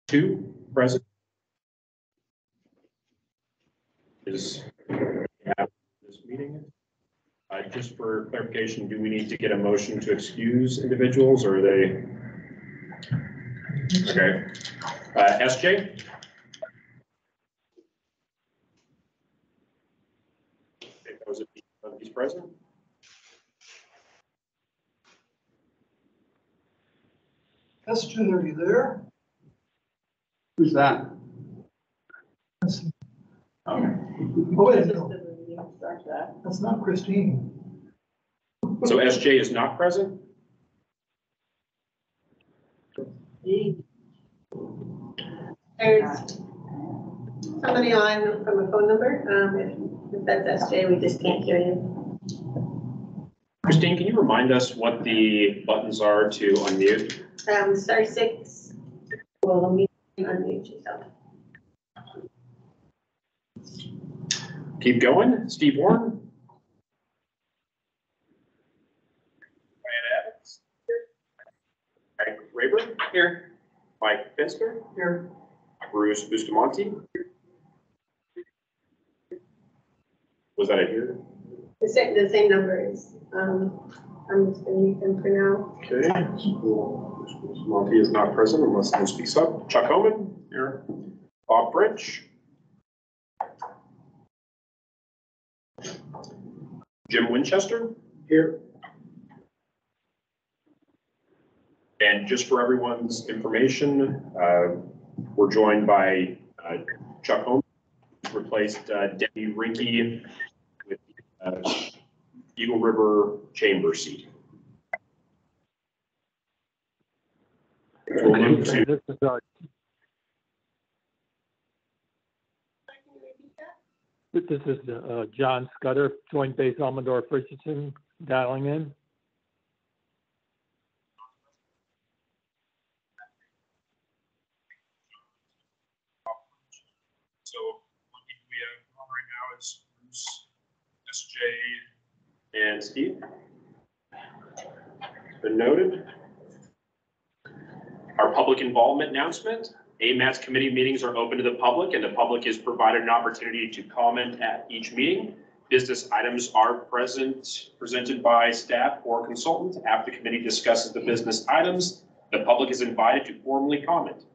2 present. Is this meeting. Just for clarification, do we need to get a motion to excuse individuals, or are they okay? SJ. Okay, those are these present. SJ, are you there? Who's that? That's, Okay. oh, wait, no. That's not Christine. So SJ is not present. There's somebody on from a phone number. If that's SJ, we just can't hear you. Christine, can you remind us what the buttons are to unmute? *6 will unmute yourself. Keep going. Steve Warren. Ryan Evans. Mike Rayburn. Here. Mike Finster. Here. Bruce Bustamante. Was that a here? The same number is. I'm just going to mute them for now. Okay. Bustamante is not present unless someone speaks up. Chuck Homan. Here. Bob French. Jim Winchester. Here. And just for everyone's information, we're joined by Chuck Holmes, replaced Debbie Rinke with Eagle River Chamber seat. We'll move to. This is John Scudder, Joint Base Elmendorf Richardson, dialing in. So what we have on right now is Bruce, SJ, and Steve. It's been noted. Our public involvement announcement. AMAT's committee meetings are open to the public, and the public is provided an opportunity to comment at each meeting. Business items are presented by staff or consultant. After the committee discusses the business items, the public is invited to formally comment.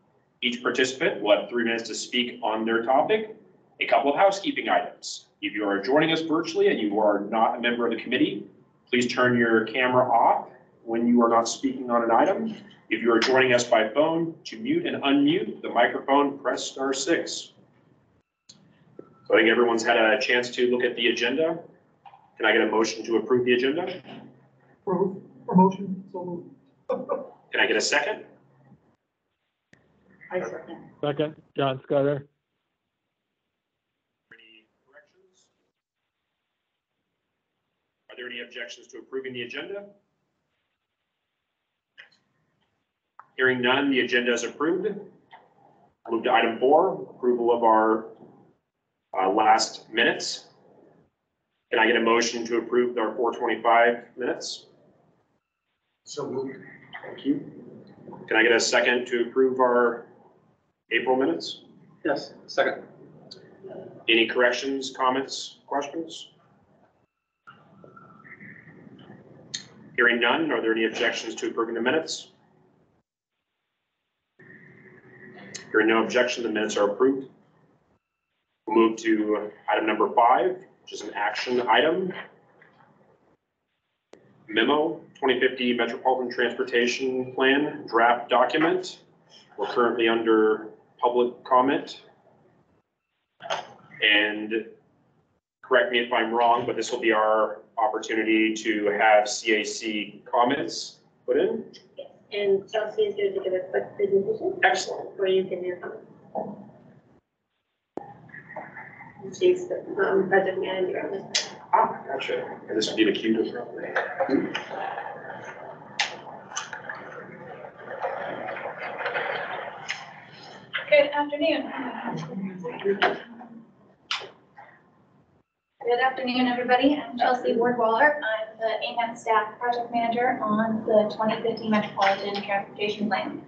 Each participant will have 3 minutes to speak on their topic. A couple of housekeeping items. If you are joining us virtually and you are not a member of the committee, please turn your camera off when you are not speaking on an item. If you are joining us by phone, to mute and unmute the microphone, press *6. So I think everyone's had a chance to look at the agenda. Can I get a motion to approve the agenda? Promotion. So Can I get a second? I second. Second, John Scudder. Any corrections? Are there any objections to approving the agenda? Hearing none, the agenda is approved. Move to item 4, approval of our last minutes. Can I get a motion to approve our 425 minutes? So moved. Thank you. Can I get a second to approve our April minutes? Yes, second. Any corrections, comments, questions? Hearing none, are there any objections to approving the minutes? Hearing no objection, the minutes are approved. We'll move to item number 5, which is an action item. Memo 2050 Metropolitan Transportation Plan draft document. We're currently under public comment. And correct me if I'm wrong, but this will be our opportunity to have CAC comments put in. Yes. And Chelsea is going to give a quick presentation. Excellent. Where you can hear comments. She's the project manager on this. Gotcha. And this would be the cue to Good afternoon. Good afternoon, everybody. I'm Chelsea Ward-Waller. I'm the AMAT staff project manager on the 2050 Metropolitan Transportation Plan.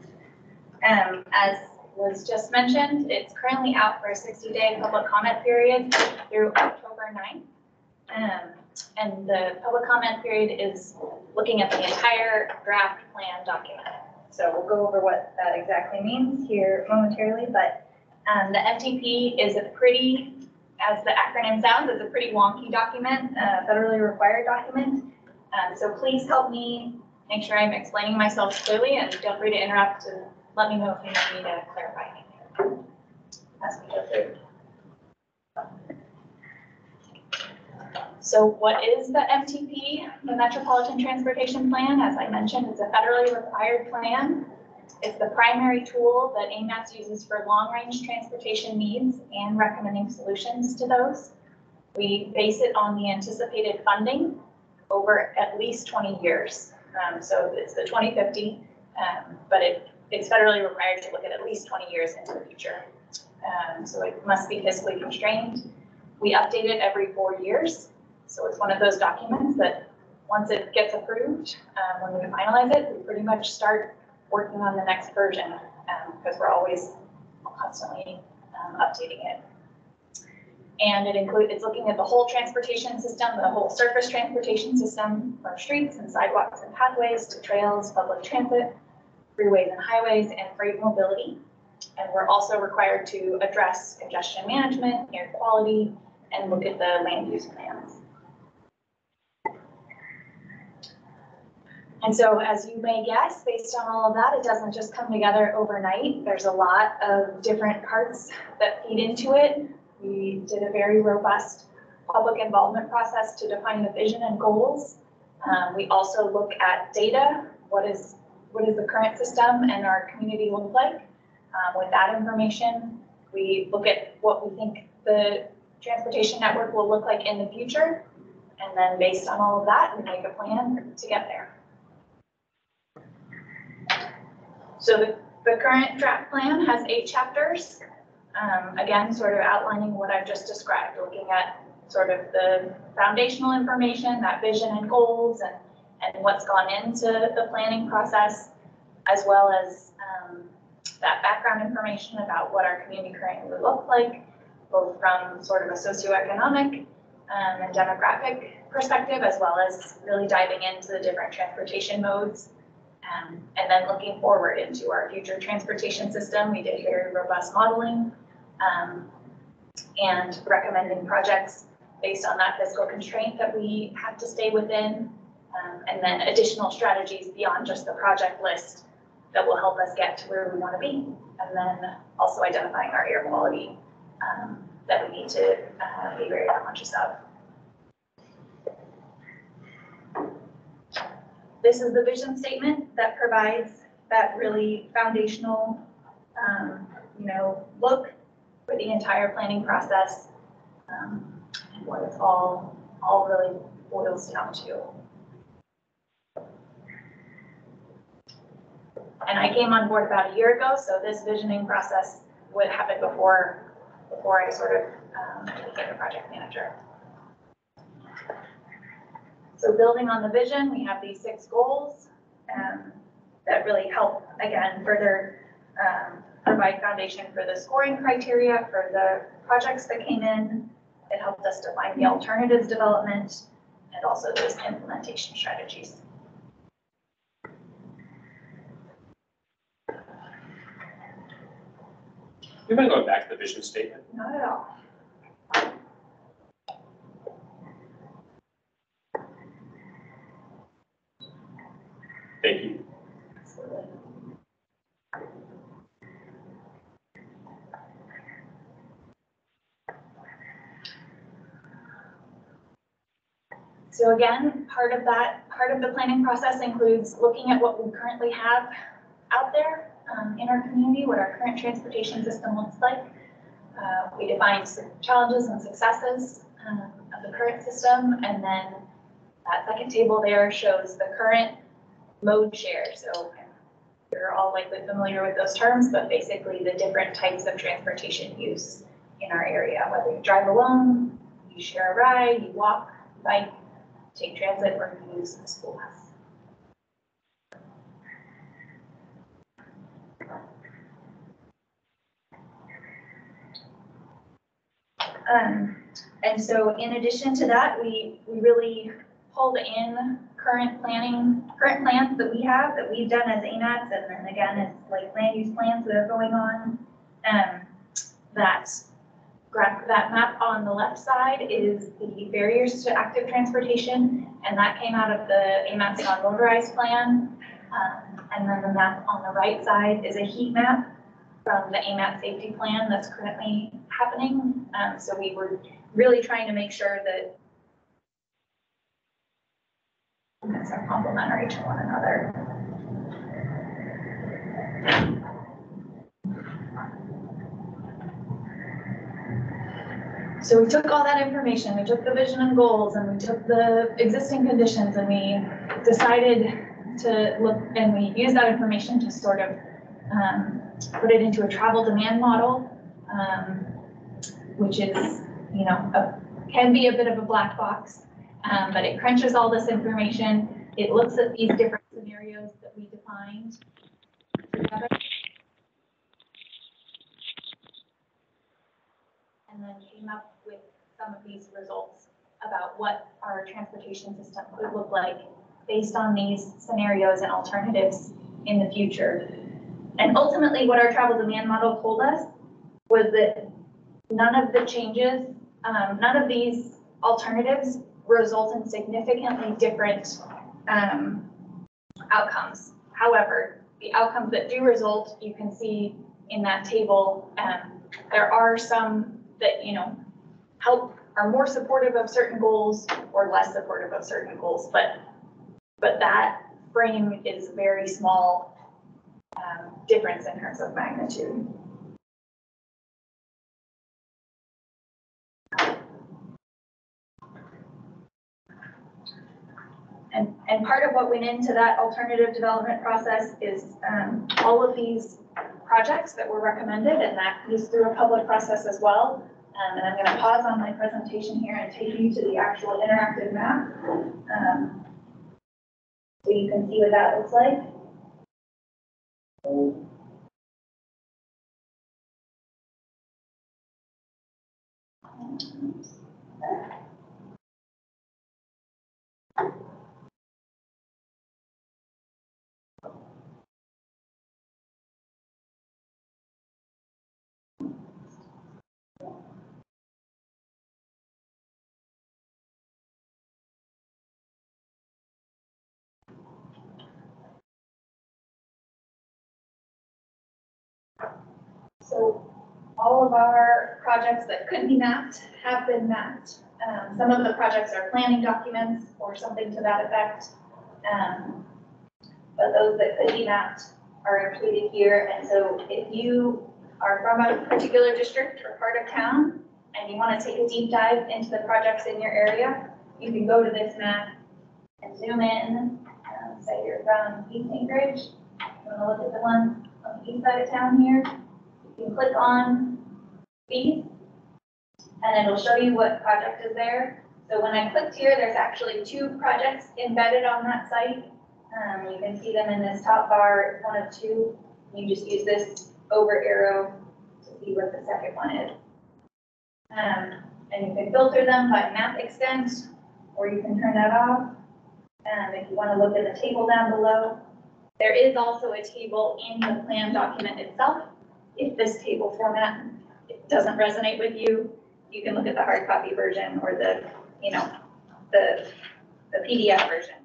As was just mentioned, it's currently out for a 60-day public comment period through October 9th. And the public comment period is looking at the entire draft plan document. So we'll go over what that exactly means here momentarily, but the MTP is a pretty, as the acronym sounds, it's a pretty wonky document, federally required document. So please help me make sure I'm explaining myself clearly, and feel free to interrupt and let me know if you need me to clarify anything as we go through. So what is the MTP, the Metropolitan Transportation Plan? As I mentioned, it's a federally required plan. It's the primary tool that AMATS uses for long-range transportation needs and recommending solutions to those. We base it on the anticipated funding over at least 20 years. So it's the 2050, but it's federally required to look at least 20 years into the future. So it must be fiscally constrained. We update it every 4 years. So it's one of those documents that once it gets approved, when we finalize it, we pretty much start working on the next version because we're always constantly updating it. And it's looking at the whole transportation system, the whole surface transportation system, from streets and sidewalks and pathways to trails, public transit, freeways and highways, and freight mobility. And we're also required to address congestion management, air quality, and look at the land use plans. And so, as you may guess, based on all of that, it doesn't just come together overnight. There's a lot of different parts that feed into it. We did a very robust public involvement process to define the vision and goals. We also look at data. What is the current system and our community look like? With that information, we look at what we think the transportation network will look like in the future. And then based on all of that, we make a plan to get there. So the current draft plan has 8 chapters. Again, sort of outlining what I've just described, looking at sort of the foundational information, that vision and goals, and what's gone into the planning process, as well as that background information about what our community currently would look like, both from sort of a socioeconomic and demographic perspective, as well as really diving into the different transportation modes. And then looking forward into our future transportation system, we did very robust modeling and recommending projects based on that fiscal constraint that we have to stay within, and then additional strategies beyond just the project list that will help us get to where we want to be, and then also identifying our air quality that we need to be very conscious of. This is the vision statement that provides that really foundational, look for the entire planning process and what it's all really boils down to. And I came on board about a year ago, so this visioning process would happen before I sort of became a project manager. So building on the vision, we have these 6 goals that really help, again, further provide foundation for the scoring criteria for the projects that came in. It helped us define the alternatives development and also those implementation strategies. You mind going back to the vision statement? Not at all. Thank you. Absolutely. So again, part of the planning process includes looking at what we currently have out there in our community, what our current transportation system looks like. We define challenges and successes of the current system, and then that second table there shows the current mode share. So you're all likely familiar with those terms, but basically the different types of transportation use in our area, whether you drive alone, you share a ride, you walk, bike, take transit, or you use the school bus. And so in addition to that, we really pulled in current plans that we have, that we've done as AMATs, and then again, it's like land use plans that are going on. That map on the left side is the barriers to active transportation, and that came out of the AMATs non-motorized plan. And then the map on the right side is a heat map from the AMAT safety plan that's currently happening. So we were really trying to make sure that are complementary to one another. So we took all that information, we took the vision and goals, and we took the existing conditions, and we decided to look, and we used that information to sort of put it into a travel demand model, which is, you know, can be a bit of a black box, but it crunches all this information. It looks at these different scenarios that we defined together, and then came up with some of these results about what our transportation system could look like based on these scenarios and alternatives in the future. And ultimately, what our travel demand model told us was that none of the changes, none of these alternatives result in significantly different outcomes. However, the outcomes that do result, you can see in that table, there are some that, you know, are more supportive of certain goals or less supportive of certain goals, but that frame is very small difference in terms of magnitude. And part of what went into that alternative development process is all of these projects that were recommended, and that goes through a public process as well. And I'm going to pause on my presentation here and take you to the actual interactive map, so you can see what that looks like. So all of our projects that could be mapped have been mapped. Some of the projects are planning documents or something to that effect. But those that could be mapped are included here. And so if you are from a particular district or part of town and you want to take a deep dive into the projects in your area, you can go to this map and zoom in. Say you're from East Anchorage, you want to look at the one on the east side of town here. You can click on these, and it'll show you what project is there. So when I clicked here, there's actually 2 projects embedded on that site. You can see them in this top bar, one of 2. You just use this over arrow to see what the second one is. And you can filter them by map extent, or you can turn that off. If you want to look at the table down below, there is also a table in the plan document itself. If this table format doesn't resonate with you, you can look at the hard copy version or the, you know, the PDF version.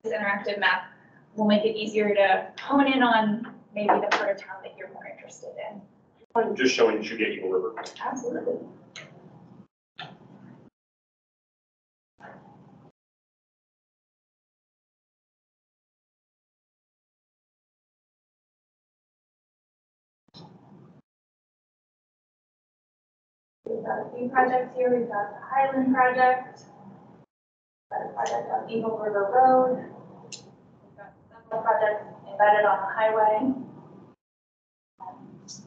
This interactive map will make it easier to hone in on maybe the part of town that you're more interested in. I'm just showing Chugay Eagle River. Absolutely. We've got a few projects here. We've got the Highland project. We've got a project on Eagle River Road. We've got several projects embedded on the highway.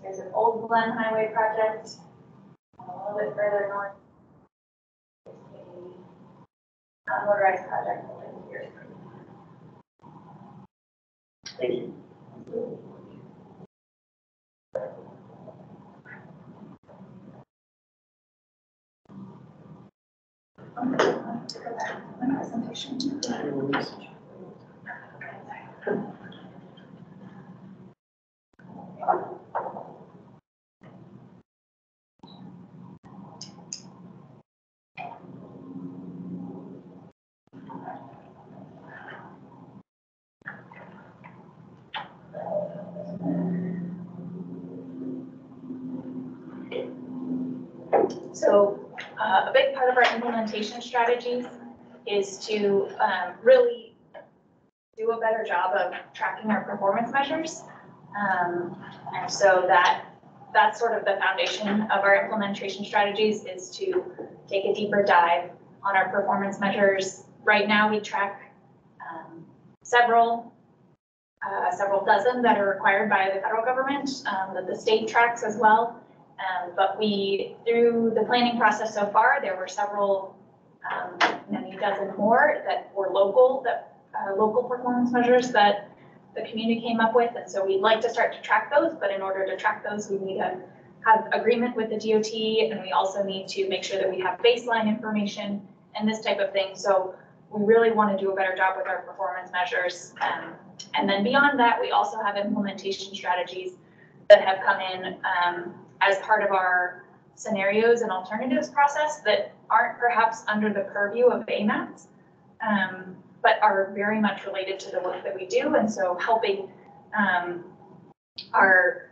There's an Old Glen Highway project. A little bit further north, there's a motorized project over here. Thank you. So a big part of our implementation strategies is to really do a better job of tracking our performance measures. And so that's sort of the foundation of our implementation strategies, is to take a deeper dive on our performance measures. Right now we track several dozen that are required by the federal government, that the state tracks as well. But through the planning process so far, there were several, maybe a dozen more that were local performance measures that the community came up with. And so we'd like to start to track those, but in order to track those, we need to have agreement with the DOT, and we also need to make sure that we have baseline information and this type of thing. So we really want to do a better job with our performance measures. And then beyond that, we also have implementation strategies that have come in as part of our scenarios and alternatives process that aren't perhaps under the purview of AMATs, but are very much related to the work that we do. And so helping our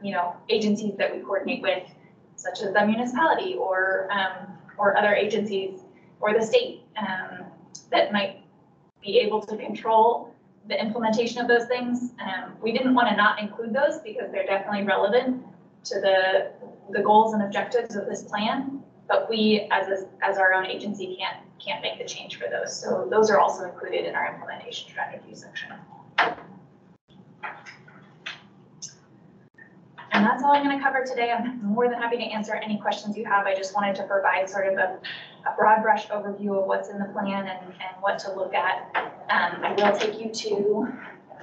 agencies that we coordinate with, such as the municipality or other agencies or the state that might be able to control the implementation of those things. We didn't want to not include those because they're definitely relevant to the goals and objectives of this plan, but we as our own agency can't make the change for those. So those are also included in our implementation strategy section. And that's all I'm going to cover today. I'm more than happy to answer any questions you have. I just wanted to provide sort of a broad brush overview of what's in the plan and what to look at. I will take you to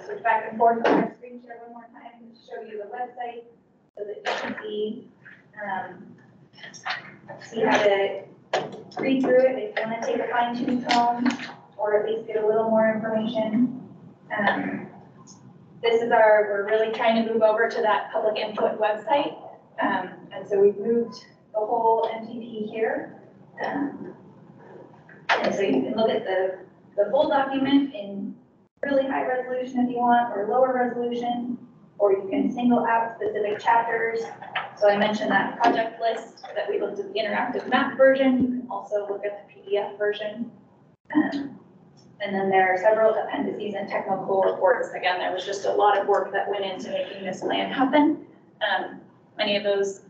switch back and forth on our screen share one more time to show you the website so that you can see how to read through it if you want to take a fine-tooth comb or at least get a little more information. This is we're really trying to move over to that public input website. And so we've moved the whole MTP here. And so you can look at the full document in really high resolution if you want, or lower resolution, or you can single out specific chapters. So I mentioned that project list that we looked at the interactive map version. You can also look at the PDF version. And then there are several appendices and technical reports. Again, there was just a lot of work that went into making this plan happen. Many of those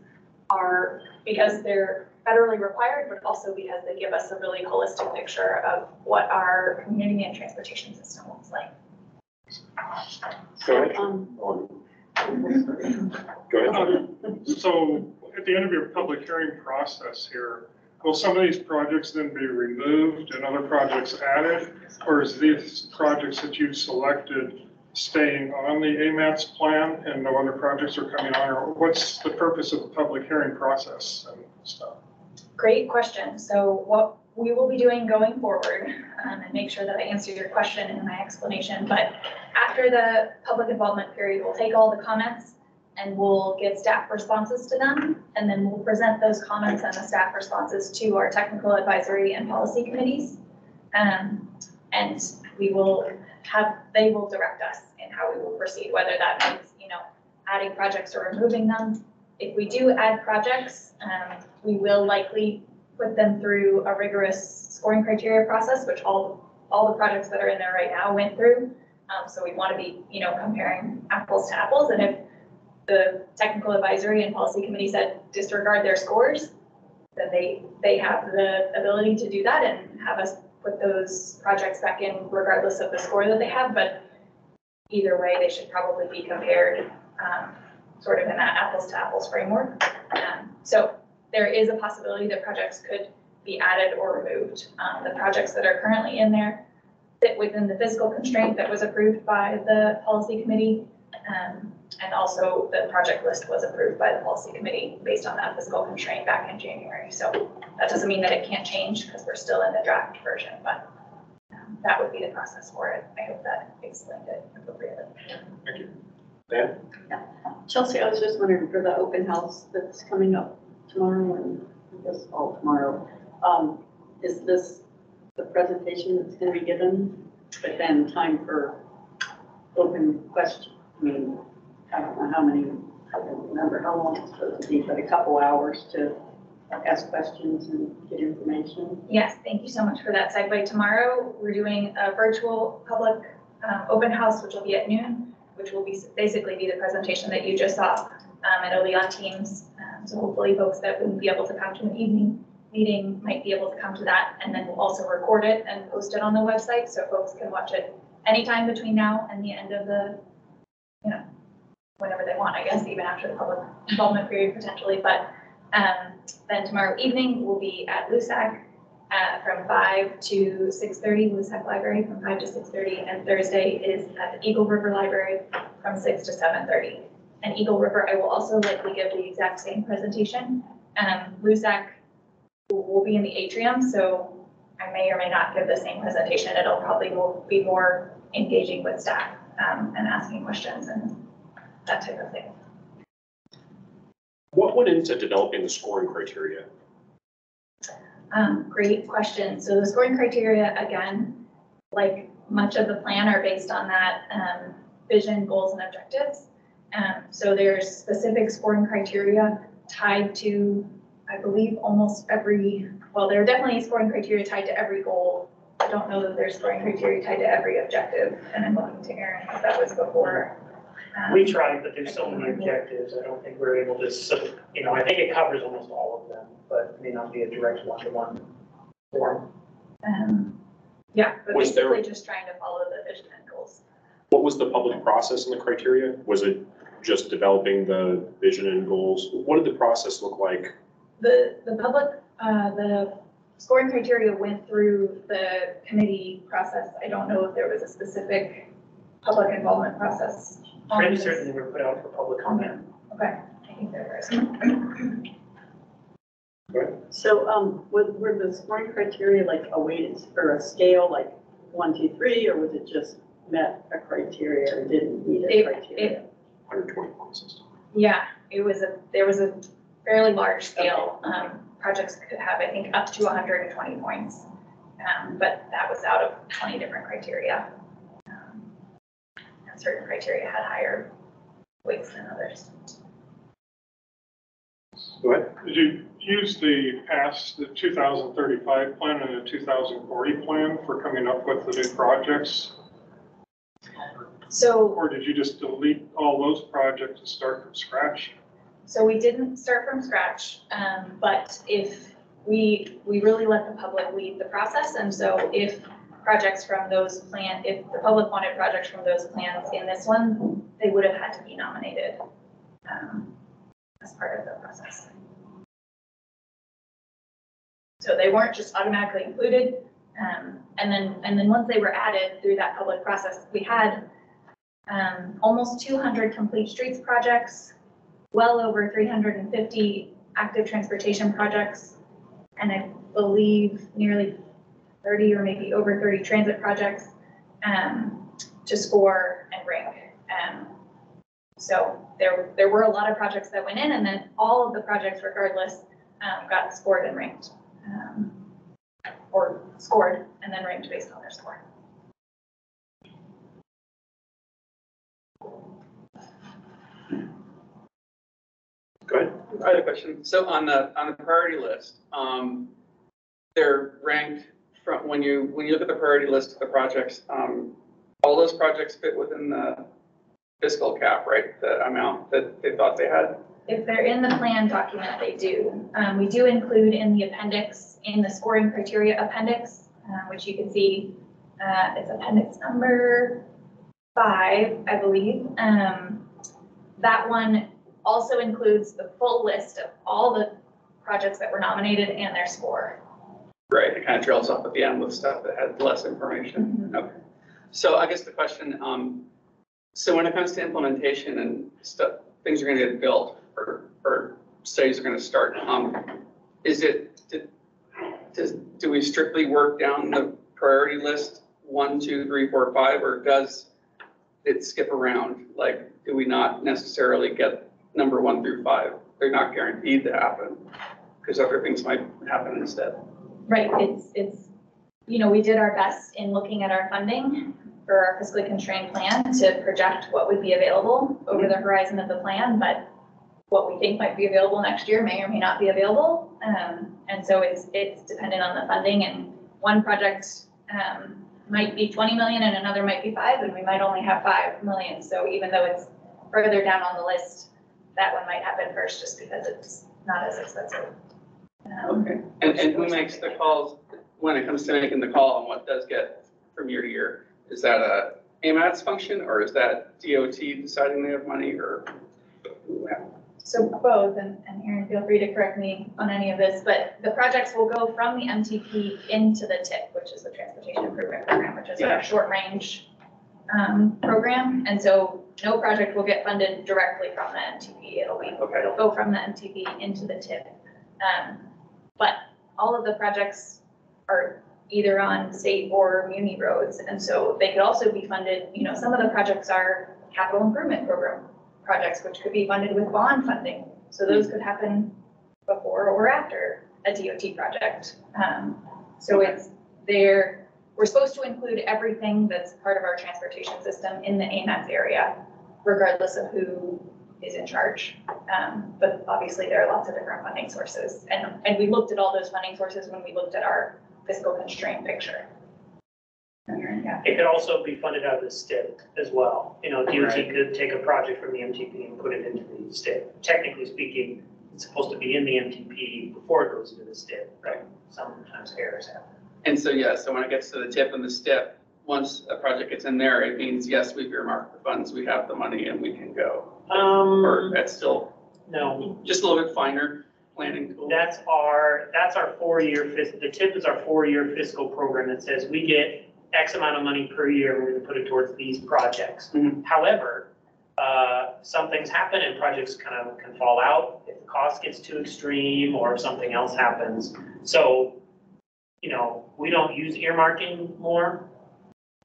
are because they're federally required, but also because they give us a really holistic picture of what our community and transportation system looks like. Go ahead. Go ahead. So at the end of your public hearing process here, will some of these projects then be removed and other projects added? Or is these projects that you've selected staying on the AMATS plan and no other projects are coming on? Or what's the purpose of the public hearing process and stuff? Great question. So what we will be doing going forward, and make sure that I answer your question in my explanation, but after the public involvement period, we'll take all the comments and we'll get staff responses to them, and then we'll present those comments and the staff responses to our technical advisory and policy committees. And they will direct us in how we will proceed, whether that means, adding projects or removing them. If we do add projects, we will likely put them through a rigorous scoring criteria process, which all the projects that are in there right now went through. So we want to be, comparing apples to apples. And if the technical advisory and policy committee said disregard their scores, then they have the ability to do that and have us put those projects back in regardless of the score that they have. But either way, they should probably be compared sort of in that apples to apples framework. So there is a possibility that projects could be added or removed. The projects that are currently in there fit within the physical constraint that was approved by the policy committee. And also the project list was approved by the policy committee based on that physical constraint back in January. So that doesn't mean that it can't change because we're still in the draft version, but that would be the process for it. I hope that explained it appropriately. Thank you. Dan? Chelsea, I was just wondering for the open house that's coming up tomorrow and I guess all tomorrow. Is this the presentation that's going to be given, but then time for open question? I mean, I don't know how many, I don't remember how long it's supposed to be, but a couple hours to ask questions and get information. Yes, thank you so much for that segue. Tomorrow, we're doing a virtual public open house, which will be at noon, which will be basically be the presentation that you just saw. It'll be on Teams. So hopefully folks that wouldn't be able to come to an evening meeting might be able to come to that. And then we'll also record it and post it on the website so folks can watch it anytime between now and the end of the, whenever they want, I guess, even after the public involvement period potentially. But then tomorrow evening we'll be at LUSAC from 5 to 6:30, LUSAC Library from 5 to 6:30, and Thursday is at the Eagle River Library from 6 to 7:30. And Eagle River, I will also likely give the exact same presentation. LUSAC will be in the atrium, so I may or may not give the same presentation. It'll probably will be more engaging with staff and asking questions and that type of thing. What went into developing the scoring criteria? Great question. So the scoring criteria, again, like much of the plan are based on that vision, goals, and objectives. So there's specific scoring criteria tied to, I believe, almost every, well, there are definitely scoring criteria tied to every goal. I don't know that there's scoring criteria tied to every objective. And I'm looking to Erin because that was before. We tried, but there's so many objectives, I don't think we're able to, I think it covers almost all of them, but may not be a direct one-to-one form. Yeah, but Was there- basically just trying to follow the vision and goals. What was the public process and the criteria? Was it just developing the vision and goals? What did the process look like? The scoring criteria went through the committee process. I don't know if there was a specific public involvement process. Pretty certain they were put out for public comment. Okay, I think there was. So were the scoring criteria like a weighted or a scale, like 1, 2, 3, or was it just met a criteria or didn't meet a criteria? 120 point system. Yeah, there was a fairly large scale. Projects could have, I think, up to 120 points. But that was out of 20 different criteria. And certain criteria had higher weights than others. Go ahead. Did you use the 2035 plan and the 2040 plan for coming up with the new projects? So Or did you just delete all those projects and start from scratch? So we didn't start from scratch, but if we really let the public lead the process. And so if projects from those plans, if the public wanted projects from those plans in this one, they would have had to be nominated as part of the process. So they weren't just automatically included. And then once they were added through that public process, we had almost 200 complete streets projects, well over 350 active transportation projects, and I believe nearly 30 or maybe over 30 transit projects to score and rank. So there were a lot of projects that went in, and then all of the projects, regardless, got scored and ranked, or scored and then ranked based on their score. Go ahead. I had a question. So on the priority list, they're ranked from when you look at the priority list of the projects, all those projects fit within the fiscal cap, right? The amount that they thought they had. If they're in the plan document, they do. We do include in the appendix, in the scoring criteria appendix, which you can see, it's appendix number 5, I believe. That one also includes the full list of all the projects that were nominated and their score. Right, it kind of trails off at the end with stuff that had less information. Mm-hmm. Okay. So I guess the question, so when it comes to implementation and stuff, things are going to get built or studies are going to start, do we strictly work down the priority list 1, 2, 3, 4, 5, or does it skip around? Like, do we not necessarily get number 1 through 5? They're not guaranteed to happen because other things might happen instead. Right, it's, we did our best in looking at our funding for our fiscally constrained plan to project what would be available over the horizon of the plan, but what we think might be available next year may or may not be available. And so it's dependent on the funding, and one project might be 20 million and another might be 5, and we might only have 5 million. So even though it's further down on the list, that one might happen first just because it's not as expensive. Okay. And who makes the calls when it comes to making the call on what does get from year to year? Is that a AMAT's function, or is that DOT deciding they have money, or? So both, and Aaron, feel free to correct me on any of this, but the projects will go from the MTP into the TIP, which is the Transportation Improvement Program, which is our short range program. And so no project will get funded directly from the MTP. It'll go from the MTP into the TIP. But all of the projects are either on state or muni roads. And so they could also be funded, some of the projects are capital improvement program projects, which could be funded with bond funding. So those could happen before or after a DOT project. So we're supposed to include everything that's part of our transportation system in the AMATS area, regardless of who is in charge. But obviously there are lots of different funding sources. And we looked at all those funding sources when we looked at our fiscal constraint picture. Yeah. It could also be funded out of the STIP as well. DOT could take a project from the MTP and put it into the STIP. Technically speaking, it's supposed to be in the MTP before it goes into the STIP, right? Sometimes errors happen. And so, so when it gets to the TIP and the STIP, once a project gets in there, it means, yes, we've earmarked the funds, we have the money, and we can go. Or that's still no, just a little bit finer planning tool. That's our 4-year the TIP is our 4-year fiscal program that says we get X amount of money per year, we're going to put it towards these projects. Mm-hmm. However, some things happen and projects can fall out if the cost gets too extreme or if something else happens. So, we don't use earmarking more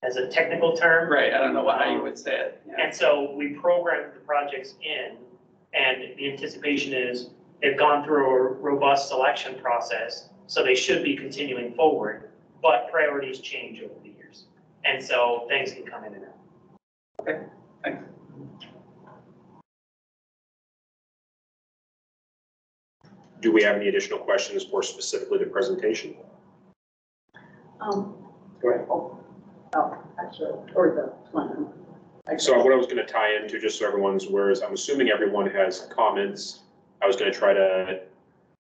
as a technical term. Right, I don't know how you would say it. Yeah. And so we program the projects in, and the anticipation is they've gone through a robust selection process, so they should be continuing forward, but priorities change over the years. And so things can come in and out. Okay, thanks. Do we have any additional questions for specifically the presentation? Go ahead. Actually, or the plan. So what I was going to tie into, just so everyone's aware, is I'm assuming everyone has comments. I was going to try to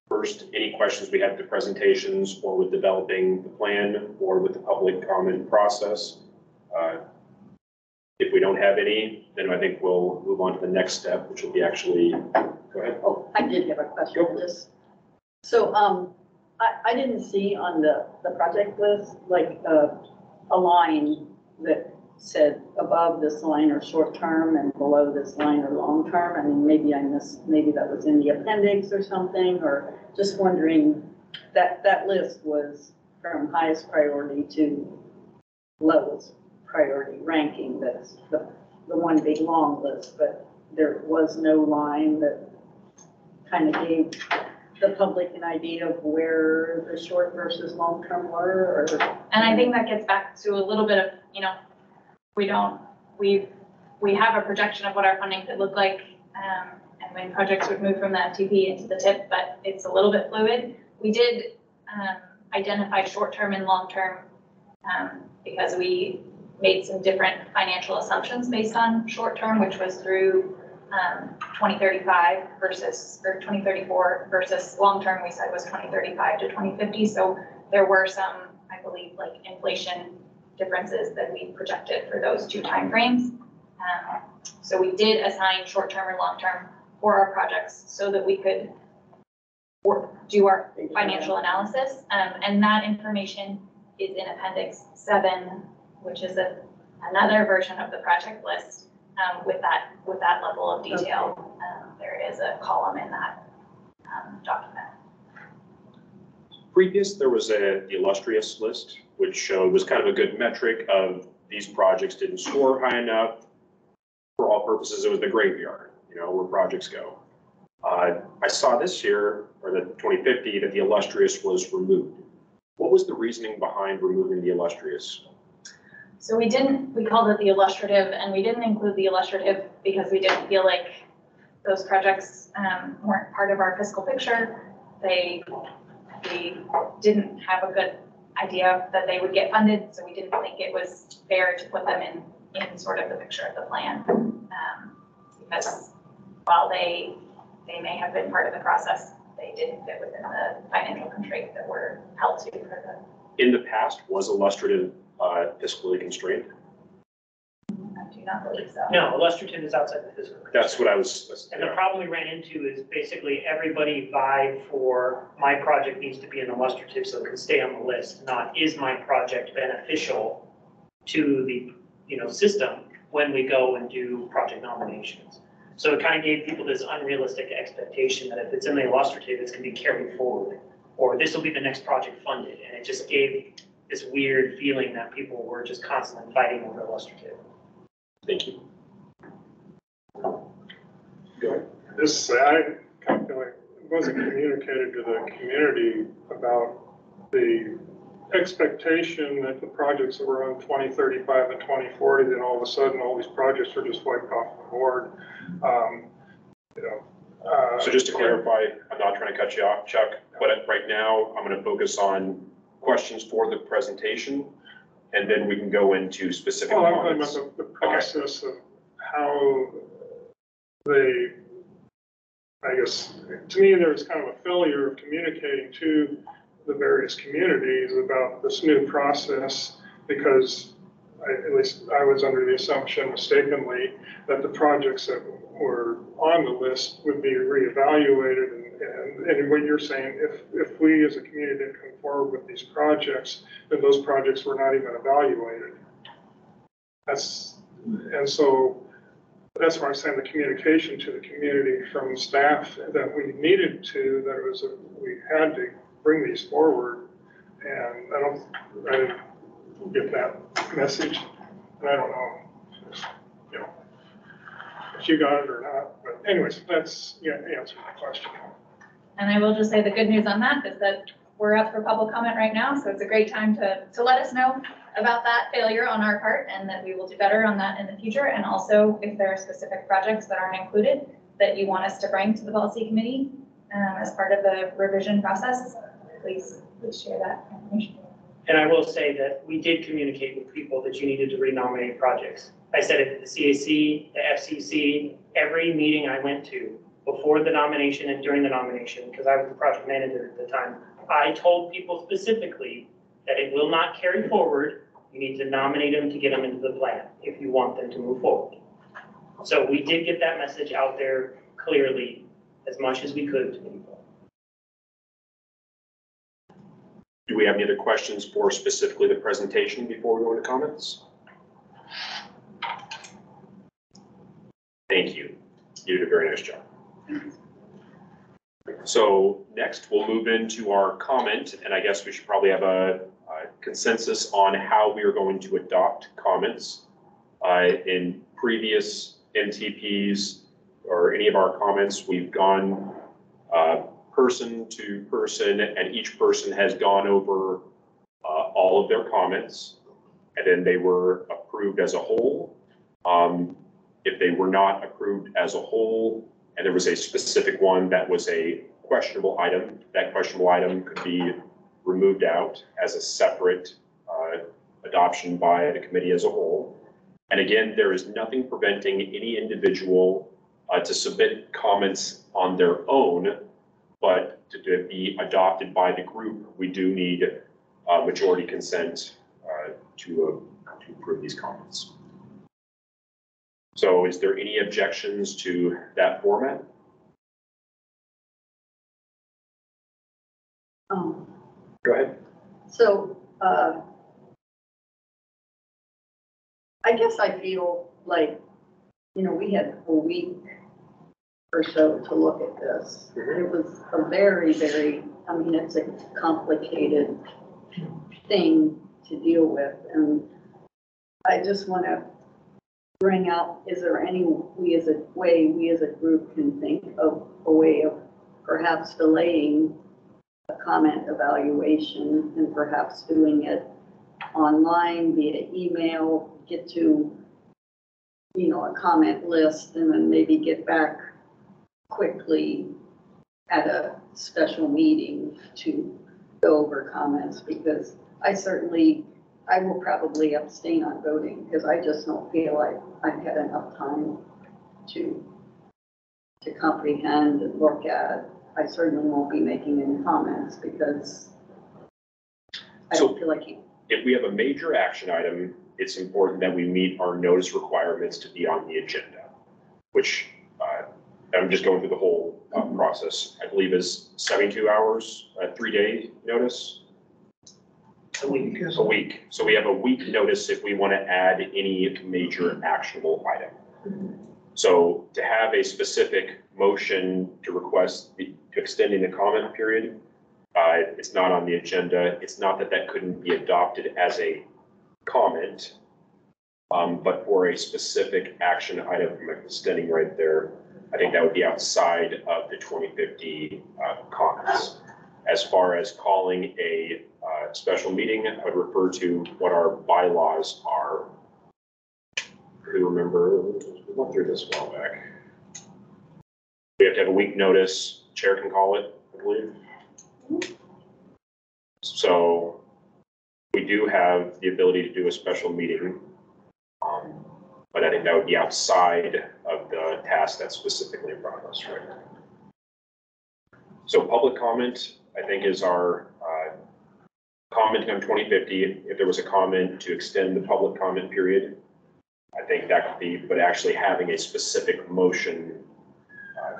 first, any questions we had with the presentations or with developing the plan or with the public comment process. If we don't have any, then I think we'll move on to the next step, which will be actually, go ahead. Oh, I did have a question for this. So, I didn't see on the project list, like, a line that said above this line or short term and below this line or long term. I mean, maybe I missed, maybe that was in the appendix or something, or just wondering that list was from highest priority to lowest priority ranking. That's the one big long list, but there was no line that kind of gave the public an idea of where the short versus long term were, or. And I think that gets back to a little bit of, we have a projection of what our funding could look like, and when projects would move from the MTP into the TIP, but it's a little bit fluid. We did identify short-term and long-term because we made some different financial assumptions based on short-term, which was through 2035 or 2034 versus long-term we said was 2035 to 2050. So there were some, I believe, like inflation differences that we projected for those two timeframes. So we did assign short-term and long-term for our projects so that we could do our financial analysis. And that information is in Appendix 7, which is another version of the project list with that level of detail. There is a column in that document. Previous, there was the illustrious list which showed was kind of a good metric of these projects didn't score high enough. For all purposes, it was the graveyard, where projects go. I saw this year, or the 2050, that the illustrious was removed. What was the reasoning behind removing the illustrious? So we called it the illustrative, and we didn't include the illustrative because we didn't feel like those projects weren't part of our fiscal picture. We didn't have a good idea that they would get funded, so we didn't think it was fair to put them in sort of the picture of the plan. Because while they may have been part of the process, they didn't fit within the financial constraint that we're held to for the. In the past, was illustrative fiscally constrained? I do not believe so. No, illustrative is outside the fiscal. That's what I was. And the problem we ran into is basically everybody vied for, my project needs to be an illustrative so it can stay on the list, not is my project beneficial to the, system when we go and do project nominations. So it kind of gave people this unrealistic expectation that if it's in the illustrative, it's going to be carried forward, or this will be the next project funded. And it just gave this weird feeling that people were just constantly fighting over illustrative. Thank you. Go ahead. I kind of feel like it wasn't communicated to the community about the expectation that the projects that were on 2035 and 2040, then all of a sudden, all these projects are just wiped off the board. So just to clarify, I'm not trying to cut you off, Chuck, but right now I'm going to focus on questions for the presentation, and then we can go into specific Well, I'm talking comments. about the process of how they, I guess, to me, there was kind of a failure of communicating to the various communities about this new process, because at least I was under the assumption mistakenly that the projects that were on the list would be reevaluated. And what you're saying, if we as a community didn't come forward with these projects, then those projects were not even evaluated. And so that's why I'm saying the communication to the community from staff that we needed to, we had to bring these forward. And I didn't get that message. And I don't know, if you got it or not. But anyways, that's answer the question. And I will just say the good news on that is that we're up for public comment right now, so it's a great time to let us know about that failure on our part, and that we will do better on that in the future. And also, if there are specific projects that aren't included that you want us to bring to the policy committee as part of the revision process, please share that information. And I will say that we did communicate with people that you needed to renominate projects. I said it to the CAC, the FCC, every meeting I went to before the nomination and during the nomination, because I was the project manager at the time, I told people specifically that it will not carry forward. You need to nominate them to get them into the plan if you want them to move forward. So we did get that message out there clearly as much as we could to people. Do we have any other questions for specifically the presentation before we go into comments? Thank you. You did a very nice job. So next we'll move into our comment, and I guess we should probably have a consensus on how we are going to adopt comments. In previous MTPs or any of our comments, we've gone person to person, and each person has gone over all of their comments, and then they were approved as a whole. If they were not approved as a whole, and there was a specific one that was a questionable item, that questionable item could be removed out as a separate adoption by the committee as a whole. And again, there is nothing preventing any individual to submit comments on their own, but to be adopted by the group, we do need majority consent to approve these comments. So is there any objections to that format? Go ahead. So, I guess I feel like, we had a week or so to look at this. It was a very, very, it's a complicated thing to deal with. And I just want to bring out, is there any, we as a group can think of a way of perhaps delaying a comment evaluation and perhaps doing it online via email, get to, a comment list and then maybe get back quickly at a special meeting to go over comments, because I will probably abstain on voting because I just don't feel like I've had enough time to comprehend and look at. I certainly won't be making any comments because I don't feel like If we have a major action item, it's important that we meet our notice requirements to be on the agenda, which I'm just going through the whole process, I believe is 72 hours, 3-day notice. A week. A week. So we have a week notice if we want to add any major actionable item. So to have a specific motion to request to extending the comment period, it's not on the agenda. It's not that that couldn't be adopted as a comment, but for a specific action item from extending right there, I think that would be outside of the 2050 comments. As far as calling a special meeting, I would refer to what our bylaws are. Who remember, we went through this a while back. We have to have a week notice, chair can call it, I believe. So we do have the ability to do a special meeting, but I think that would be outside of the task that's specifically in front of us right now. So public comment, I think, is our commenting on 2050. If there was a comment to extend the public comment period, I think that could be, but actually having a specific motion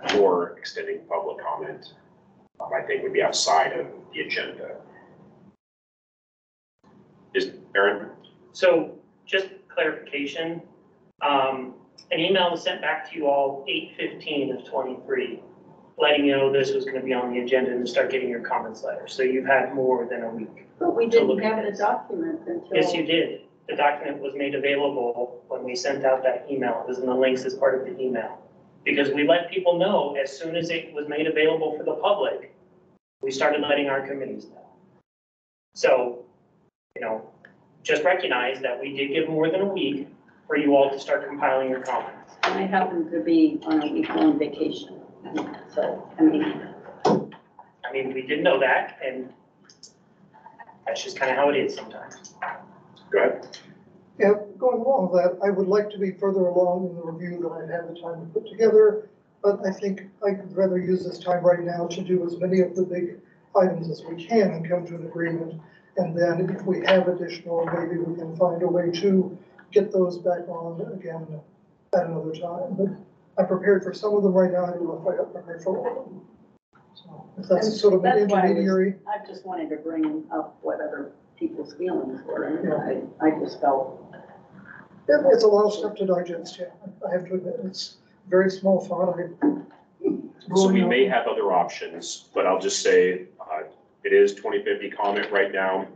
for extending public comment, I think would be outside of the agenda. Is Aaron? So just clarification, an email was sent back to you all 8/15 of 23, letting you know this was going to be on the agenda and to start getting your comments letters. So you've had more than a week. But we didn't have the document until. Yes, you did. The document was made available when we sent out that email. It was in the links as part of the email. Because we let people know as soon as it was made available for the public, we started letting our committees know. So, just recognize that we did give more than a week for you all to start compiling your comments. And I happen to be on a week-long vacation. So, we did know that, and that's just kind of how it is sometimes. Go ahead. Yeah, going along with that, I would like to be further along in the review than I have the time to put together, but I think I could rather use this time right now to do as many of the big items as we can and come to an agreement. And then if we have additional, maybe we can find a way to get those back on again at another time. But I'm prepared for some of them right now. I don't know if I got prepared for all of them. So if that's sort of an intermediary. I just wanted to bring up what other people's feelings were. And I just felt. It's a lot of stuff to digest, yeah. I have to admit, it's very small font. So we may have other options, but I'll just say it is 2050 comment right now,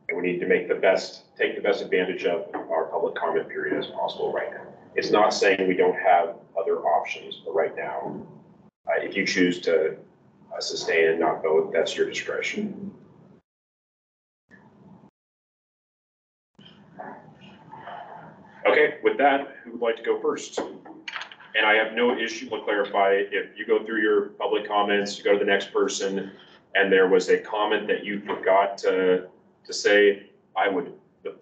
and we need to take the best advantage of our public comment period as possible right now. It's not saying we don't have other options, but right now, if you choose to sustain and not vote, that's your discretion. Okay, with that, who would like to go first? And I have no issue to clarify, if you go through your public comments, you go to the next person, and there was a comment that you forgot to say,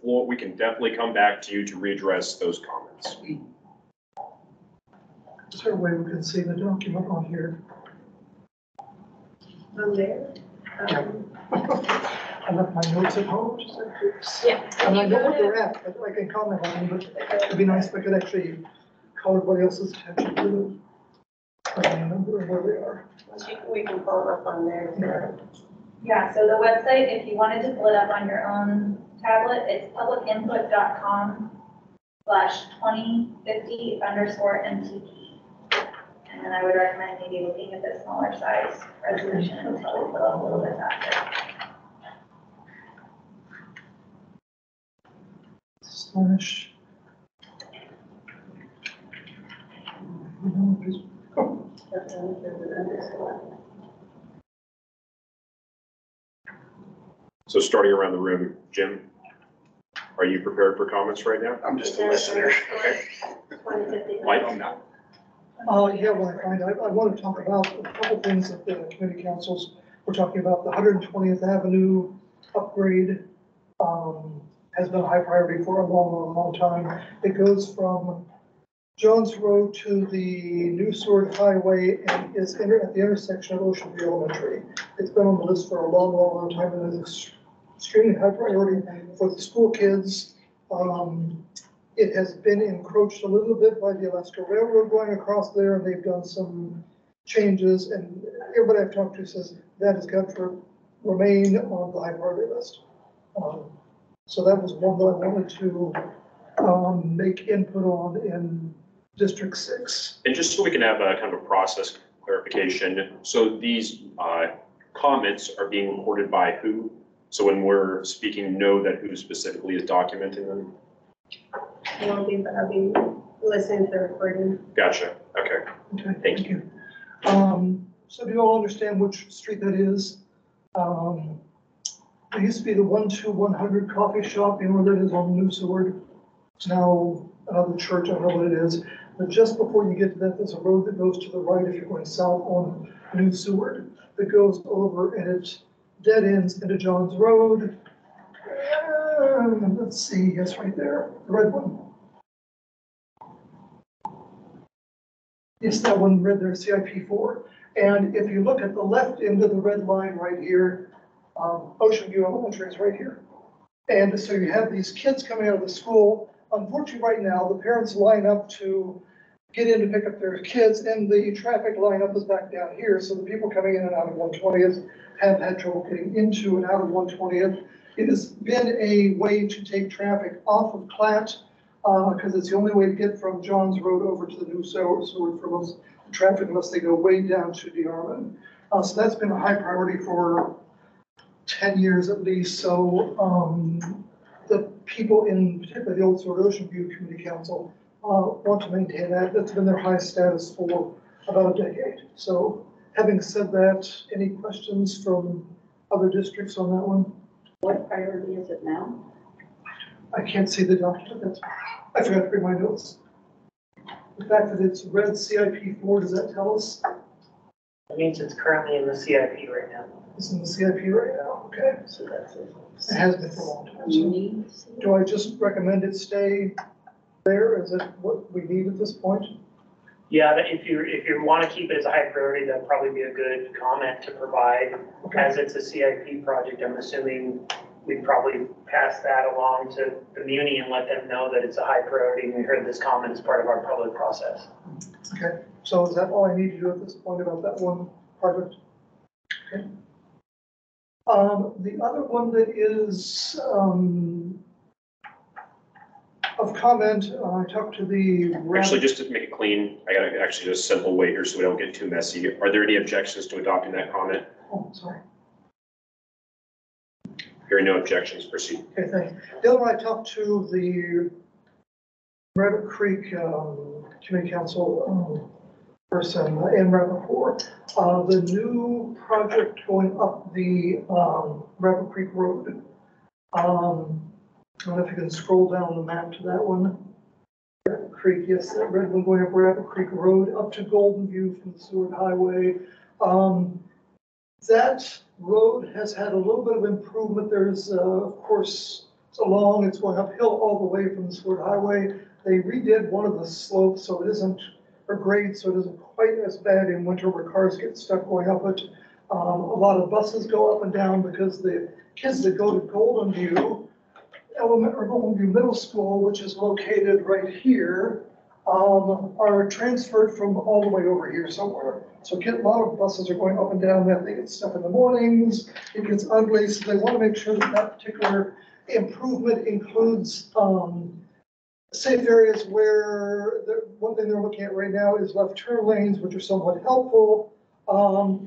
we can definitely come back to you to readdress those comments. Is there a way we can see the document on here? On there. I left my notes at home, just like this. Yeah. And I know what they're at, I can comment on them, but it'd be nice if I could actually call everybody else's attention to them. I don't remember where they are. We can pull them up on there. Yeah, so the website, if you wanted to pull it up on your own tablet, it's publicinput.com/2050_MTP. And then I would recommend maybe looking at the smaller size resolution until we fill up a little bit faster. slash. So starting around the room, Jim, are you prepared for comments right now? I'm just a listener. Okay. Mike? Yeah, well, I want to talk about a couple things that the committee councils were talking about. The 120th Avenue upgrade has been a high priority for a long time. It goes from Jones Road to the New Sword Highway and is at the intersection of Ocean View Elementary. It's been on the list for a long time and is extremely high priority for the school kids. It has been encroached a little bit by the Alaska Railroad going across there, and they've done some changes, and everybody I've talked to says that has got to remain on the high priority list. So that was one that I wanted to make input on in District 6. And just so we can have a kind of a process clarification, so these comments are being recorded by who? So when we're speaking, know that who specifically is documenting them? I'll be listening to the recording. Gotcha, okay. Okay, Thank you. So do you all understand which street that is? There used to be the 12100 coffee shop, you know where that is on New Sword? It's now another church, I don't know what it is. But just before you get to that, there's a road that goes to the right if you're going south on New Seward that goes over and it dead ends into Johns Road. Let's see, it's right there, the red one. It's that one red there, CIP 4. And if you look at the left end of the red line right here, Ocean View Elementary is right here. And so you have these kids coming out of the school. Unfortunately, right now, the parents line up to get in to pick up their kids, and the traffic lineup is back down here. So the people coming in and out of 120th have had trouble getting into and out of 120th. It has been a way to take traffic off of Platte, because it's the only way to get from Johns Road over to the New Sword for most traffic, unless they go way down to DeArmond. So that's been a high priority for 10 years at least. So the people in particular the Old Sword Ocean View Community Council want to maintain that. That's been their highest status for about a decade. So having said that, any questions from other districts on that one? What priority is it now? I can't see the document. I forgot to bring my notes. The fact that it's red CIP 4, does that tell us? That means it's currently in the CIP right now. It's in the CIP right now, okay? So that's it. It has been for a long time. So do I just recommend it stay there? Is it what we need at this point? Yeah, if you want to keep it as a high priority, that'd probably be a good comment to provide. Okay. As it's a CIP project, I'm assuming we'd probably pass that along to the Muni and let them know that it's a high priority. And we heard this comment as part of our public process. Okay, so is that all I need to do at this point about that one project? Okay. The other one that is of comment, I talked to the. Actually, just to make it clean, I got actually just a simple way here so we don't get too messy. Are there any objections to adopting that comment? Oh, sorry. Hearing no objections, proceed. Okay, thanks. The other one, I talked to the Rabbit Creek Community Council person in Rappaport. The new project going up the Rabbit Creek Road. I don't know if you can scroll down the map to that one. Rabbit Creek, yes, that red one going up Rabbit Creek Road up to Golden View from the Seward Highway. That road has had a little bit of improvement. There's, of course, it's along, it's going uphill all the way from the Seward Highway. They redid one of the slopes so it isn't, or grade, so it isn't quite as bad in winter where cars get stuck going up it. A lot of buses go up and down because the kids that go to Golden View Golden View Middle School, which is located right here, are transferred from all the way over here somewhere. So a lot of buses are going up and down that. They get stuck in the mornings, it gets ugly, so they want to make sure that that particular improvement includes safe areas where one thing they're looking at right now is left turn lanes, which are somewhat helpful.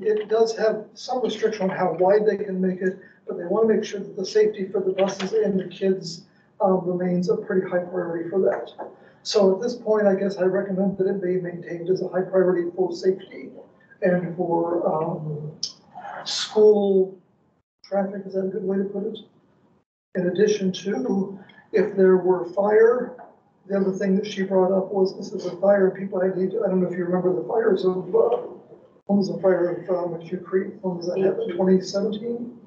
It does have some restriction on how wide they can make it, but they want to make sure that the safety for the buses and the kids remains a pretty high priority for that. So at this point, I guess I recommend that it be maintained as a high priority for safety and for school traffic, is that a good way to put it? In addition to, if there were fire, the other thing that she brought up was this is a fire, people I need, I don't know if you remember the fires of, one was the fire of McHugh Creek, one was that happened 2017?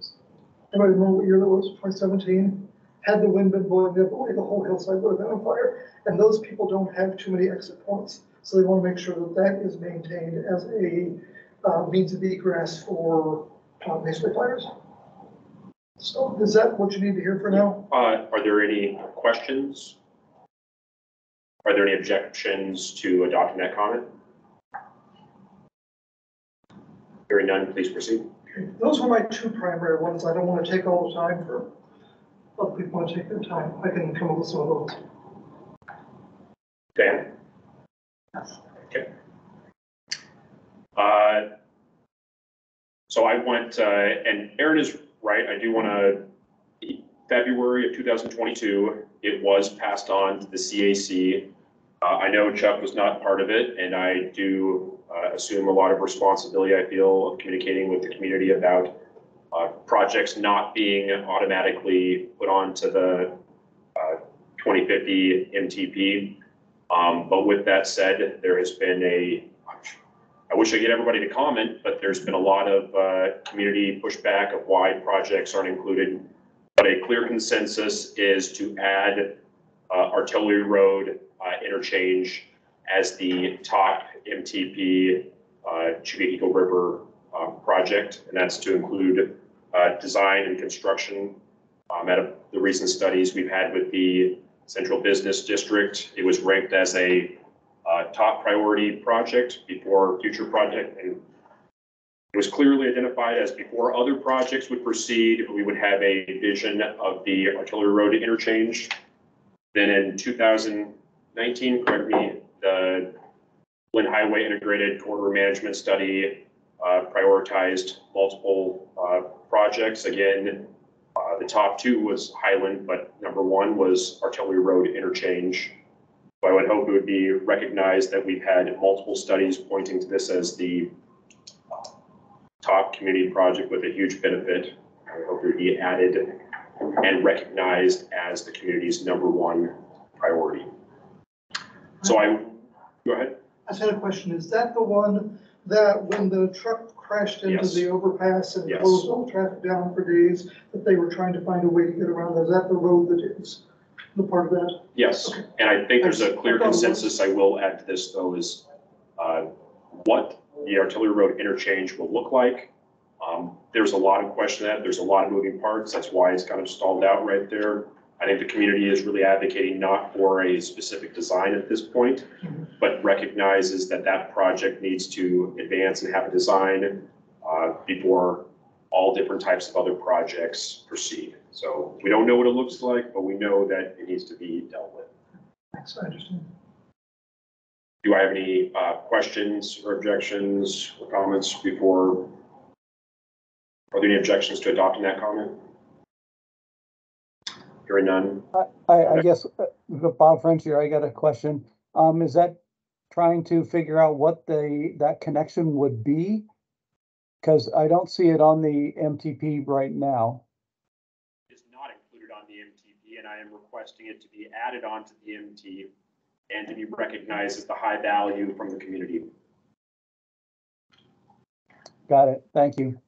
Anybody remember what year that was, 2017? Had the wind been blowing the other way, the whole hillside would have been on fire. And those people don't have too many exit points. So they want to make sure that that is maintained as a means of egress for basically fires. So is that what you need to hear for now? Are there any questions? Are there any objections to adopting that comment? Hearing none, please proceed. Okay. Those were my two primary ones. I don't want to take all the time for other people want to take their time. I can come up with some of those. Dan? Okay. So I want, and Aaron is right, I do want to, February of 2022, it was passed on to the CAC. I know Chuck was not part of it, and I do assume a lot of responsibility, I feel, of communicating with the community about projects not being automatically put onto the 2050 MTP. But with that said, there has been I wish I could get everybody to comment, but there's been a lot of community pushback of why projects aren't included. But a clear consensus is to add Artillery Road interchange as the top MTP Chubuco River project, and that's to include design and construction. At the recent studies we've had with the Central Business District, it was ranked as a top priority project before future project, and it was clearly identified as before other projects would proceed, we would have a vision of the Artillery Road interchange. Then in 2019, correct me, the Flint Highway Integrated Corridor Management Study prioritized multiple projects. Again, the top two was Highland, but number one was Artillery Road interchange. So I would hope it would be recognized that we've had multiple studies pointing to this as the top community project with a huge benefit. I would hope it would be added and recognized as the community's number one priority. So go ahead. I just had a question. Is that the one that when the truck crashed into Yes. the overpass and Yes. closed all traffic down for days, that they were trying to find a way to get around? Is that the road that is the part of that? Yes, Okay. and I think there's a clear I thought it was. consensus, I will add to this though, is what the Artillery Road interchange will look like. There's a lot of question that, there's a lot of moving parts, that's why it's kind of stalled out right there. I think the community is really advocating not for a specific design at this point, but recognizes that that project needs to advance and have a design before all different types of other projects proceed. So we don't know what it looks like, but we know that it needs to be dealt with. Thanks, I understand. Do I have any questions or objections or comments before? Are there any objections to adopting that comment? Hearing none. I guess, Bob French here, I got a question. Is that trying to figure out what that connection would be? Because I don't see it on the MTP right now. It is not included on the MTP, and I am requesting it to be added onto the MT and to be recognized as the high value from the community. Got it. Thank you.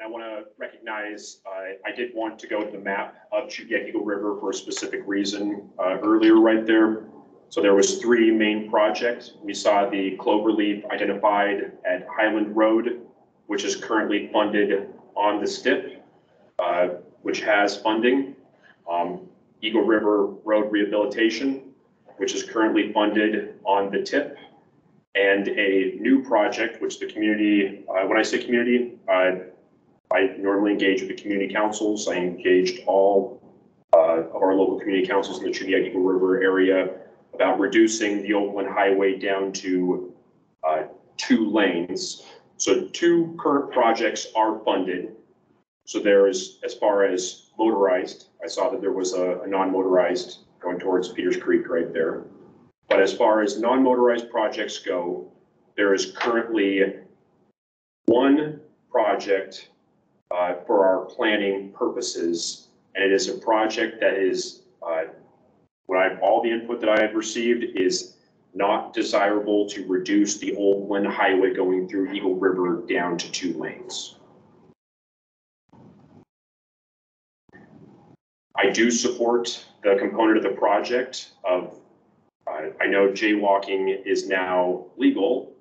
I want to recognize, I did want to go to the map of Chubuco River for a specific reason earlier right there. So there was three main projects. We saw the cloverleaf identified at Highland Road, which is currently funded on the STIP, which has funding. Eagle River Road Rehabilitation, which is currently funded on the TIP. And a new project, which the community, when I say community, I normally engage with the community councils. I engaged all of our local community councils in the Chubuco River area about reducing the Oakland Highway down to 2 lanes. So 2 current projects are funded. So there's, as far as motorized, I saw that there was a non-motorized going towards Peters Creek right there. But as far as non-motorized projects go, there is currently one project for our planning purposes, and it is a project that is, all the input that I have received is not desirable to reduce the Old Glen Highway going through Eagle River down to 2 lanes. I do support the component of the project of, I know jaywalking is now legal,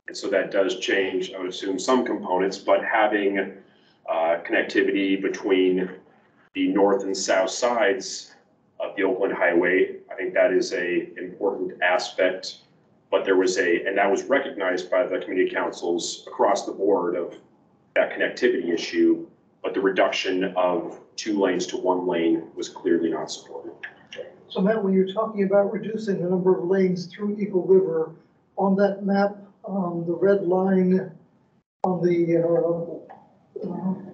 and so that does change, I would assume, some components, but having connectivity between the north and south sides of the Oakland Highway, I think that is a important aspect. But there was and that was recognized by the community councils across the board of that connectivity issue, but the reduction of 2 lanes to 1 lane was clearly not supported. So Matt, when you're talking about reducing the number of lanes through Eagle River, on that map, the red line on the,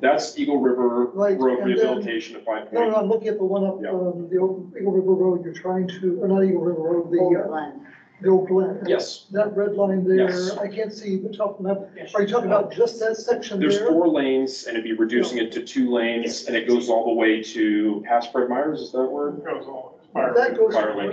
That's Eagle River Right, Road and then- rehabilitation of 5 no, point. I'm looking at the one up, Yeah. the old Eagle River Road, you're trying to, or not Eagle River Road, the Old Glen. Yes, That red line there, Yes. I can't see the top map. Are you talking about just that section there? there's 4 lanes and it'd be reducing it to 2 lanes and it goes all the way to past Fred Meyers, is that where? It goes all. That goes Fire to, lane.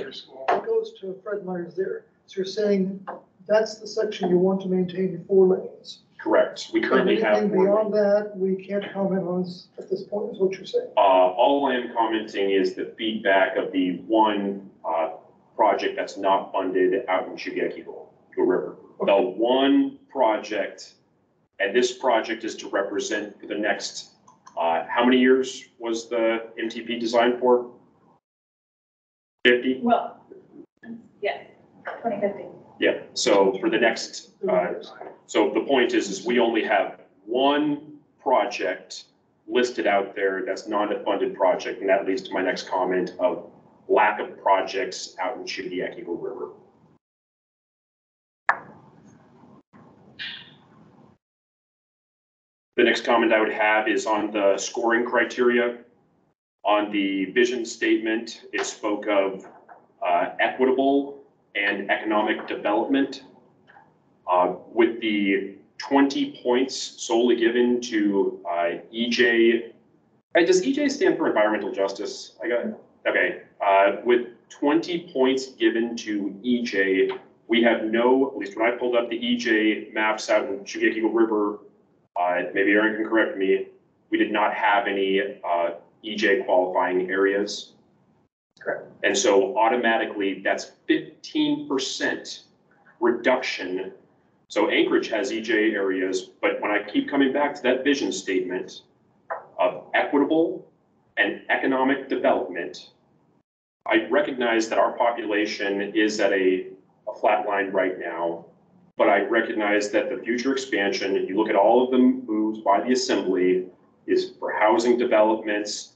that goes to Fred Meyer's there. So you're saying that's the section you want to maintain 4 lanes? Correct. We currently have Anything 4 beyond lanes. that, we can't comment on at this point, is what you're saying? All I am commenting is the feedback of the one project that's not funded out in Chugiak Eagle River. The one project, and this project is to represent for the next, how many years was the MTP designed for? 50? Well, yes, 2050. Yeah, so for the next, so the point is we only have one project listed out there that's not a funded project, and that leads to my next comment of lack of projects out in Chugiak Eagle River. The next comment I would have is on the scoring criteria. On the vision statement, it spoke of equitable and economic development. With the 20 points solely given to EJ, does EJ stand for environmental justice? I got it. Okay, with 20 points given to EJ, we have no, at least when I pulled up the EJ maps out in Chugiak Eagle River, maybe Aaron can correct me, we did not have any EJ qualifying areas. Correct. And so automatically that's 15% reduction. So Anchorage has EJ areas, but when I keep coming back to that vision statement of equitable and economic development, I recognize that our population is at a flat line right now, but I recognize that the future expansion, if you look at all of the moves by the Assembly, is for housing developments.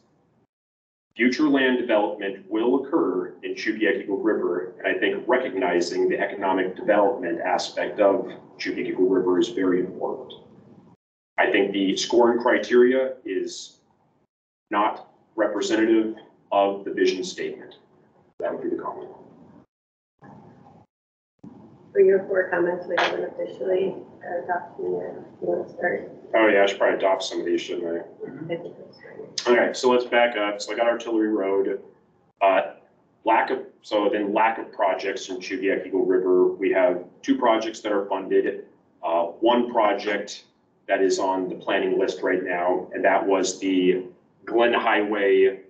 Future land development will occur in Chugiak Eagle River, and I think recognizing the economic development aspect of Chugiak Eagle River is very important. I think the scoring criteria is not representative of the vision statement. That would be the comment. For your 4 comments, we haven't officially adopted yet. You want to start? Oh yeah, I should probably adopt some of these, shouldn't I? I think that's right. Okay, so let's back up. So I got Artillery Road. Lack of projects in Chugiak Eagle River. We have 2 projects that are funded. 1 project that is on the planning list right now, and that was the Glen Highway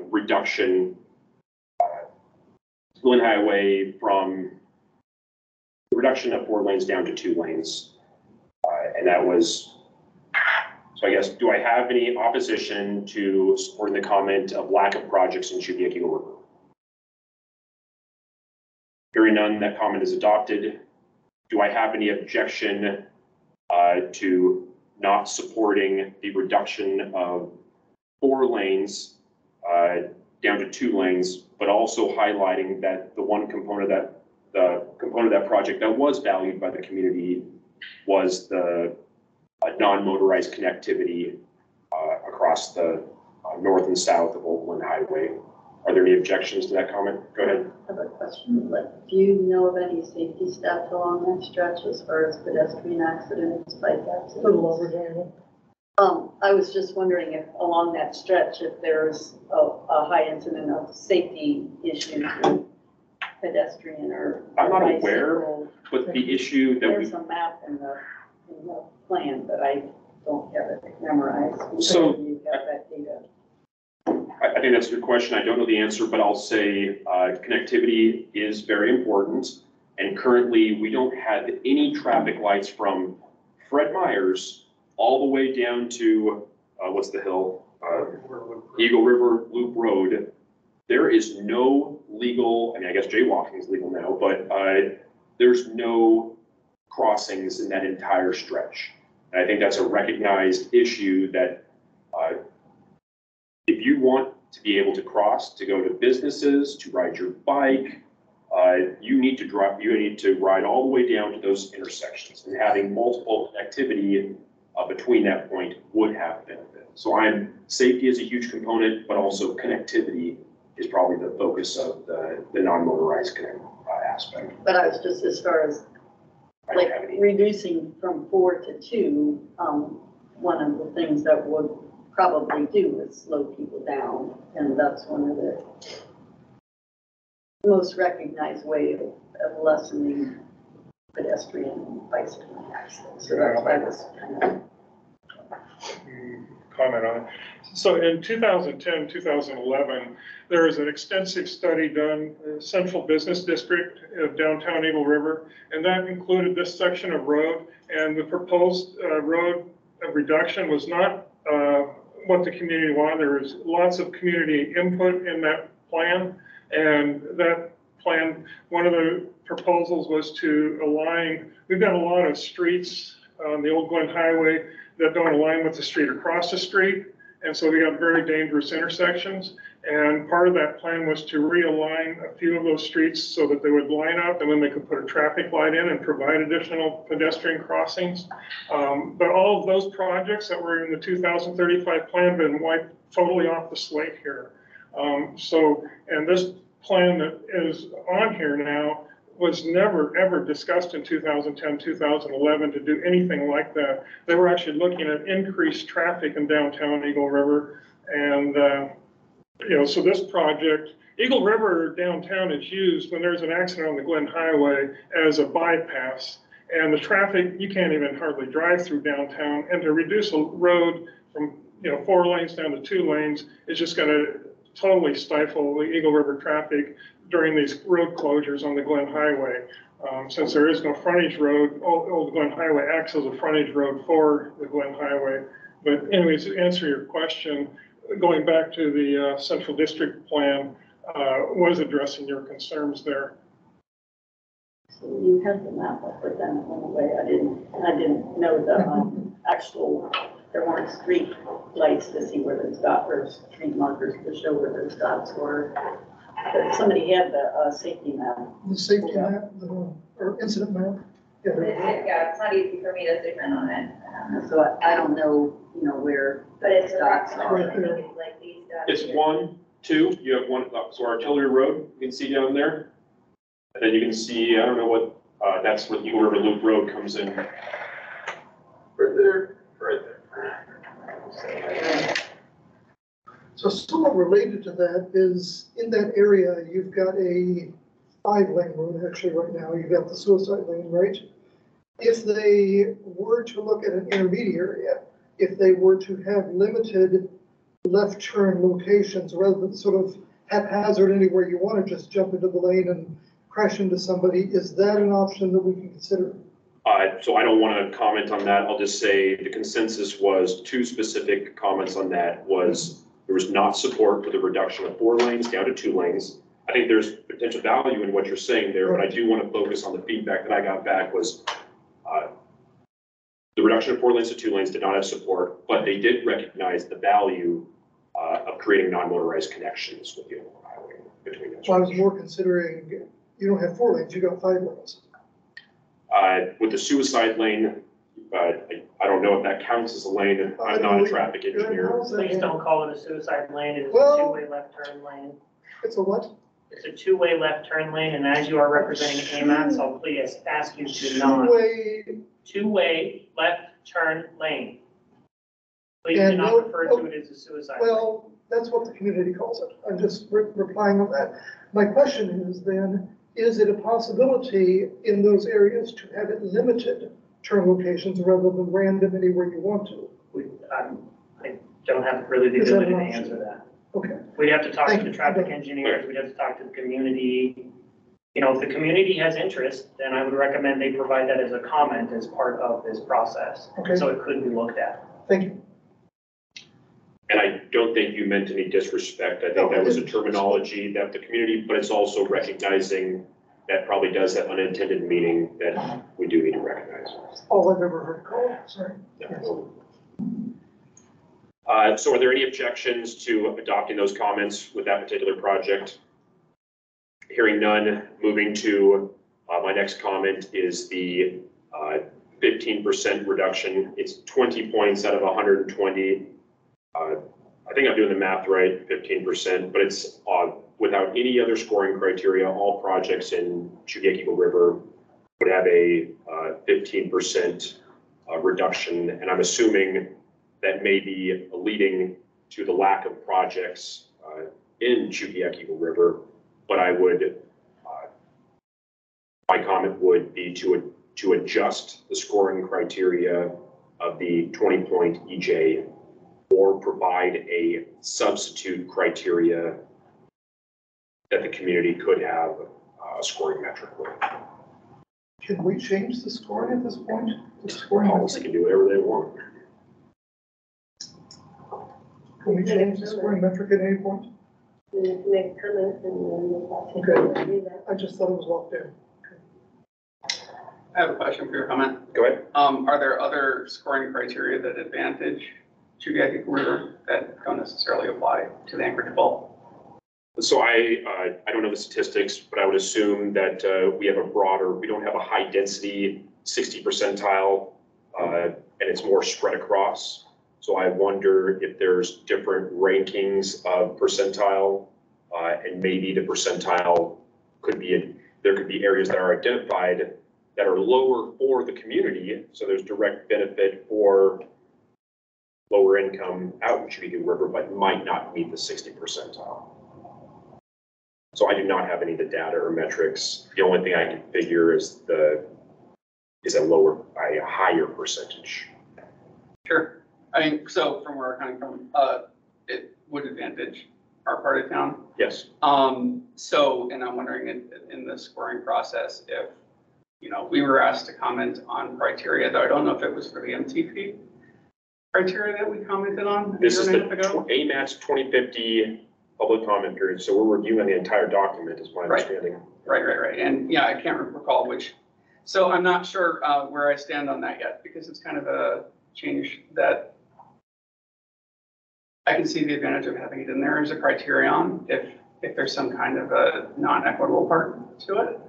reduction. Glen Highway from the reduction of 4 lanes down to 2 lanes. And that was, so I guess, do I have any opposition to supporting the comment of lack of projects in Chugiak Eagle River? Hearing none, that comment is adopted. Do I have any objection to not supporting the reduction of 4 lanes down to 2 lanes, but also highlighting that the one component that project that was valued by the community was the non-motorized connectivity across the north and south of Old Glen Highway. Are there any objections to that comment? Go ahead. I have a question. Like, do you know of any safety steps along that stretch as far as pedestrian accidents, bike accidents? A little over there. I was just wondering if along that stretch, if there's a high incident of safety issues with pedestrian or. I'm not bicycle. aware, but the issue that we, There's a map in the plan, but I don't have it memorized. So- You have that data. I think that's a good question. I don't know the answer, but I'll say connectivity is very important. And currently, we don't have any traffic lights from Fred Meyer's all the way down to, what's the hill? Eagle River Loop Road. There is no legal, I mean, I guess jaywalking is legal now, but there's no crossings in that entire stretch. And I think that's a recognized issue that if you want to be able to cross, to go to businesses, to ride your bike, you need to ride all the way down to those intersections, and having multiple connectivity between that point would have benefit. So safety is a huge component, but also connectivity is probably the focus of the non-motorized aspect. But I was just, as far as I don't like have any. reducing from 4 to 2, one of the things that would probably do is slow people down, and that's one of the most recognized way of lessening pedestrian and bicycle accidents. So that's why I was kind of. Comment on it. So in 2010, 2011, there was an extensive study done, Central Business District of downtown Eagle River, and that included this section of road, and the proposed road reduction was not what the community wanted. There was lots of community input in that plan, and that plan, one of the proposals was to align, we've got a lot of streets on the Old Glen Highway that don't align with the street across the street. And so we got very dangerous intersections. And part of that plan was to realign a few of those streets so that they would line up, and then they could put a traffic light in and provide additional pedestrian crossings. But all of those projects that were in the 2035 plan have been wiped totally off the slate here. And this plan that is on here now was never, ever discussed in 2010, 2011 to do anything like that. They were actually looking at increased traffic in downtown Eagle River. And, so this project, Eagle River downtown is used when there's an accident on the Glen Highway as a bypass. And the traffic, you can't even hardly drive through downtown. And to reduce a road from, 4 lanes down to 2 lanes is just gonna totally stifle the Eagle River traffic during these road closures on the Glen Highway. Since there is no frontage road, Old Glen Highway acts as a frontage road for the Glen Highway. But anyways, to answer your question, going back to the Central District Plan, was addressing your concerns there. So you had the map up, but then it went away. I didn't know the actual, there weren't street lights to see where those dots, or street markers to show where those dots were. But somebody had the safety map. The safety map, or incident map. Yeah, there you go. Yeah, it's not easy for me to zoom in on it. So I don't know, where But it's those dots approximately, are. I think it's like these dots. It's here. 1, 2, you have one, so Artillery Road, you can see down there. And then you can see, I don't know what, that's where the Eagle River Loop Road comes in. Right there, right there. So somewhat related to that is, in that area, you've got a 5-lane road actually right now. You've got the suicide lane, right? If they were to look at an intermediate area, if they were to have limited left turn locations rather than sort of haphazard anywhere you want to just jump into the lane and crash into somebody, is that an option that we can consider? So I don't want to comment on that. I'll just say the consensus was 2 specific comments on that was there was not support for the reduction of 4 lanes down to 2 lanes. I think there's potential value in what you're saying there, but I do want to focus on the feedback that I got back was the reduction of 4 lanes to 2 lanes did not have support, but they did recognize the value of creating non-motorized connections with the overall highway between those. So I was more considering, you don't have 4 lanes, you got 5 lanes. With the suicide lane, but I don't know if that counts as a lane. I'm not a traffic engineer. Please don't call it a suicide lane, it is a Well- two-way left turn lane. It's a what? It's a two-way left turn lane, and as you are representing AMATs, I'll please ask you to not. Two-way left turn lane. Please do And not no- refer to it as a suicide lane. Well, that's what the community calls it. I'm just replying on that. My question is then, is it a possibility in those areas to have it limited turn locations rather than random anywhere you want to? I don't have really the Is that ability to an option? answer that. Okay, We'd have to talk to Thank the you. traffic engineers, we'd have to talk to the community. You know, if the community has interest, then I would recommend they provide that as a comment as part of this process. Okay. So it could be looked at. thank you. And I don't think you meant any disrespect. I No, think I that was a didn't. terminology that the community, but it's also recognizing that probably does have unintended meaning that we do need to recognize. All I've ever heard called, sorry. So are there any objections to adopting those comments with that particular project? Hearing none, moving to, my next comment is the 15% reduction. It's 20 points out of 120. I think I'm doing the math right, 15%, but it's without any other scoring criteria. All projects in Chugiak-Eagle River would have a 15% reduction, and I'm assuming that may be leading to the lack of projects in Chugiak-Eagle River. But I would, my comment would be to adjust the scoring criteria of the 20-point EJ, or provide a substitute criteria that the community could have a scoring metric with. Can we change the scoring at this point? The scoring Policy metric? can do whatever they want. Can we change the scoring metric at any point? Make a comment and then we'll Okay. do that. I just thought it was locked in. I have a question for your comment. Go ahead. Are there other scoring criteria that advantage Chugiak-Eagle River that don't necessarily apply to the Anchorage Fault? So I don't know the statistics, but I would assume that we have we don't have a high density 60 percentile, and it's more spread across. So I wonder if there's different rankings of percentile, and maybe the percentile could be, there could be areas that are identified that are lower for the community. So there's direct benefit for lower income out in Chugiak River, but might not meet the 60 percentile. So I do not have any of the data or metrics. The only thing I can figure is a higher percentage. Sure. I mean, so from where we're coming from, it would advantage our part of town. Yes. So, and I'm wondering in the scoring process, if, we were asked to comment on criteria, though I don't know if it was for the MTP criteria that we commented on This is a the year and a half ago. AMAT's 2050 public comment period. So we're reviewing the entire document is my Right. understanding. Right. And yeah, I can't recall which. So I'm not sure where I stand on that yet, because it's kind of a change that I can see the advantage of having it in there as a criterion if there's some kind of a non-equitable part to it.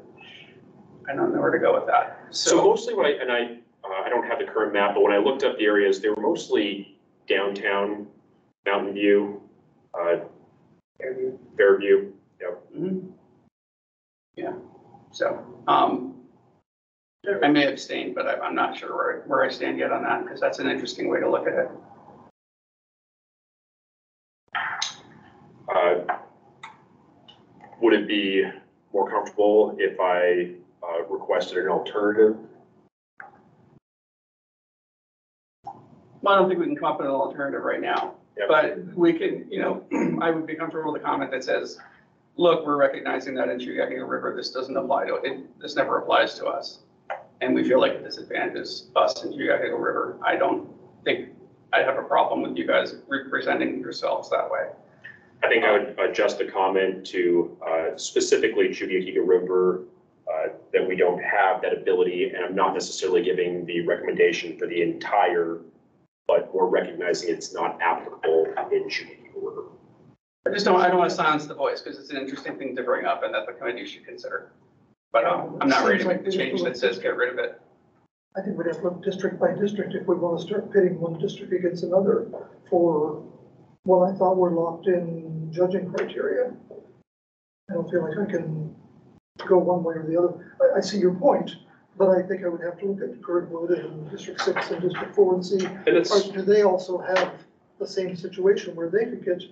I don't know where to go with that. So mostly I don't have the current map, but when I looked up the areas, they were mostly downtown, Mountain View, Fairview. Yep. Mhm. Yeah, so, I may abstain, but I'm not sure where I stand yet on that, because that's an interesting way to look at it. Would it be more comfortable if I requested an alternative? Well, I don't think we can come up with an alternative right now, Yep. but we can, I would be comfortable with a comment that says, look, we're recognizing that in Chugiak-Eagle River, this doesn't apply to it, this never applies to us. And we feel like it disadvantages us in Chugiak-Eagle River. I don't think I have a problem with you guys representing yourselves that way. I think I would adjust the comment to specifically Chugiak-Eagle River, that we don't have that ability, and I'm not necessarily giving the recommendation for the entire, but we're recognizing it's not applicable in Chugiak-Eagle River. I don't want to silence the voice, because it's an interesting thing to bring up and that the committee should consider. But I'm not ready to make the change that says get rid of it. I think we'd have to look district by district if we want to start pitting one district against another for what I thought were locked in judging criteria. I don't feel like I can go one way or the other. I see your point, but I think I would have to look at Girdwood and District 6 and District 4 and see, do they also have the same situation where they could get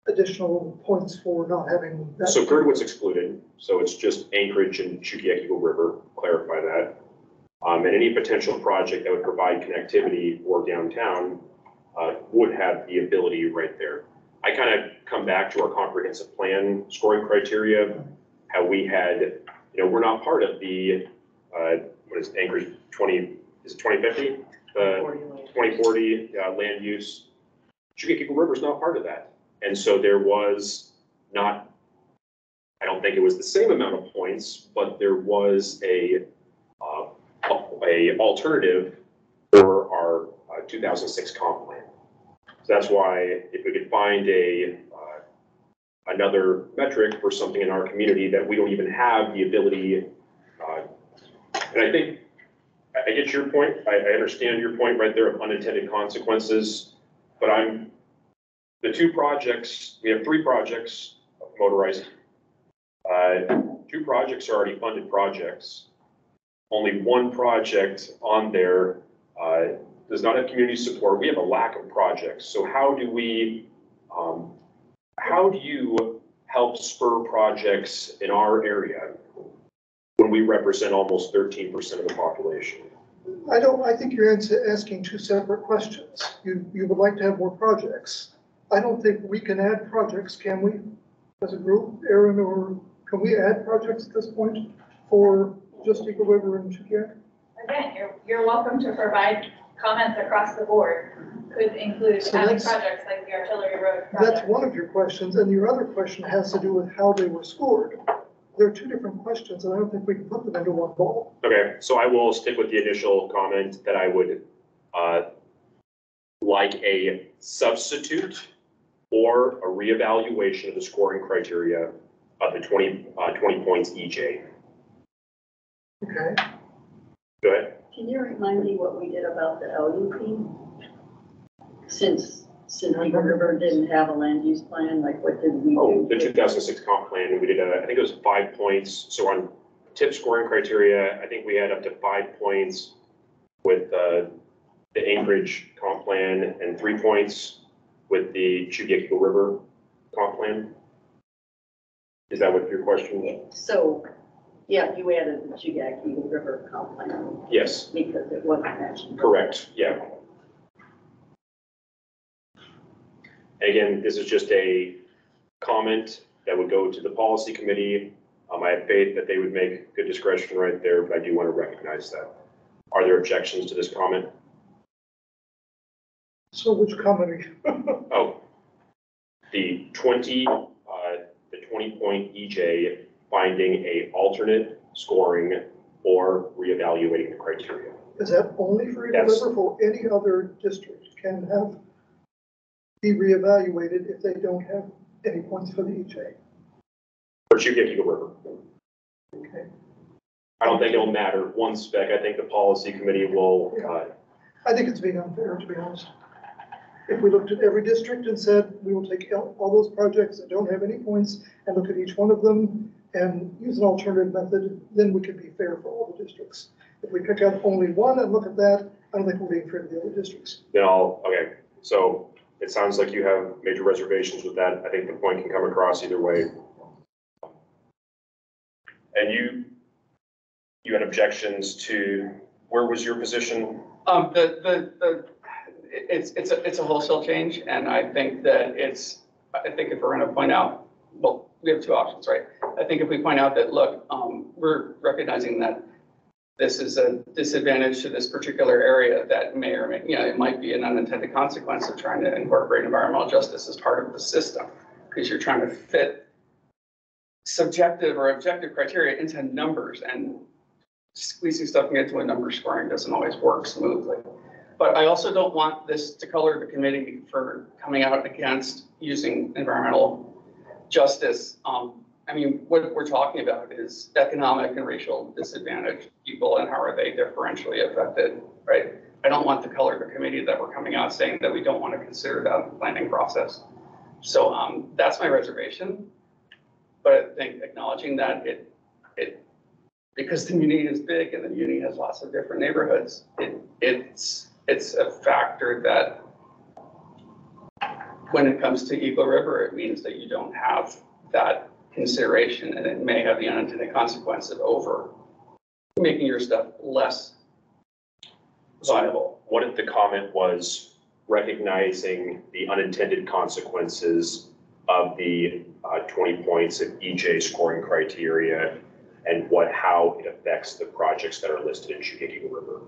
additional points for not having that? So Girdwood's excluded, so it's just Anchorage and Chukiak Eagle River, clarify that. And any potential project that would provide connectivity for downtown would have the ability right there. I kind of come back to our comprehensive plan scoring criteria, how we had, we're not part of the, what is Anchorage 20, is it 2050? 2040 land use. Chukiak Eagle River is not part of that. And so there was not, I don't think it was the same amount of points, but there was a alternative for our 2006 comp plan. So that's why if we could find another metric for something in our community that we don't even have the ability, and I think I get your point. I understand your point right there of unintended consequences, but the two projects, we have 3 projects motorized. 2 projects are already funded projects. Only 1 project on there does not have community support. We have a lack of projects. So how do you help spur projects in our area when we represent almost 13% of the population? I think you're asking 2 separate questions. You would like to have more projects. I don't think we can add projects, can we, as a group, Aaron, or can we add projects at this point for just Eagle River and Chukiak? Again, you're welcome to provide comments across the board. Could include So adding that's- projects like the Artillery Road That's project. one of your questions, and your other question has to do with how they were scored. There are 2 different questions, and I don't think we can put them into one ball. Okay, so I will stick with the initial comment that I would like a substitute or a reevaluation of the scoring criteria of the 20 points EJ. Okay. Go ahead. Can you remind me what we did about the LUP? Since Eagle River didn't have a land use plan, like what did we Oh, do? the 2006 comp plan, we did, I think it was 5 points. So on tip scoring criteria, I think we had up to 5 points with the Anchorage comp plan and 3 points with the Chukiak Eagle River comp plan. Is that what your question? So, yeah, you added the Chukiak Eagle River comp plan Yes, because it wasn't mentioned. correct, yeah. Again, this is just a comment that would go to the policy committee. I have faith that they would make good discretion right there, but I do want to recognize that. Are there objections to this comment? So which comment? Oh, the 20 point EJ finding a alternate scoring or reevaluating the criteria. Is that only for Eagle Yes. River, for any other district can be reevaluated if they don't have any points for the EJ? For Chukiak Eagle River. Okay. I don't think it'll matter one spec. I think the policy committee will, I think it's being unfair, to be honest. If we looked at every district and said, we will take all those projects that don't have any points and look at each one of them and use an alternative method, then we could be fair for all the districts. If we pick out only one and look at that, I don't think we're being fair to the other districts. then okay. So it sounds like you have major reservations with that. I think the point can come across either way. And you had objections to, where was your position? It's a wholesale change, and I think that I think if we're gonna point out, well, we have 2 options, right? I think if we point out that, look, we're recognizing that this is a disadvantage to this particular area that may or may, it might be an unintended consequence of trying to incorporate environmental justice as part of the system, because you're trying to fit subjective or objective criteria into numbers, and squeezing stuff into a number scoring doesn't always work smoothly. But I also don't want this to color the committee for coming out against using environmental justice I mean, what we're talking about is economic and racial disadvantaged people and how are they differentially affected, right? I don't want to color the committee that we're coming out saying that we don't want to consider that in the planning process. So that's my reservation. But I think acknowledging that because the community is big and the community has lots of different neighborhoods, it's a factor that when it comes to Eagle River, it means that you don't have that consideration, and it may have the unintended consequence of over making your stuff less viable. What if the comment was recognizing the unintended consequences of the 20 points of EJ scoring criteria and how it affects the projects that are listed in Eagle River?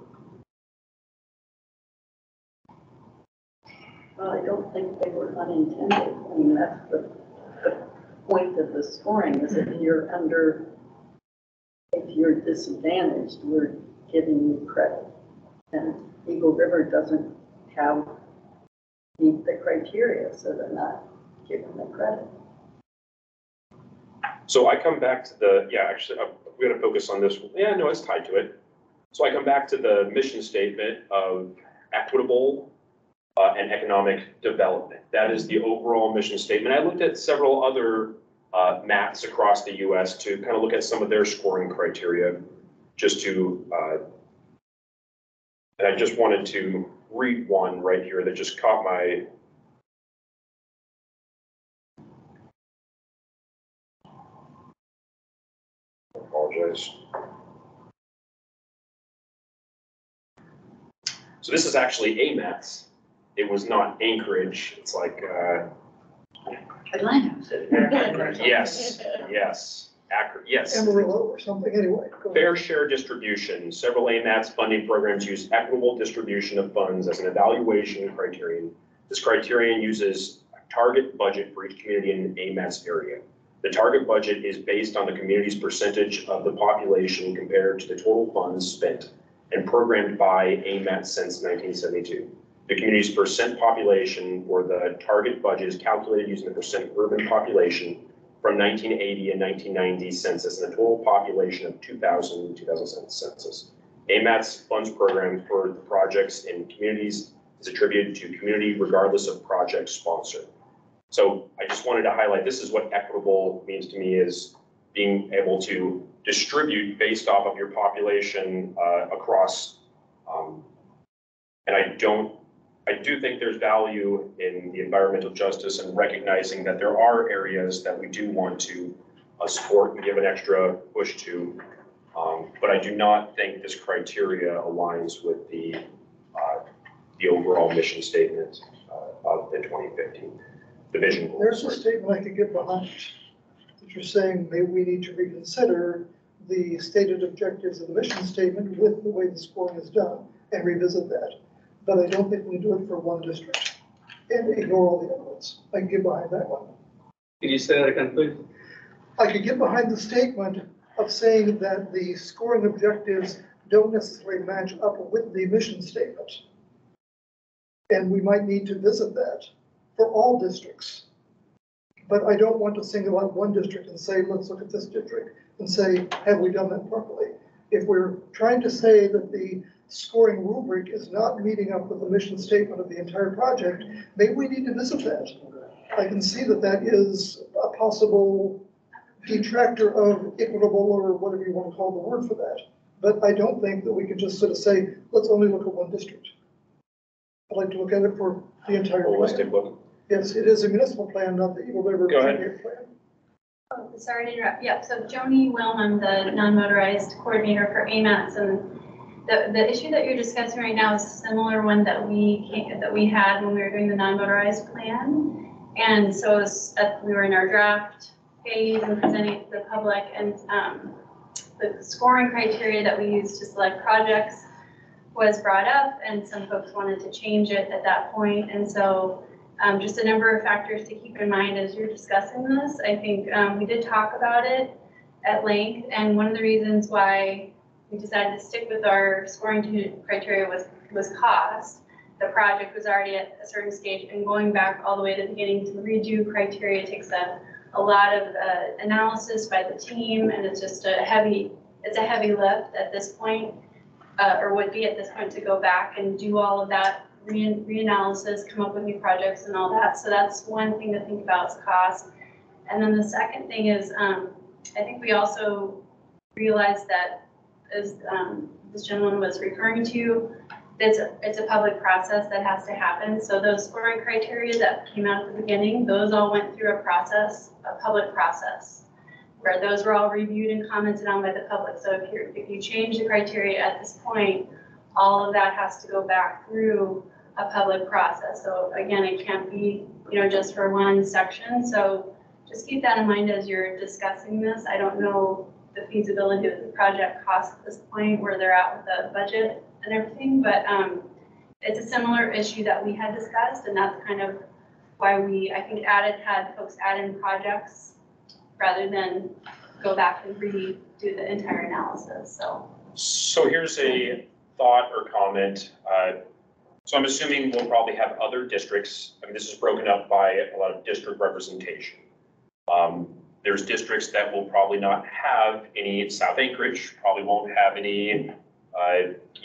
Well, I don't think they were unintended. I mean, that's the point of the scoring is if you're disadvantaged, we're giving you credit. And Eagle River doesn't meet the criteria, so they're not giving the credit. So I come back to actually, we're going to focus on this. Yeah, no, it's tied to it. So I come back to the mission statement of equitable and economic development. That is the overall mission statement. I looked at several other maps across the US to kind of look at some of their scoring criteria, and I just wanted to read one right here that just caught my apologize. So this is actually AMATS. It was not Anchorage. It's like, Atlanta. yes, yes. Amarillo or something, anyway. Go ahead. Fair share distribution. Several AMATS funding programs use equitable distribution of funds as an evaluation criterion. This criterion uses a target budget for each community in AMATS area. The target budget is based on the community's percentage of the population compared to the total funds spent and programmed by AMATS since 1972. The community's percent population for the target budget is calculated using the percent urban population from 1980 and 1990 census and a total population of 2000 and 2007 census. AMATS funds programs for the projects in communities is attributed to community regardless of project sponsor. So I just wanted to highlight, this is what equitable means to me, is being able to distribute based off of your population across, and I do think there's value in the environmental justice and recognizing that there are areas that we do want to support and give an extra push to, but I do not think this criteria aligns with the overall mission statement of the 2015 division. There's a statement I could get behind that you're saying maybe we need to reconsider the stated objectives of the mission statement with the way the scoring is done and revisit that. But I don't think we do it for one district and ignore all the other ones. I can get behind that one. Can you say that again, please? I could get behind the statement of saying that the scoring objectives don't necessarily match up with the mission statement. And we might need to visit that for all districts. But I don't want to single out one district and say, let's look at this district and say, have we done that properly? If we're trying to say that the scoring rubric is not meeting up with the mission statement of the entire project, maybe we need to visit that. I can see that that is a possible detractor of equitable or whatever you want to call the word for that. But I don't think that we can just sort of say, let's only look at one district. I'd like to look at it for the entire Holistic plan. look. Yes, it is a municipal plan, not the Eagle River Go ahead. plan. Oh, sorry to interrupt. Yep, so Joni Wilm, I'm the non-motorized coordinator for AMATS, and the issue that you're discussing right now is a similar one that we had when we were doing the non-motorized plan. And so we were in our draft phase and presenting it to the public, and the scoring criteria that we used to select projects was brought up, and some folks wanted to change it at that point. And so just a number of factors to keep in mind as you're discussing this. I think we did talk about it at length, and one of the reasons why we decided to stick with our scoring criteria was cost. The project was already at a certain stage, and going back all the way to the beginning to redo criteria takes a a lot of analysis by the team, and it's just a heavy lift at this point, or would be at this point, to go back and do all of that reanalysis, come up with new projects and all that. So that's one thing to think about, is cost. And then the second thing is, I think we also realized that, as this gentleman was referring to, it's a public process that has to happen. So those scoring criteria that came out at the beginning, those all went through a public process, where those were all reviewed and commented on by the public. So if you change the criteria at this point, all of that has to go back through a public process. So again, it can't be, just for one section. So just keep that in mind as you're discussing this. I don't know the feasibility of the project cost at this point, where they're at with the budget and everything, but it's a similar issue that we had discussed, and that's kind of why I think had folks add in projects rather than go back and redo the entire analysis. So here's a thought or comment. So I'm assuming we'll probably have other districts. I mean, this is broken up by a lot of district representation. There's districts that will probably not have any. South Anchorage probably won't have any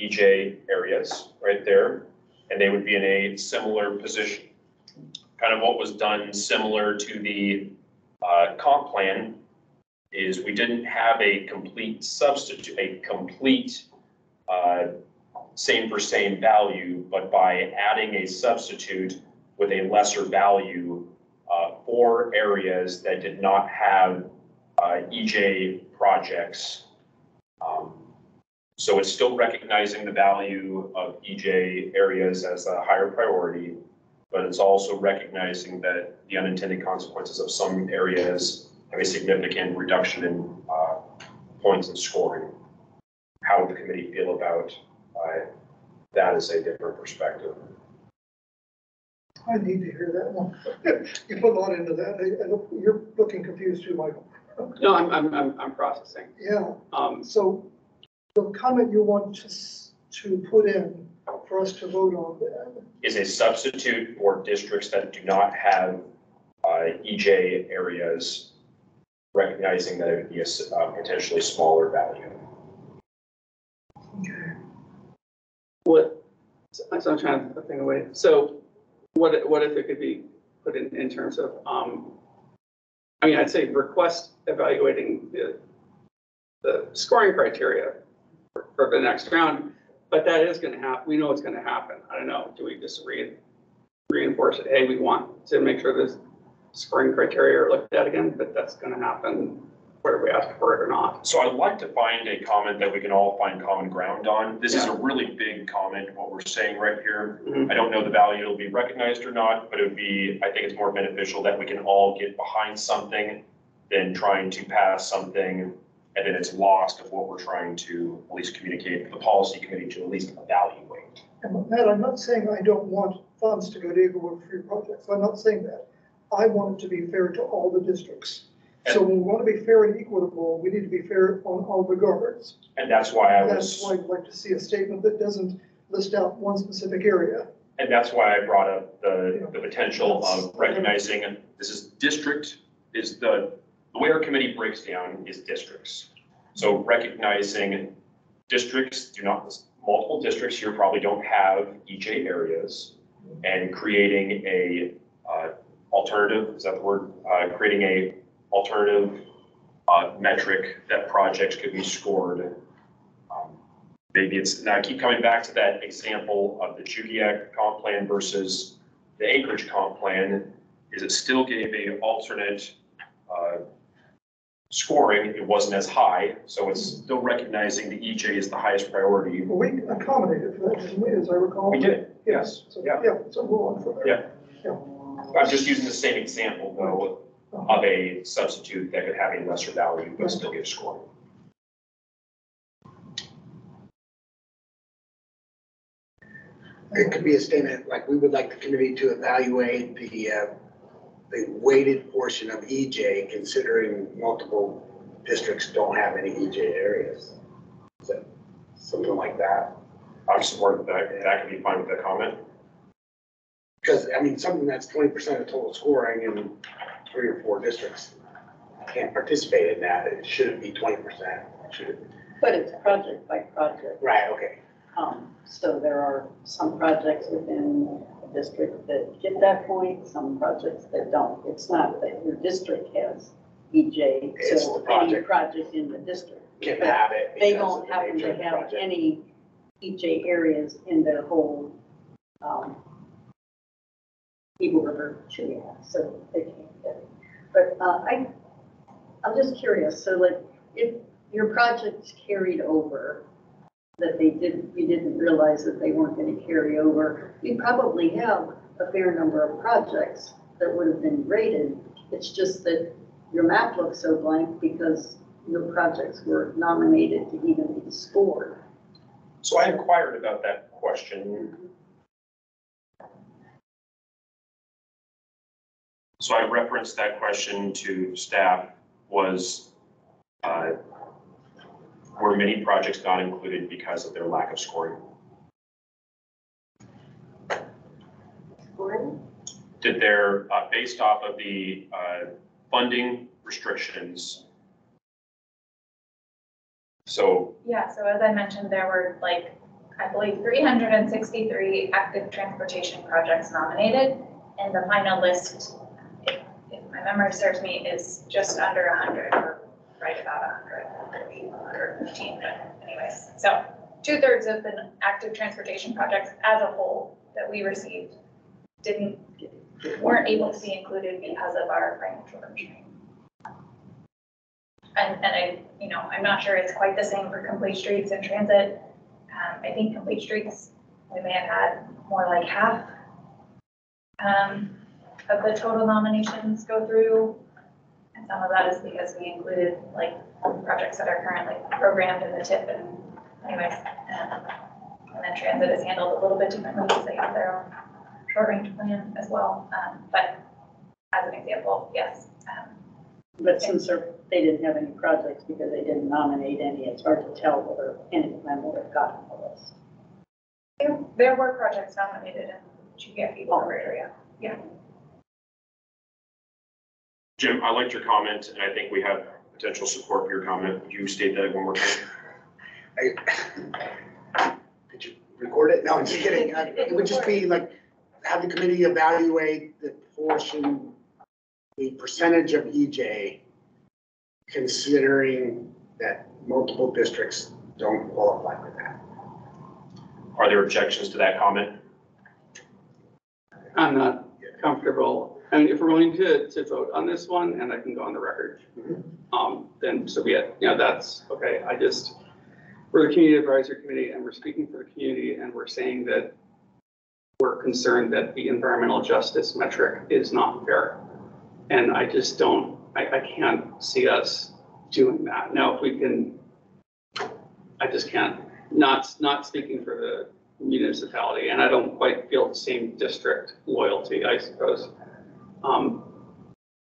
EJ areas right there, and they would be in a similar position. Kind of what was done similar to the comp plan is we didn't have a complete substitute, a complete same for same value, but by adding a substitute with a lesser value for areas that did not have EJ projects. So it's still recognizing the value of EJ areas as a higher priority, but it's also recognizing that the unintended consequences of some areas have a significant reduction in points in scoring. How would the committee feel about that as a different perspective? I need to hear that one. You put a lot into that. You're looking confused too, Michael. No, I'm processing. Yeah. So the comment you want to put in for us to vote on that is a substitute for districts that do not have EJ areas, recognizing that it would be a potentially smaller value. Okay. So I'm trying to put the thing away. So what if it could be put in terms of, I mean, I'd say request evaluating the scoring criteria for the next round, but that is going to happen. We know it's going to happen. I don't know. Do we just reinforce it? Hey, we want to make sure this scoring criteria are looked at again, but that's going to happen whether we ask for it or not. So I'd like to find a comment that we can all find common ground on. This is a really big comment, what we're saying right here. I don't know the value it'll be recognized or not, but it would be, I think it's more beneficial that we can all get behind something than trying to pass something and then it's lost of what we're trying to at least communicate to the policy committee to at least evaluate. And Matt, I'm not saying I don't want funds to go to Eaglewood for your projects. I'm not saying that. I want it to be fair to all the districts. So when we want to be fair and equitable, we need to be fair on all regards. And that's why That's why I'd like to see a statement that doesn't list out one specific area. And that's why I brought up the potential of recognizing this is district, is the way our committee breaks down is districts. So recognizing districts multiple districts here probably don't have EJ areas, and creating a alternative, is that the word? Creating a alternative metric that projects could be scored. Maybe now I keep coming back to that example of the Chudiak comp plan versus the Anchorage comp plan, is it still gave a alternate scoring. It wasn't as high, so it's still recognizing the EJ is the highest priority. Well, we accommodated for that, didn't we, as I recall? We did, yes. So, yeah. So we'll on from there. Yeah. I'm just using the same example though of a substitute that could have a lesser value but still get scored. It could be a statement like, we would like the committee to evaluate the weighted portion of EJ, considering multiple districts don't have any EJ areas. So, something like that. I'm supporting that. That could be fine with that comment. Because, I mean, something that's 20% of total scoring and 3 or 4 districts can't participate in that, it shouldn't be 20%. Should it? But it's project by project. Right, okay. So there are some projects within a district that get that point, some projects that don't. It's not that your district has EJ, It's so the any project. project in the district. Can have it. They because don't of the happen nature to of the have project. any EJ areas in their whole, Eagle River Chewy, so they can't get it. But, I'm just curious, so like, if your projects carried over, that you didn't realize that they weren't gonna carry over, you probably have a fair number of projects that would have been rated. It's just that your map looks so blank because your projects were nominated to even be scored. So I inquired about that question. So I referenced that question to staff was, were many projects not included because of their lack of scoring? Scoring? Did their, based off of the funding restrictions? So Yeah, so as I mentioned, there were like, I believe 363 active transportation projects nominated, and the final list, if my memory serves me, is just under 100, or right about 115, but anyways. So 2/3 of the active transportation projects as a whole that we received weren't able to be included because of our financial constraint. And I'm not sure it's quite the same for complete streets and transit. I think complete streets, we may have had more like half of the total nominations go through. And some of that is because we included like projects that are currently programmed in the TIP and anyways. And then transit is handled a little bit differently because they have their own short range plan as well. But as an example, yes. But since they didn't have any projects because they didn't nominate any, it's hard to tell whether any of them would have gotten the list. There were projects nominated in GFE area. Yeah. Jim, I liked your comment, and I think we have potential support for your comment. Would you state that one more time? Did you record it? No, I'm just kidding. It would just be like, have the committee evaluate the portion, the percentage of EJ, considering that multiple districts don't qualify for that. Are there objections to that comment? I'm not comfortable. I mean, if we're going to vote on this one, and I can go on the record, then so be it. That's okay. We're the community advisory committee, and we're speaking for the community, and we're saying that we're concerned that the environmental justice metric is not fair. And I just don't, I can't see us doing that. Now, if we can, I just can't, not speaking for the municipality, and I don't quite feel the same district loyalty, I suppose.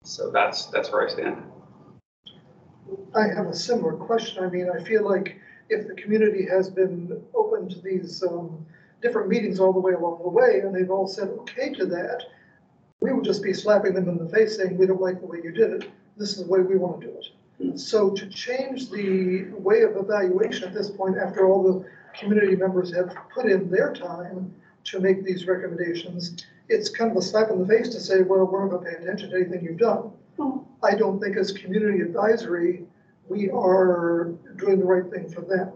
So that's where I stand. I have a similar question. I mean, I feel like if the community has been open to these different meetings all the way along the way, and they've all said okay to that, we would just be slapping them in the face saying, we don't like the way you did it. This is the way we want to do it. So to change the way of evaluation at this point, after all the community members have put in their time to make these recommendations, it's kind of a slap in the face to say, well, we're not going to pay attention to anything you've done. I don't think as community advisory, we are doing the right thing for them.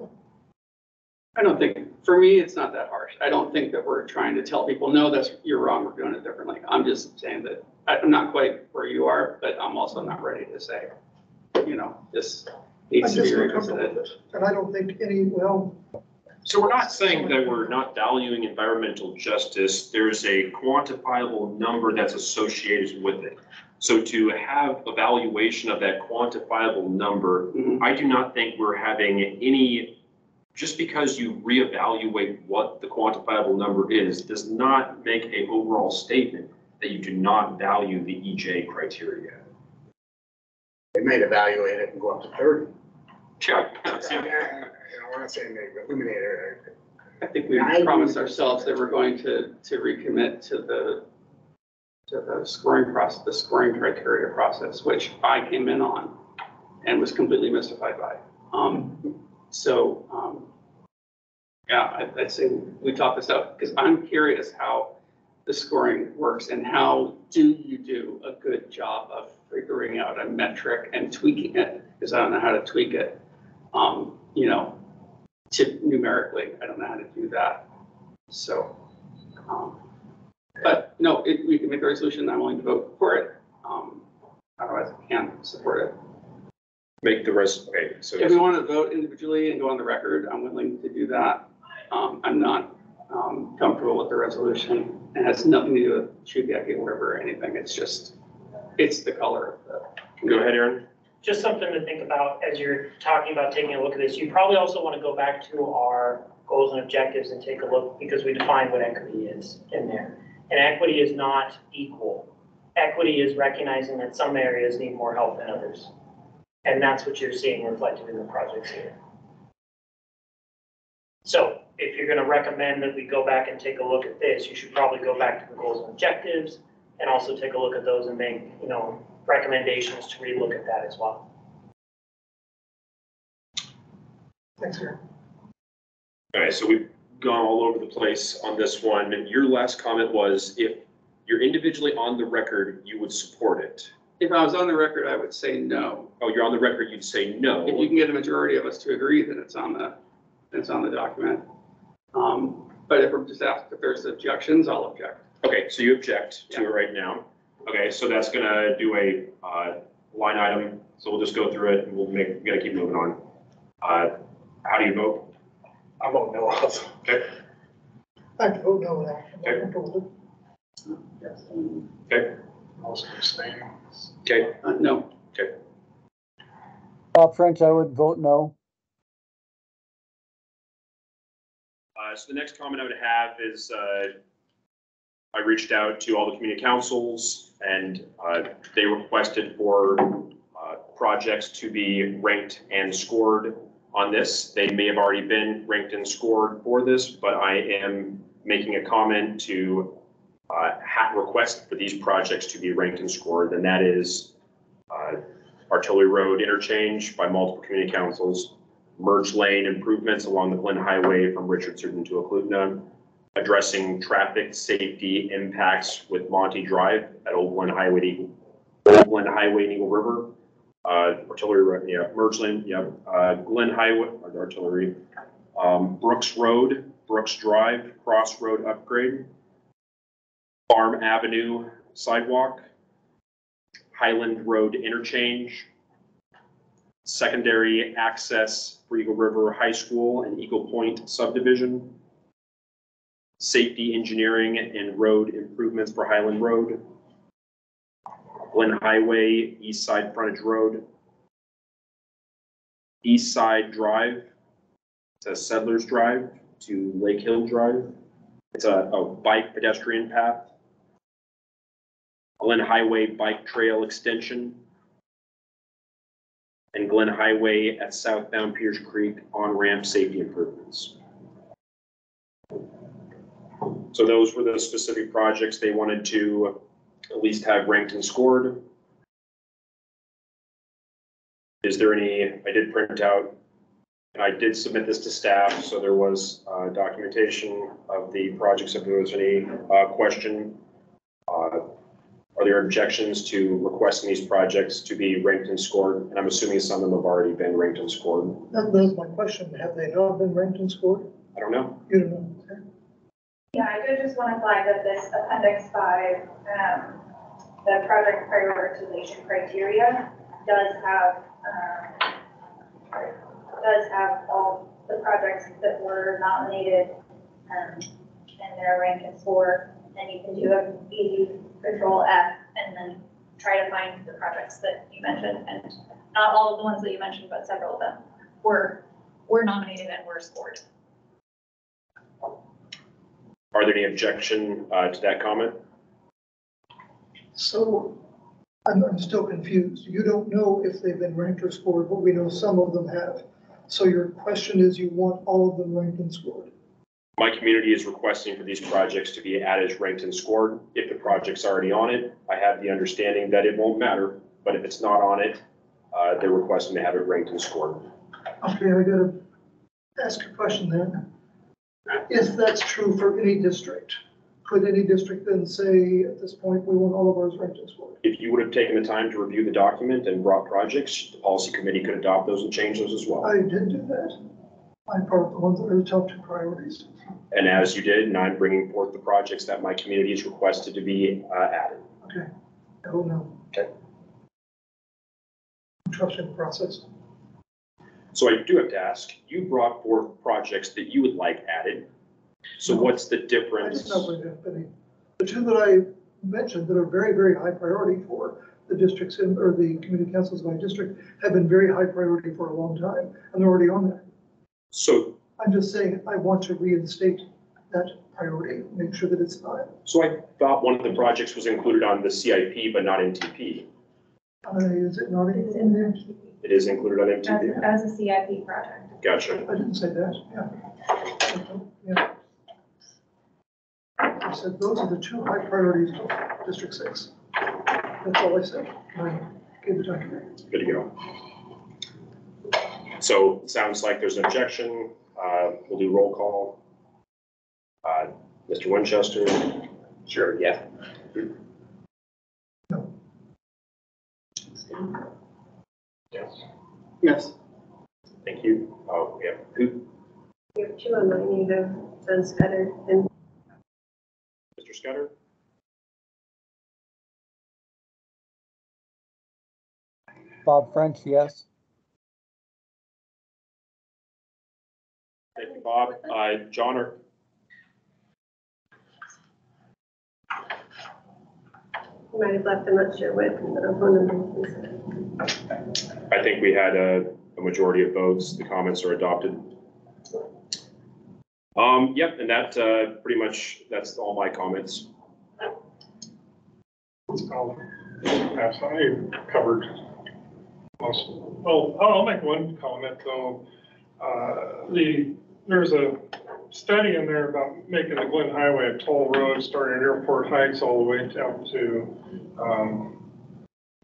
I don't think, for me, it's not that harsh. I don't think that we're trying to tell people, no, you're wrong, we're doing it differently. I'm just saying that I'm not quite where you are, but I'm also not ready to say, this needs to be revisited. And I don't think So we're not saying that we're not valuing environmental justice. There's a quantifiable number that's associated with it. So to have evaluation of that quantifiable number, I do not think we're having any, just because you reevaluate what the quantifiable number is, does not make an overall statement that you do not value the EJ criteria. They might evaluate it and go up to 30. Sure. I'm not saying they eliminate it. I think we promised ourselves that we're going to recommit to to the scoring process, the scoring criteria process, which I came in on and was completely mystified by. Yeah, I'd say we talk this out because I'm curious how the scoring works and how do you do a good job of figuring out a metric and tweaking it, because I don't know how to tweak it, to numerically. I don't know how to do that. So, but no, we can make a resolution. I'm willing to vote for it. Otherwise, I can't support it. Make the rest, okay, so. If we want to vote individually and go on the record, I'm willing to do that. I'm not comfortable with the resolution. It has nothing to do with Shubiaki River or anything. It's just, it's the color of the. Go ahead, Aaron. Just something to think about as you're talking about taking a look at this. You probably also want to go back to our goals and objectives and take a look, because we define what equity is in there. And equity is not equal. Equity is recognizing that some areas need more help than others. And that's what you're seeing reflected in the projects here. So if you're going to recommend that we go back and take a look at this, you should probably go back to the goals and objectives and also take a look at those and make, recommendations to relook at that as well. Thanks, Aaron. All right, so we've gone all over the place on this one. Your last comment was if you're individually on the record, you would support it. If I was on the record, I would say no. Oh, you're on the record, you'd say no. If you can get a majority of us to agree, then it's on the document. But if we're just asked if there's objections, I'll object. Okay, so you object to it right now. Okay, so that's gonna do a line item. So we'll just go through it and we gotta keep moving on. How do you vote? I vote no also. Okay. I have to vote no on that. Okay. Okay. Also abstaining. Okay. No. Okay. Bob French, I would vote no. So the next comment I would have is I reached out to all the community councils and they requested for projects to be ranked and scored on this. They may have already been ranked and scored for this, but I am making a comment to request for these projects to be ranked and scored, and that is Artillery Road interchange by multiple community councils, merge lane improvements along the Glen Highway from Richardson to Eklutna, addressing traffic safety impacts with Monty Drive at Old Glen Highway and Eagle River, Artillery Road, yeah, merge lane, yeah, Glen Highway, Artillery, Brooks Road, Brooks Drive, Cross Road upgrade, Farm Avenue sidewalk, Highland Road interchange, secondary access for Eagle River High School and Eagle Point subdivision, safety engineering and road improvements for Highland Road, Glen Highway East Side Frontage Road, East Side Drive, it says Settlers Drive to Lake Hill Drive. It's a bike pedestrian path. Glen Highway Bike Trail Extension, and Glen Highway at southbound Pierce Creek on-ramp safety improvements. So those were the specific projects they wanted to at least have ranked and scored. Is there any, I did print out, and I did submit this to staff, so there was documentation of the projects if there was any question. Are there objections to requesting these projects to be ranked and scored? And I'm assuming some of them have already been ranked and scored. That was my question. Have they not been ranked and scored? I don't know. You don't know. Okay. Yeah, I did just want to flag that this appendix 5, the project prioritization criteria does have all the projects that were nominated and their rank and score. And you can do an easy Control F and then try to find the projects that you mentioned, and not all of the ones that you mentioned, but several of them were nominated and were scored. Are there any objection to that comment? So I'm still confused. You don't know if they've been ranked or scored, but we know some of them have. So your question is you want all of them ranked and scored? My community is requesting for these projects to be added, ranked, and scored. If the project's already on it, I have the understanding that it won't matter, but if it's not on it, they're requesting to have it ranked and scored. Okay, I gotta ask a question then. If that's true for any district, could any district then say, at this point, we want all of ours ranked and scored? If you would have taken the time to review the document and brought projects, the policy committee could adopt those and change those as well. I did do that. I brought the ones that are the top 2 priorities. And as you did, and I'm bringing forth the projects that my community has requested to be added. Okay, I don't know. Okay. I'm trusting the process. So I do have to ask, you brought forth projects that you would like added. So what's the I difference? did not bring up any. The 2 that I mentioned that are very, very high priority for the districts in, or the community councils in my district have been very high priority for a long time, and they're already on there. So, I'm just saying, I want to reinstate that priority, make sure that it's not. so I thought one of the projects was included on the CIP, but not MTP. Is it not in there? It is included on MTP? As a CIP project. Gotcha. I didn't say that, yeah. Yeah. I said, those are the 2 high priorities for District 6. That's all I said. I gave the document. Good to go. So it sounds like there's an objection. We'll do roll call. Mr. Winchester? Sure, yeah. No. Yes. Yes. Thank you. Oh, yeah. Who? You have 2 on mine, you have John Scudder and Mr. Scudder? Bob French, yes. Thank you, Bob. John or? you might have left, I'm not sure what the phone number is. I think we had a majority of votes. The comments are adopted. Yep, and that pretty much, that's all my comments. You covered most. Well, I'll make one comment though. There's a study in there about making the Glen Highway a toll road starting at Airport Heights all the way down to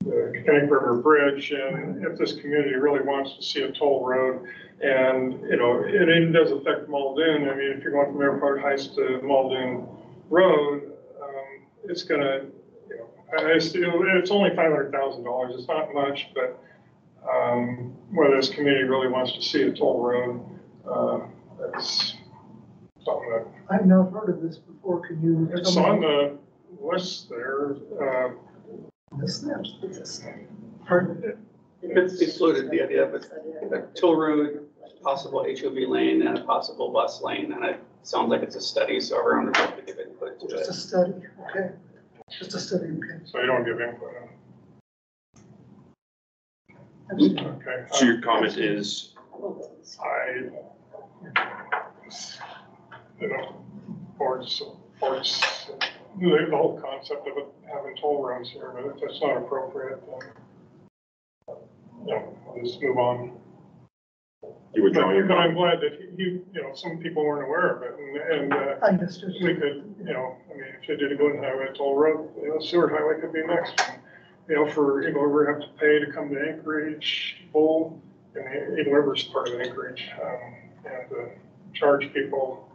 the Connect River Bridge. And if this community really wants to see a toll road, and it even does affect Muldoon. I mean, if you're going from Airport Heights to Muldoon Road, it's gonna, it's only $500,000. It's not much, but whether this community really wants to see a toll road, that's something that. I've not heard of this before. Can you? It's on the list there. Pardon? It's floated the idea of a toll road, possible HOV lane, and a possible bus lane, and it sounds like it's a study, so everyone would have to give input to Just a it. study, okay. Just a study, okay. So you don't give input on. Absolutely. Okay. So your comment is? Boards, the whole concept of having toll roads here, but if that's not appropriate, then, we'll just move on. You were drawing your But I'm comment. glad that some people weren't aware of it, and I understood. we could, I mean, if you did a Glen Highway toll road, Seward Highway could be next. For Eagle River have to pay to come to Anchorage, Bull, and Eagle River's part of Anchorage, and charge people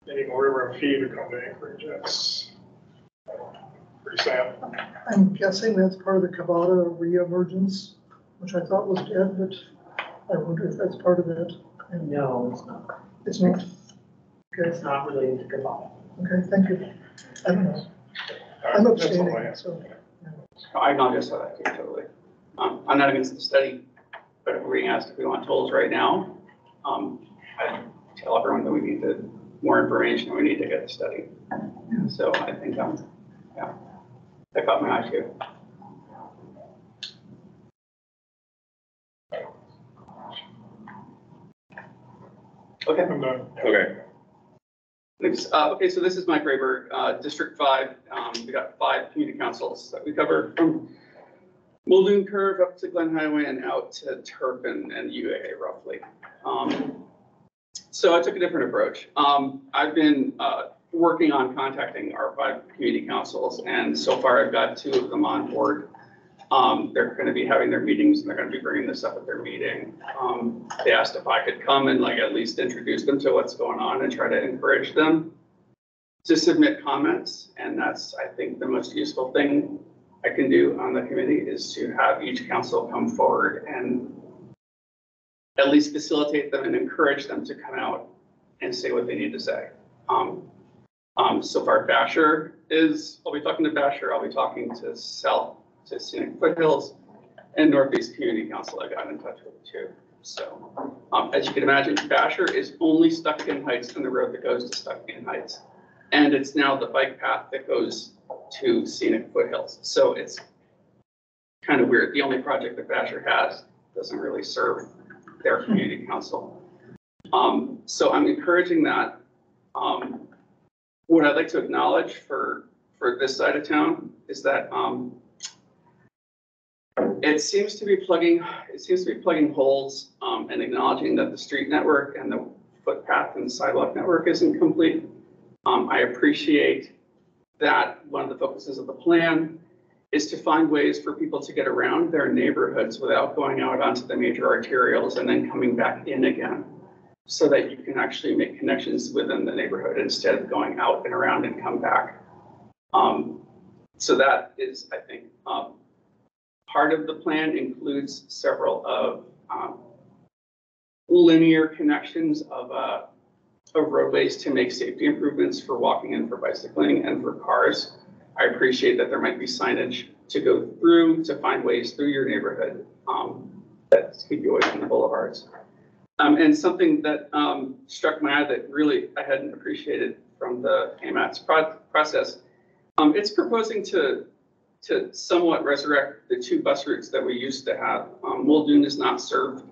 in Eagle River a fee to come to Anchorage. That's pretty sad. I'm guessing that's part of the Cavada reemergence, which I thought was dead, but I wonder if that's part of it. And No, it's not. it's not. Okay, It's not related to Kabbalah. okay, thank you. I don't know. I'm That's all I abstaining, have. so. I acknowledge that, too, totally. I'm not against the study, but if we're being asked if we want tolls right now, I tell everyone that we need more information, and we need to get the study. So I think, that caught my eye too. Okay. I'm done. Okay. Thanks. Okay, so this is Mike Rayberg, District 5. We got 5 community councils that we cover from Muldoon Curve up to Glen Highway and out to Turpin and UAA roughly. So I took a different approach. I've been working on contacting our 5 community councils, and so far I've got 2 of them on board. They're going to be having their meetings, and they're going to be bringing this up at their meeting. They asked if I could come and like at least introduce them to what's going on and try to encourage them to submit comments. And that's, I think, the most useful thing I can do on the committee is to have each council come forward and at least facilitate them and encourage them to come out and say what they need to say. So far, Basher I'll be talking to Basher, I'll be talking to Scenic Foothills, and Northeast Community Council I got in touch with too. So as you can imagine, Basher is only Stuckton Heights and the road that goes to Stuckton Heights. And it's now the bike path that goes to Scenic Foothills. So it's kind of weird. The only project that Basher has doesn't really serve their community council. So I'm encouraging that. What I'd like to acknowledge for this side of town is that it seems to be plugging holes and acknowledging that the street network and the footpath and sidewalk network isn't complete. I appreciate that one of the focuses of the plan is to find ways for people to get around their neighborhoods without going out onto the major arterials and then coming back in again, so that you can actually make connections within the neighborhood instead of going out and around and come back. So that is, I think, part of the plan includes several of linear connections of roadways to make safety improvements for walking and for bicycling and for cars. I appreciate that there might be signage to go through to find ways through your neighborhood that keep you away from the boulevards. And something that struck my eye that really I hadn't appreciated from the AMAT's process, it's proposing to somewhat resurrect the 2 bus routes that we used to have. Muldoon is not served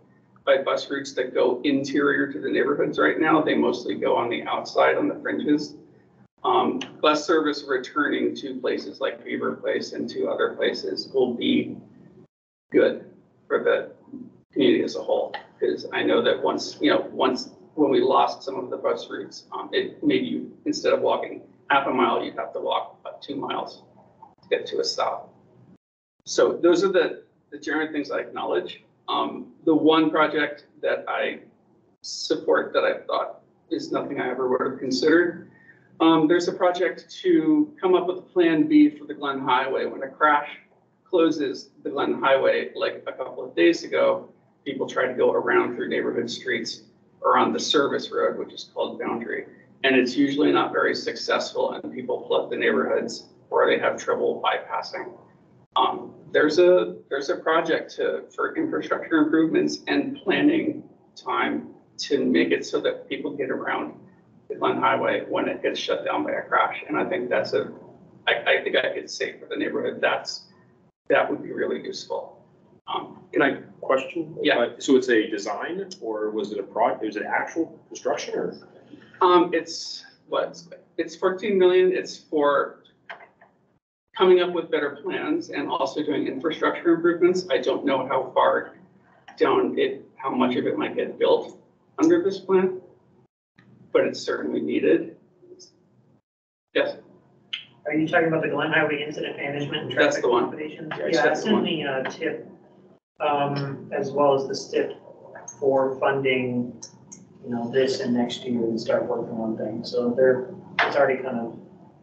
by bus routes that go interior to the neighborhoods right now. They mostly go on the outside, on the fringes. Bus service returning to places like Beaver Place and to other places will be good for the community as a whole. Because I know that once when we lost some of the bus routes, it made you, instead of walking half a mile, you'd have to walk about 2 miles to get to a stop. So those are the general things I acknowledge. The one project that I support that I thought is nothing I ever would have considered. There's a project to come up with a plan B for the Glen Highway. When a crash closes the Glen Highway, like a couple of days ago, people try to go around through neighborhood streets or on the service road, which is called Boundary. And it's usually not very successful, and people flood the neighborhoods or they have trouble bypassing. There's a project for infrastructure improvements and planning time to make it so that people get around the Glen Highway when it gets shut down by a crash. And I think I think I could say for the neighborhood, that would be really useful. Can I question? Yeah. So it's a design, or was it it actual construction, or? It's 14 million. It's for coming up with better plans and also doing infrastructure improvements. I don't know how far down how much of it might get built under this plan, but it's certainly needed. Yes. Are you talking about the Glen Highway Incident Management and That's Traffic the one. Accommodations? Yeah, Yeah, that's it's the in the tip, as well as the STIP for funding, this and next year and start working on things. So it's already kind of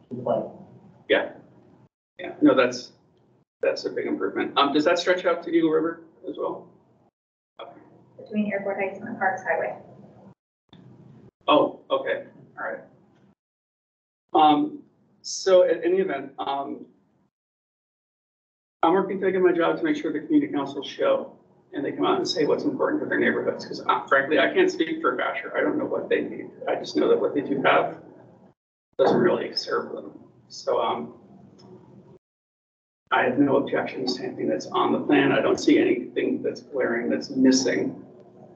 in play. Yeah. Yeah. No, that's a big improvement. Does that stretch out to Eagle River as well? Okay. Between Airport Heights and the Parks Highway. Oh, okay. All right. So at any event, I'm working to get my job to make sure the community councils show and they come out and say what's important to their neighborhoods. Because frankly, I can't speak for Basher. I don't know what they need. I just know that what they do have doesn't really serve them. So I have no objections to anything that's on the plan. I don't see anything that's glaring that's missing.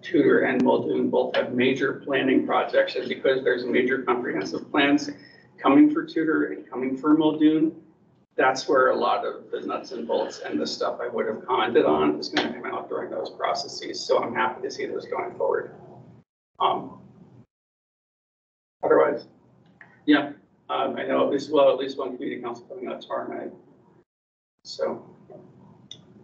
Tudor and Muldoon both have major planning projects, and because there's major comprehensive plans coming for Tudor and coming for Muldoon, that's where a lot of the nuts and bolts and the stuff I would have commented on is going to come out during those processes. So I'm happy to see those going forward. Otherwise, yeah, I know at least one community council coming up tomorrow night. So,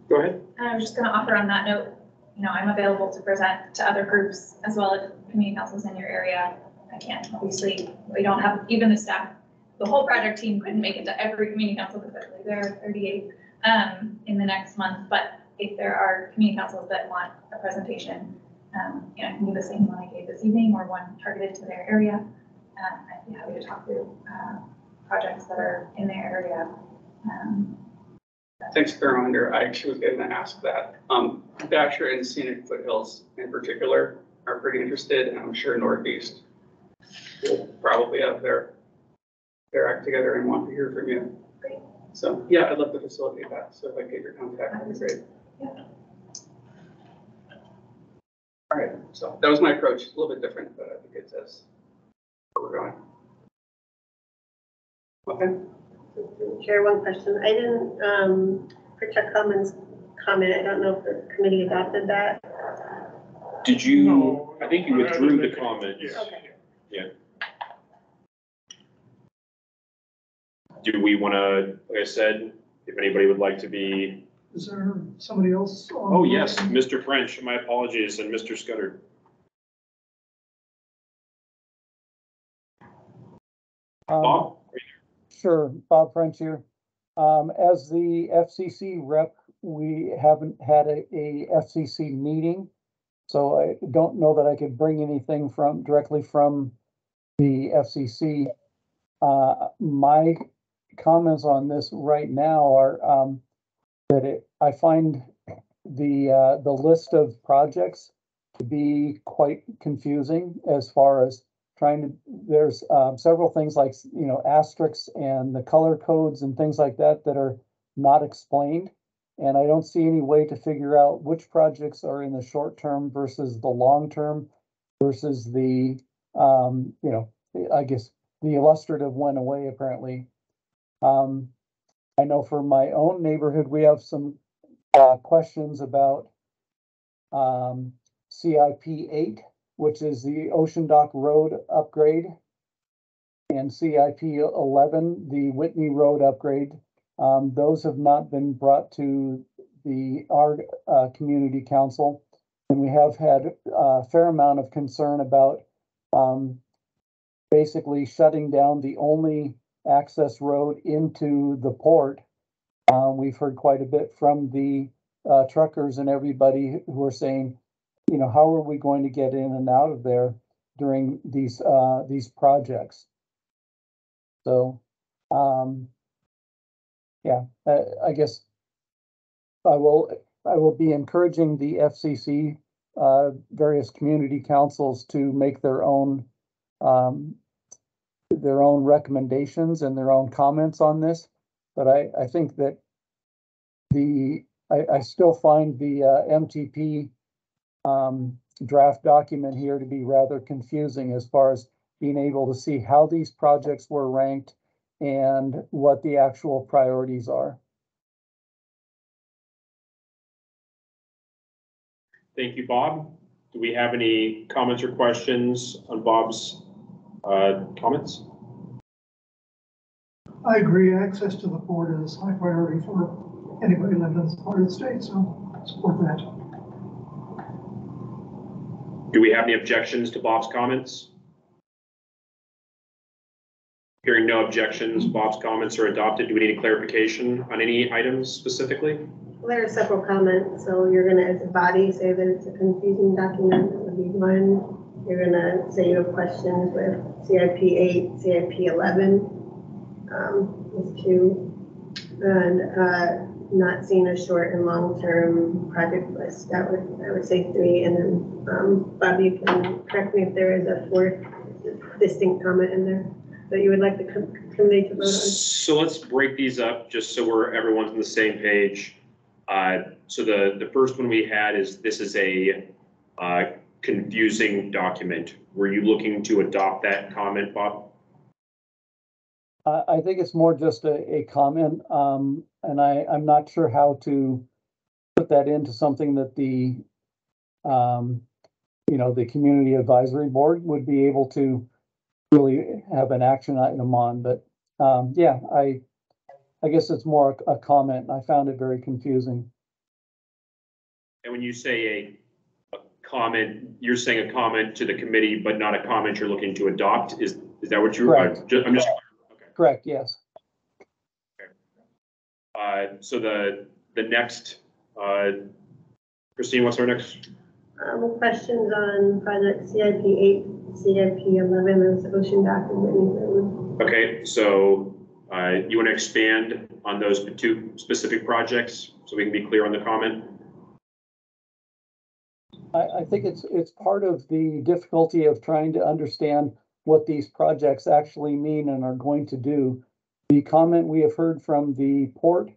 go ahead. And I was just gonna offer on that note, you know, I'm available to present to other groups as well as community councils in your area. I can't, obviously, we don't have, even the staff, the whole project team couldn't make it to every community council because there are 38 in the next month. But if there are community councils that want a presentation, you know, I can do the same one I gave this evening or one targeted to their area. I'd be happy to talk through projects that are in their area. Thanks for the reminder. I actually was going to ask that. Thatcher and Scenic Foothills in particular are pretty interested, and I'm sure Northeast will probably have their act together and want to hear from you. Great. So yeah, I'd love to facilitate that. So if I get your contact, that'd be great. Yeah. All right. So that was my approach. A little bit different, but I think it says where we're going. Okay. Chair, one question. I didn't, for Chuck Coleman's comment, I don't know if the committee adopted that. Did you, No, I think you no, withdrew the didn't. comment. Yes. Okay. Yeah. Do we want to, like I said, if anybody would like to be, Is there somebody else on? oh yes, Mr. French, my apologies, and Mr. Scudder. Bob? Sure, Bob French here. As the FCC rep, we haven't had a FCC meeting, so I don't know that I could bring anything directly from the FCC. My comments on this right now are that I find the list of projects to be quite confusing as far as there's several things like, you know, asterisks and the color codes and things like that that are not explained. And I don't see any way to figure out which projects are in the short term versus the long term versus the, you know, I guess the illustrative went away apparently. I know for my own neighborhood, we have some questions about CIP 8, which is the Ocean Dock Road upgrade, and CIP 11, the Whitney Road upgrade. Those have not been brought to our community council, and we have had a fair amount of concern about basically shutting down the only access road into the port. We've heard quite a bit from the truckers and everybody who are saying, you know, how are we going to get in and out of there during these projects? So, yeah, I guess I will be encouraging the FCC, various community councils to make their own recommendations and their own comments on this. But I think that I still find the MTP draft document here to be rather confusing as far as being able to see how these projects were ranked and what the actual priorities are. Thank you, Bob. Do we have any comments or questions on Bob's comments? I agree, access to the port is high priority for anybody living in this part of the state, so support that. Do we have any objections to Bob's comments? Hearing no objections, Bob's comments are adopted. Do we need a clarification on any items specifically? Well, there are several comments, so you're gonna, as a body, say that it's a confusing document, that would be one. You're gonna say you have questions with CIP 8, CIP 11, is 2, and not seeing a short and long-term project list. I would say 3, and then Bob, you can correct me if there is a 4th distinct comment in there that you would like the committee to vote on. So let's break these up just so everyone's on the same page. So the first one we had is this is a confusing document. Were you looking to adopt that comment, Bob? I think it's more just a comment, and I'm not sure how to put that into something that the you know, the community advisory board would be able to really have an action item on, but, yeah, I guess it's more a comment. I found it very confusing. And when you say a comment, you're saying a comment to the committee, but not a comment you're looking to adopt? Is that what you're? Correct. I'm just. Okay. Correct, yes. So the next, Christine, what's our next? Questions on project CIP 8, CIP 11, and ocean document. Okay, so you want to expand on those two specific projects so we can be clear on the comment? I think it's part of the difficulty of trying to understand what these projects actually mean and are going to do. The comment we have heard from the port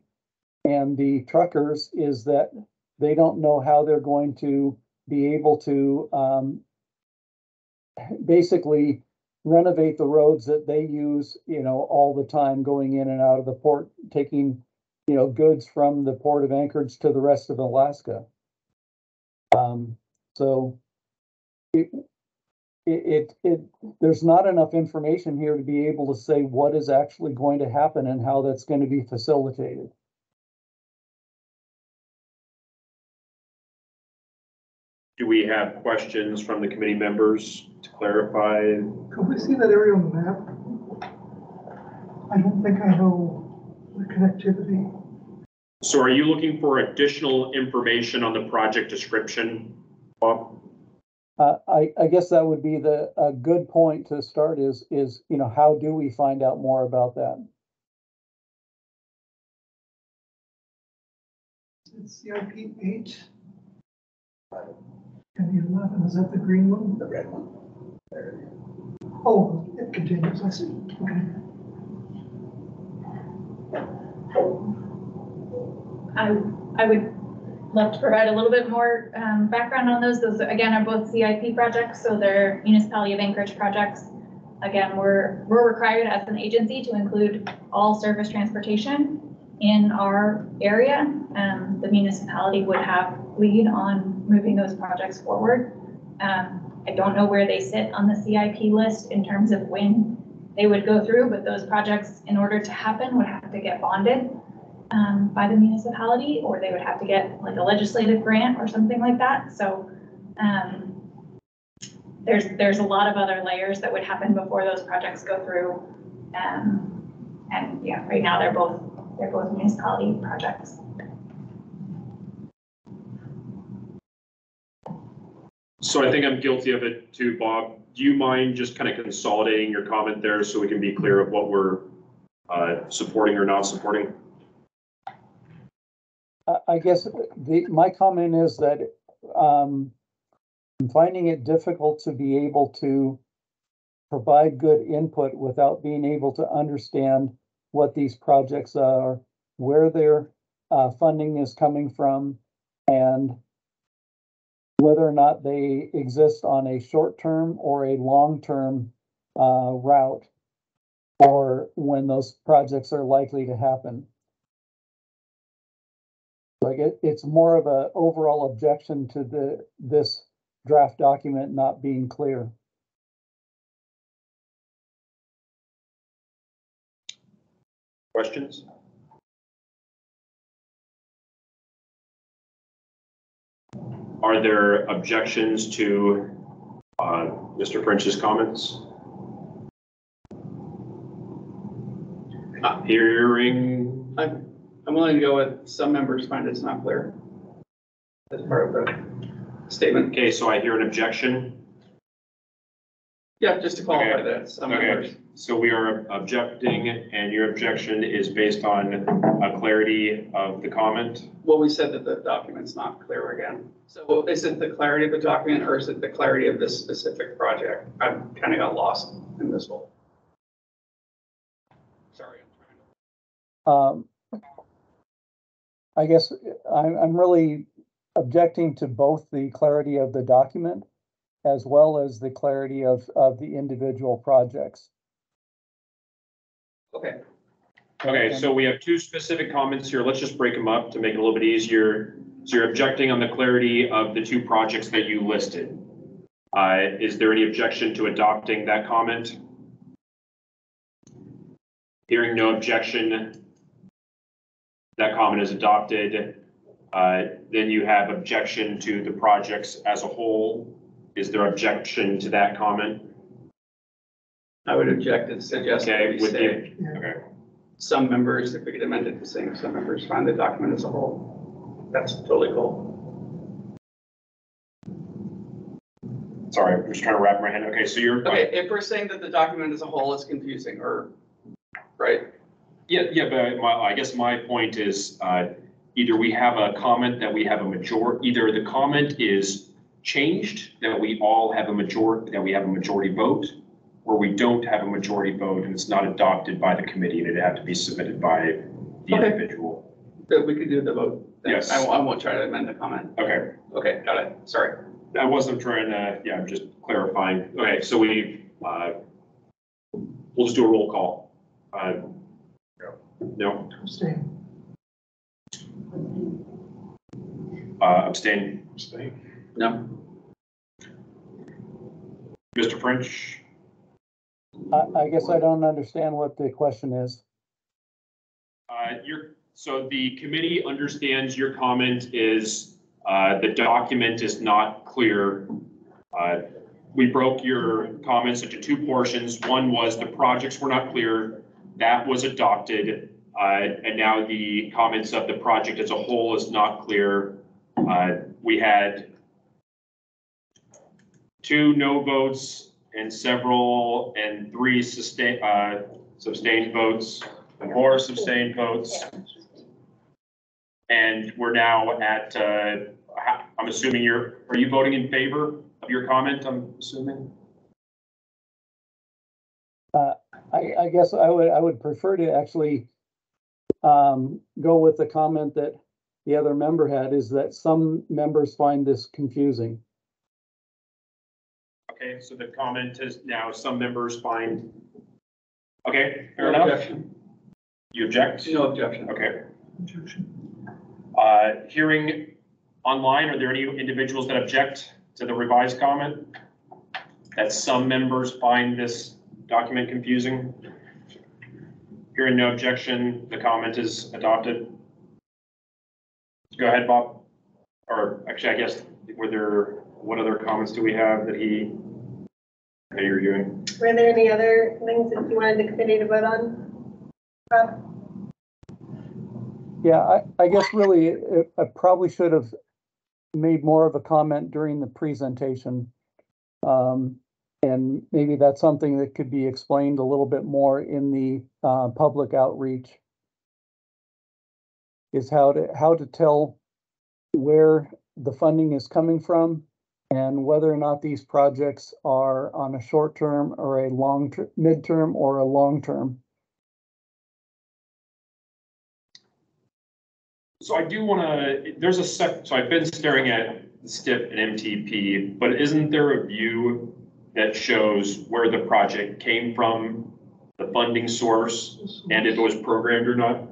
and the truckers is that they don't know how they're going to be able to basically renovate the roads that they use, all the time going in and out of the port, taking, goods from the port of Anchorage to the rest of Alaska. So there's not enough information here to be able to say what is actually going to happen and how that's going to be facilitated. Do we have questions from the committee members to clarify? Could we see that area on the map? I don't think I know the connectivity. So are you looking for additional information on the project description, Bob? I guess that would be a good point to start is, how do we find out more about that? It's CIP 8. And the 11, is that the green one? The red one. Oh, it continues, I see. Okay. I would love to provide a little bit more background on those. Those, again, are both CIP projects, so they're Municipality of Anchorage projects. Again, we're required as an agency to include all service transportation in our area. The municipality would have lead on moving those projects forward. I don't know where they sit on the CIP list in terms of when they would go through, but those projects, in order to happen, would have to get bonded by the municipality, or they would have to get like a legislative grant or something like that. So there's a lot of other layers that would happen before those projects go through. And yeah, right now they're both municipality projects. So I think I'm guilty of it too, Bob. Do you mind just kind of consolidating your comment there so we can be clear of what we're supporting or not supporting? I guess my comment is that I'm finding it difficult to be able to provide good input without being able to understand what these projects are, where their funding is coming from, and whether or not they exist on a short-term or a long-term route, or when those projects are likely to happen. Like it's more of an overall objection to this draft document not being clear. Questions? Are there objections to Mr. French's comments? Not hearing. I'm willing to go with some members find it's not clear. That's part of the statement. Okay, so I hear an objection. Yeah, just to qualify that. Some members. Okay, so we are objecting, and your objection is based on a clarity of the comment? Well, we said that the document's not clear again. So is it the clarity of the document, or is it the clarity of this specific project? I've kind of got lost in this whole. Sorry. I guess I'm really objecting to both the clarity of the document as well as the clarity of the individual projects. Okay. Okay, so we have two specific comments here. Let's just break them up to make it a little bit easier. So you're objecting on the clarity of the two projects that you listed. Is there any objection to adopting that comment? Hearing no objection, that comment is adopted. Then you have objection to the projects as a whole. Is there objection to that comment? I would object and suggest that Okay, we with say the, okay. some members, if we could amend it to saying some members find the document as a whole. That's totally cool. Sorry, I'm just trying to wrap my head. Okay, so you're. Okay, if we're saying that the document as a whole is confusing, or, right? Yeah, but I guess my point is, either we have a comment that we have either the comment is changed, that we all have a majority vote, or we don't have a majority vote and it's not adopted by the committee and it'd have to be submitted by the Okay. individual. That we could do the vote. Then. Yes. I won't try to amend the comment. Okay, Okay, got it. Sorry. I wasn't trying to, yeah, I'm just clarifying. Okay, so we'll just do a roll call. No? Abstain. Abstain? Abstain. No. Mr. French? I guess I don't understand what the question is. So the committee understands your comment is, the document is not clear. We broke your comments into two portions. One was the projects were not clear. That was adopted. And now the comments of the project as a whole is not clear. We had 2 no votes and 3 sustained votes, 4 sustained votes. And we're now at, I'm assuming are you voting in favor of your comment, I'm assuming? I guess I would prefer to actually go with the comment that the other member had, is that some members find this confusing. Okay, so the comment is now some members find, okay, fair No enough. objection. You object? No objection. Okay. Hearing online, are there any individuals that object to the revised comment? That some members find this document confusing? Hearing no objection, the comment is adopted. Go ahead, Bob. Or actually, I guess, what other comments do we have that that you're reviewing? Were there any other things that you wanted the committee to vote on, Rob? Yeah, I guess really, I probably should have made more of a comment during the presentation. And maybe that's something that could be explained a little bit more in the public outreach. Is how to tell where the funding is coming from and whether or not these projects are on a short term or a midterm or a long term. So I do want to, so I've been staring at STIP and MTP, but isn't there a view that shows where the project came from, the funding source, and if it was programmed or not?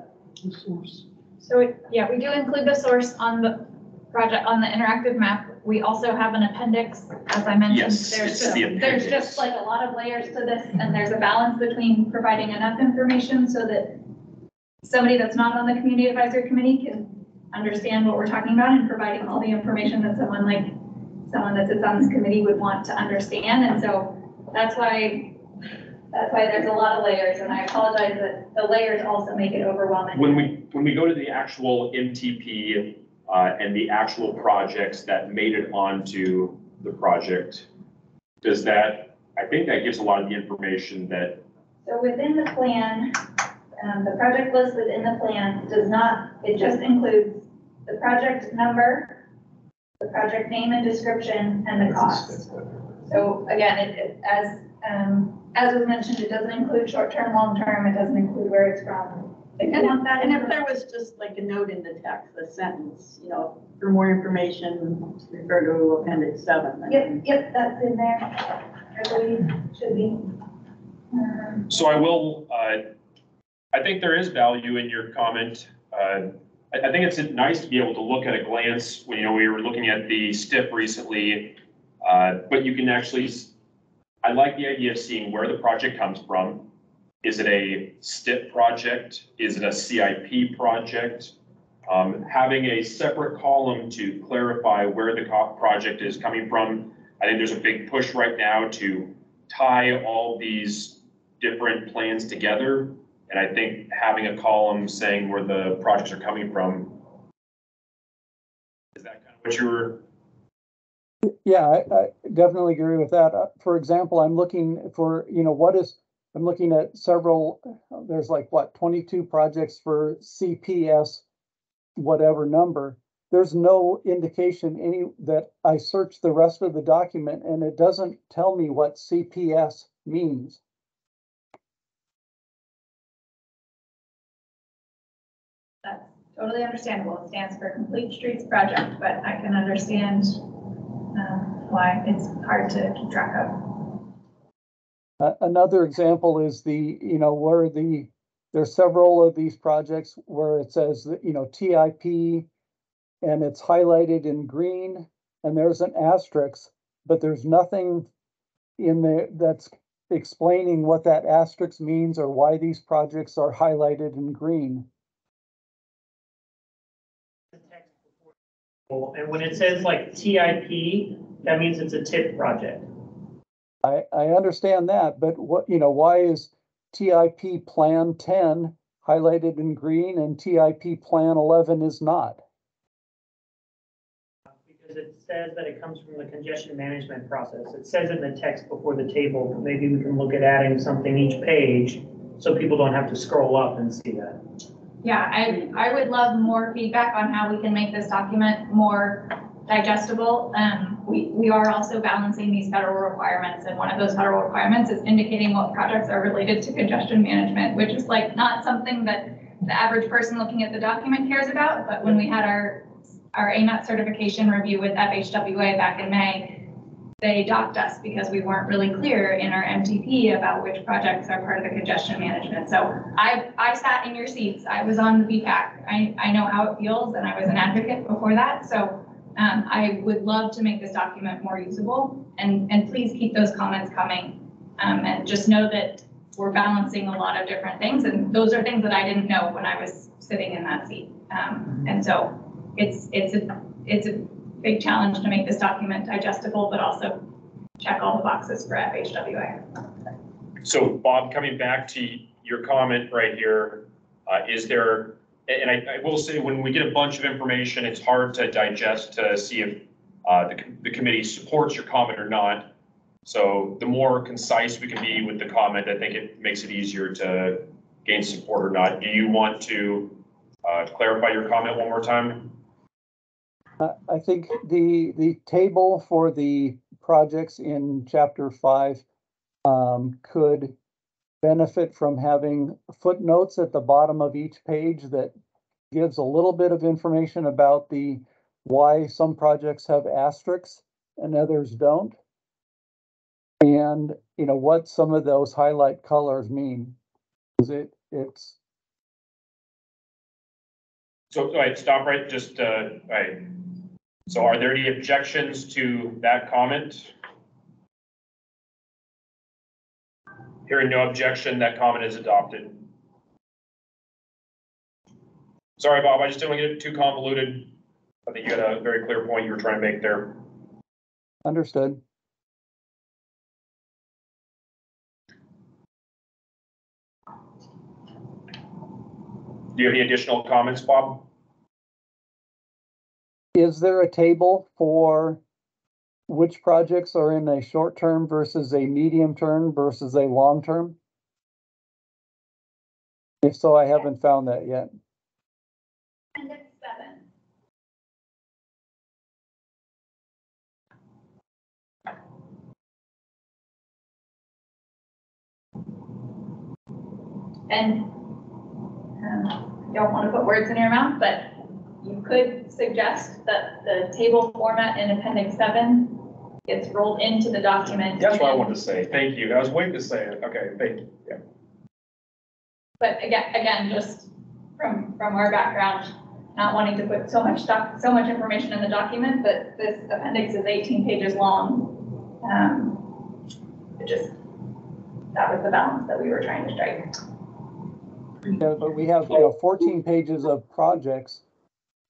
The source. So yeah, we do include the source on the project, on the interactive map. We also have an appendix, as I mentioned. Yes, it's the appendix. There's just like a lot of layers to this, and there's a balance between providing enough information so that somebody that's not on the community advisory committee can understand what we're talking about, and providing all the information that someone that sits on this committee would want to understand. And so that's why there's a lot of layers, and I apologize that the layers also make it overwhelming. When we go to the actual MTP and the actual projects that made it onto the project, I think that gives a lot of the information that. So within the plan, the project list within the plan it just includes the project number, the project name and description, and the cost. So again, as was mentioned, it doesn't include short-term, long-term, it doesn't include where it's from. If you want that, And if there was just like a note in the text, a sentence, for more information, refer to appendix 7. Yep, that's in there, I believe, should be. So I think there is value in your comment. I think it's nice to be able to look at a glance when, we were looking at the STIP recently, but you can actually, I like the idea of seeing where the project comes from, Is it a STIP project? Is it a CIP project? Having a separate column to clarify where the project is coming from. I think there's a big push right now to tie all these different plans together. And I think having a column saying where the projects are coming from, is that kind of what you were? Yeah, I definitely agree with that. For example, I'm looking for, I'm looking at several, there's like what, 22 projects for CPS, whatever number. There's no indication that I searched the rest of the document and it doesn't tell me what CPS means. That's totally understandable. It stands for Complete Streets Project, but I can understand why it's hard to keep track of. Another example is where there's several of these projects where it says that, TIP and it's highlighted in green and there's an asterisk, but there's nothing in there that's explaining what that asterisk means or why these projects are highlighted in green. And when it says like TIP, that means it's a TIP project. I understand that, but why is TIP Plan 10 highlighted in green and TIP Plan 11 is not? Because it says that it comes from the congestion management process. It says in the text before the table, maybe we can look at adding something each page so people don't have to scroll up and see that. Yeah, I would love more feedback on how we can make this document more digestible. We are also balancing these federal requirements, and one of those federal requirements is indicating what projects are related to congestion management, which is like not something that the average person looking at the document cares about. But when we had our AMAT certification review with FHWA back in May, they docked us because we weren't really clear in our MTP about which projects are part of the congestion management. So I sat in your seats. I was on the BPAC. I know how it feels, and I was an advocate before that. So I would love to make this document more usable, and please keep those comments coming. And just know that we're balancing a lot of different things, and those are things that I didn't know when I was sitting in that seat. And so it's a big challenge to make this document digestible, but also check all the boxes for FHWA. So Bob, coming back to your comment right here, is there, and I will say when we get a bunch of information, it's hard to digest to see if the committee supports your comment or not. So the more concise we can be with the comment, I think it makes it easier to gain support or not. Do you want to clarify your comment one more time? I think the table for the projects in Chapter 5 could benefit from having footnotes at the bottom of each page that gives a little bit of information about why some projects have asterisks and others don't, and what some of those highlight colors mean. It's So all right, stop right. Just all right. So are there any objections to that comment? Hearing no objection, that comment is adopted. Sorry, Bob, I just didn't want to get it too convoluted. I think you had a very clear point you were trying to make there. understood. Do you have any additional comments, Bob? Is there a table for which projects are in a short term versus a medium term versus a long term? If so, I haven't found that yet. Appendix 7. And don't want to put words in your mouth, but you could suggest that the table format in Appendix 7 gets rolled into the document. That's what I wanted to say. Thank you. I was waiting to say it. Okay, thank you. Yeah. But again, just from our background, not wanting to put so much information in the document, but this appendix is 18 pages long. that was the balance that we were trying to strike. Yeah, but we have, 14 pages of projects.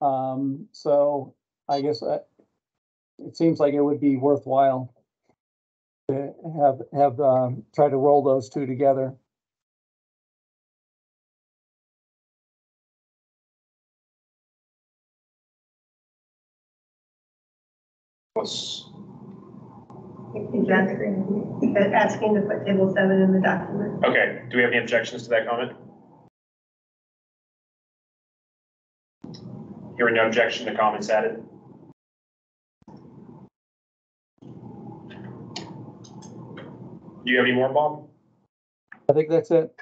So I guess it seems like it would be worthwhile to try to roll those two together. Let's, He's asking to put table 7 in the document. okay, do we have any objections to that comment? Hearing no objection, the comments added. Do you have any more, Bob? I think that's it.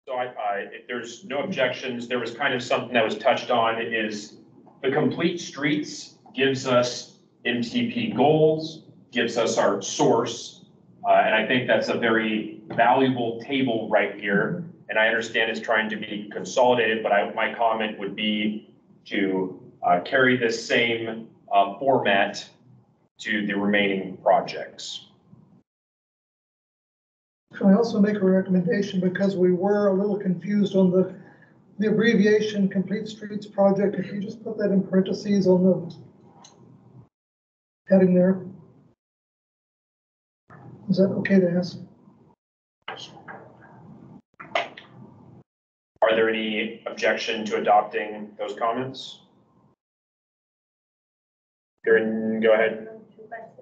So if there's no objections, there was kind of something that was touched on is the complete streets gives us MTP goals, gives us our source. And I think that's a very valuable table right here. And I understand it's trying to be consolidated, but my comment would be to carry this same format to the remaining projects. Can I also make a recommendation, because we were a little confused on the abbreviation Complete Streets Project, if you just put that in parentheses on the heading there? Is that okay to ask? Are there any objection to adopting those comments? Karen, go ahead.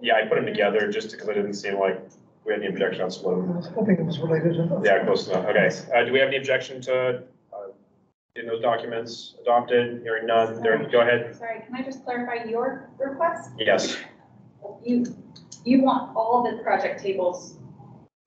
Yeah, I put them together just because it didn't seem like we had any objection on splitting. I was hoping it was related enough. Yeah, close enough. Okay. Do we have any objection to getting those documents adopted? Hearing none. There, go ahead. Sorry, can I just clarify your request? Yes. You want all of the project tables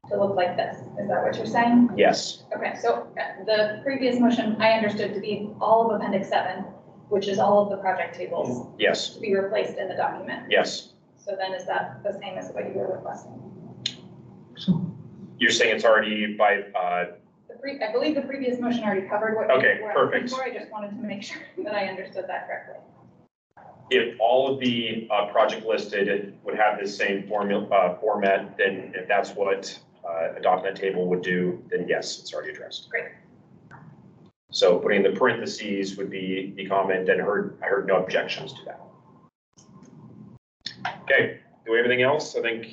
to look like this, is that what you're saying? Yes. Okay, so the previous motion I understood to be all of Appendix 7, which is all of the project tables. Yes. To be replaced in the document. Yes. So then is that the same as what you were requesting? You're saying it's already by, I believe the previous motion already covered what okay, you were perfect. asking for. I just wanted to make sure that I understood that correctly. If all of the project listed would have this same format, then if that's what a document table would do, then yes, it's already addressed. Great. So putting the parentheses would be the comment, and I heard no objections to that. Okay, do we have anything else? I think.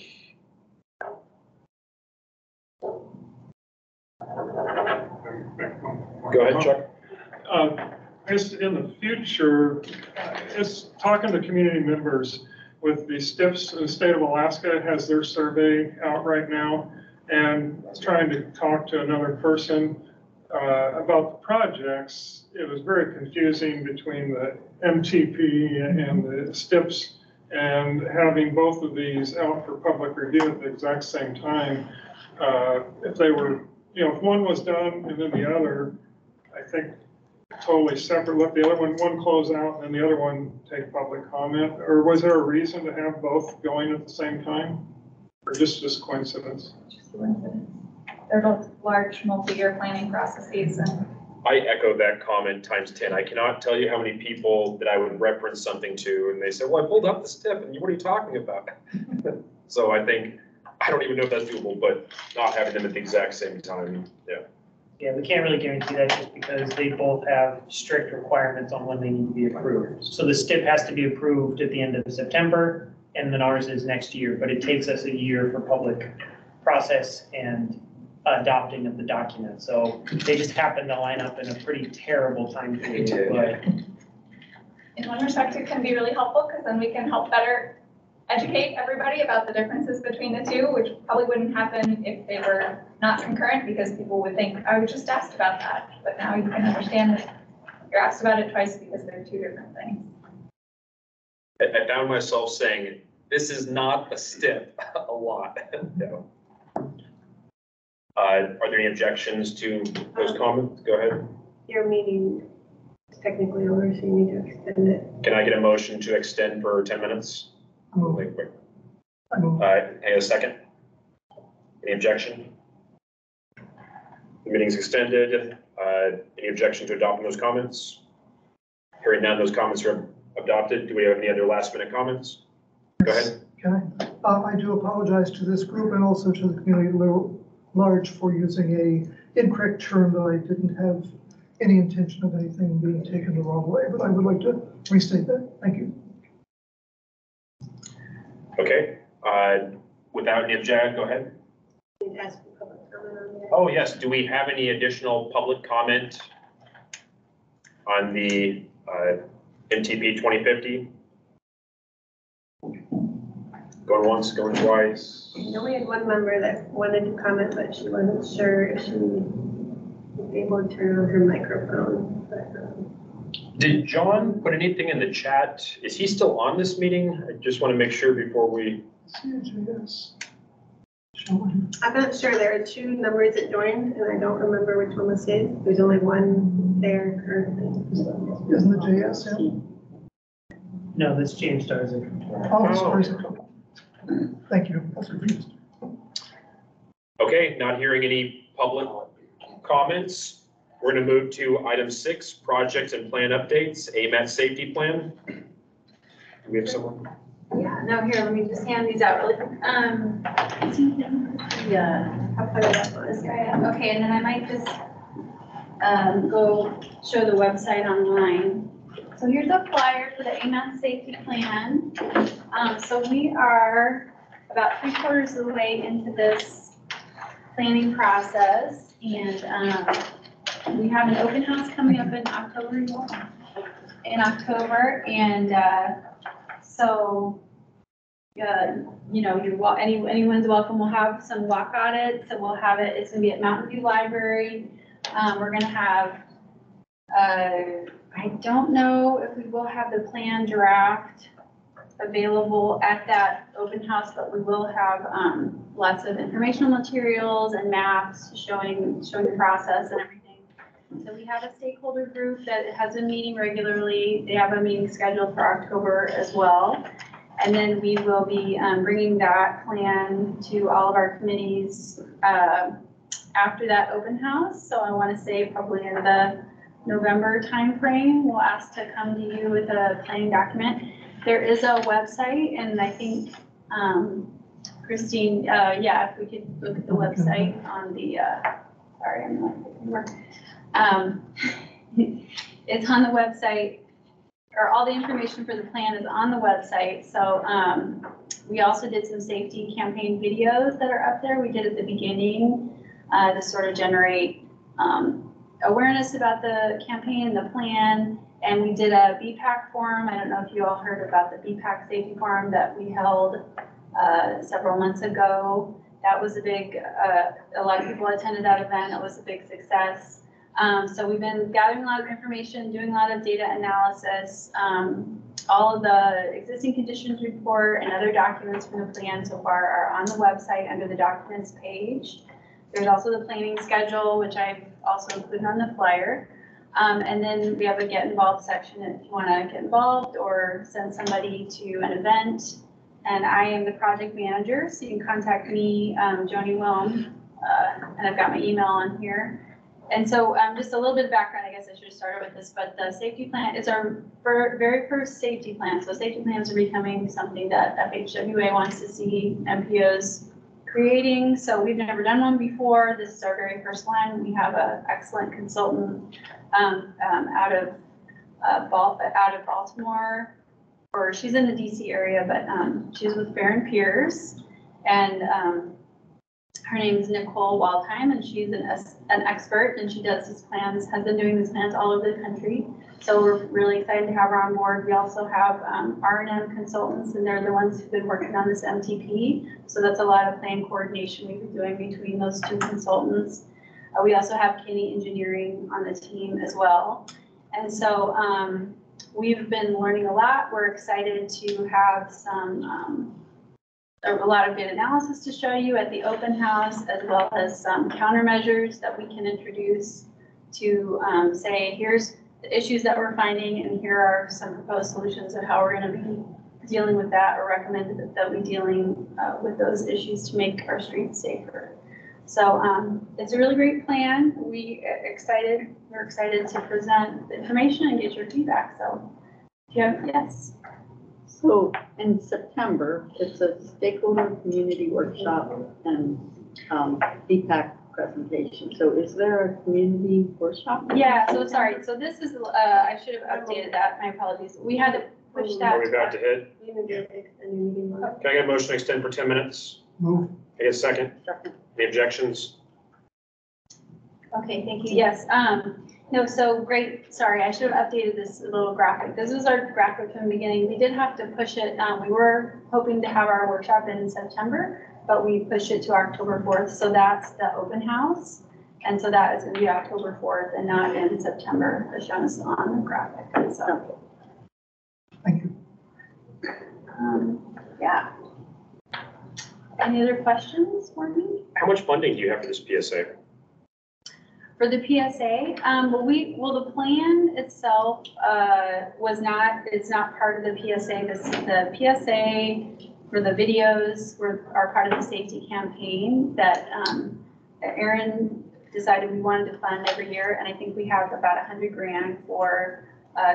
Go ahead, Chuck. Just in the future, just talking to community members with the STIPs, the state of Alaska has their survey out right now, and trying to talk to another person about the projects. It was very confusing between the MTP and the STIPs, and having both of these out for public review at the exact same time. If they were, if one was done and then the other, I think totally separate, let the other one close out and then the other one take public comment? Or was there a reason to have both going at the same time? Or just coincidence? Just coincidence. They're both large multi-year planning processes, and I echo that comment times 10. I cannot tell you how many people that I would reference something to and they say, well, I pulled up the STIP and what are you talking about? So I think, I don't even know if that's doable, but not having them at the exact same time, yeah. Yeah, we can't really guarantee that just because they both have strict requirements on when they need to be approved. So the STIP has to be approved at the end of September, and then ours is next year, but it takes us a year for public process and adopting of the document. So they just happen to line up in a pretty terrible time period. But in one respect, it can be really helpful because then we can help better educate everybody about the differences between the two, which probably wouldn't happen if they were not concurrent, because people would think, I was just asked about that. But now you can understand that you're asked about it twice because they're two different things. I found myself saying, this is not a STIP a lot. No. Are there any objections to those comments? Go ahead. Your meeting is technically over, so you need to extend it. Can I get a motion to extend for 10 minutes? Really quick. Hey, a second. Any objection? The meeting's extended. Any objection to adopting those comments? Hearing none, those comments are adopted. Do we have any other last minute comments? Go ahead. I do apologize to this group and also to the community large for using a incorrect term that I didn't have any intention of anything being taken the wrong way, but I would like to restate that. Thank you. Okay, without any objection, go ahead. Ask for public comment on that. Oh, yes. Do we have any additional public comment on the MTP 2050? Going once, going twice. I know we had one member that wanted to comment, but she wasn't sure if she was able to turn on her microphone. But, Did John put anything in the chat? Is he still on this meeting? I just want to make sure before we. Yes. I'm not sure. There are two numbers that joined, and I don't remember which one was his. There's only one there currently. Isn't it JS? Yeah? No, that's James Darzik. Oh, sorry. Thank you. I was confused. Okay, not hearing any public comments. We're going to move to item 6, project and plan updates, AMAT safety plan. Do we have someone? Yeah, no, here, let me just hand these out really quick. Yeah. I'll put it up on this guy. Okay, and then I might just go show the website online. So here's a flyer for the AMAT safety plan. So we are about 3/4 of the way into this planning process, and we have an open house coming up in October. And so you know, anyone's welcome. We'll have some walk audits, so we'll have it. It's gonna be at Mountain View Library. We're gonna have. I don't know if we will have the plan draft available at that open house, but we will have lots of informational materials and maps showing the process and everything. So we have a stakeholder group that has been meeting regularly. They have a meeting scheduled for October as well. And then we will be bringing that plan to all of our committees after that open house. So I want to say probably in the November timeframe, we'll ask to come to you with a planning document. There is a website, and I think, Christine, yeah, if we could look at the website on the, sorry, I'm not picking work. It's on the website, or all the information for the plan is on the website. So we also did some safety campaign videos that are up there. We did at the beginning to sort of generate awareness about the campaign and the plan. And we did a BPAC forum. I don't know if you all heard about the BPAC safety forum that we held several months ago. That was a big, a lot of people attended that event. It was a big success. So we've been gathering a lot of information, doing a lot of data analysis. All of the existing conditions report and other documents from the plan so far are on the website under the documents page. There's also the planning schedule, which I've also included on the flyer. And then we have a get involved section if you want to get involved or send somebody to an event. And I am the project manager, so you can contact me, Joni Wilm, and I've got my email on here. And so just a little bit of background, I guess I should have started with this, but the safety plan is our very first safety plan. So safety plans are becoming something that FHWA wants to see MPOs creating. So we've never done one before. This is our very first one. We have an excellent consultant out of Baltimore, or she's in the DC area, but she's with Farron Pierce, and her name is Nicole Waldheim, and she's an expert, and she does these plans, has been doing these plans all over the country. So we're really excited to have her on board. We also have R&M consultants, and they're the ones who've been working on this MTP. So that's a lot of plan coordination we've been doing between those two consultants. We also have Kenny Engineering on the team as well. And so we've been learning a lot. We're excited to have a lot of good analysis to show you at the open house, as well as some countermeasures that we can introduce to say, here's the issues that we're finding, and here are some proposed solutions of how we're going to be dealing with that, or recommended that we dealing with those issues to make our streets safer. So it's a really great plan. We're excited to present the information and get your feedback. So if you have, yes. So in September, it's a stakeholder community workshop and DPAC presentation. So is there a community workshop? Yeah, so sorry, so this is, I should have updated that, my apologies. We had to push that. Are we about to hit? You can do extended meeting. Can I get a motion to extend for 10 minutes? Move. Can I get a second? Second. Any objections? Okay, thank you. Yes, no, so great, sorry, I should have updated this little graphic. This is our graphic from the beginning. We did have to push it. We were hoping to have our workshop in September, but we pushed it to October 4th. So that's the open house. And so that is going to be October 4th and not in September, as shown us on the graphic. So, Thank you. yeah. Any other questions for me? How much funding do you have for this PSA? For the PSA, the plan itself, it's not part of the PSA. The PSA for the videos are part of the safety campaign that, Aaron decided we wanted to fund every year. And I think we have about 100 grand for,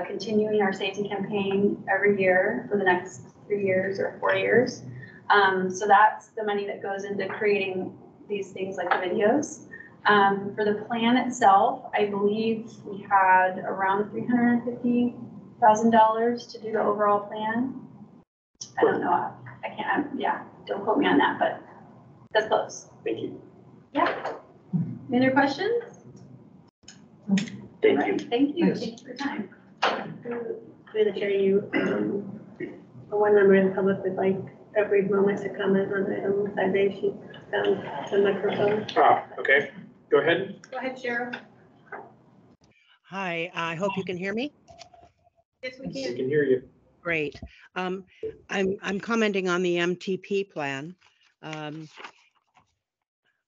continuing our safety campaign every year for the next 3 years or 4 years. So that's the money that goes into creating these things like the videos. For the plan itself, I believe we had around $350,000 to do the overall plan. I don't know, I can't, don't quote me on that, but that's close. Thank you. Yeah. Any other questions? Thank All you. right, thank you. Thank you for your time. Through the chair, you, one member of the public would like a brief moment to comment on item 5A. She found the microphone. Okay. Go ahead. Go ahead, Cheryl. Hi, I hope you can hear me. Yes, we We can. can hear you. Great. I'm commenting on the MTP plan. I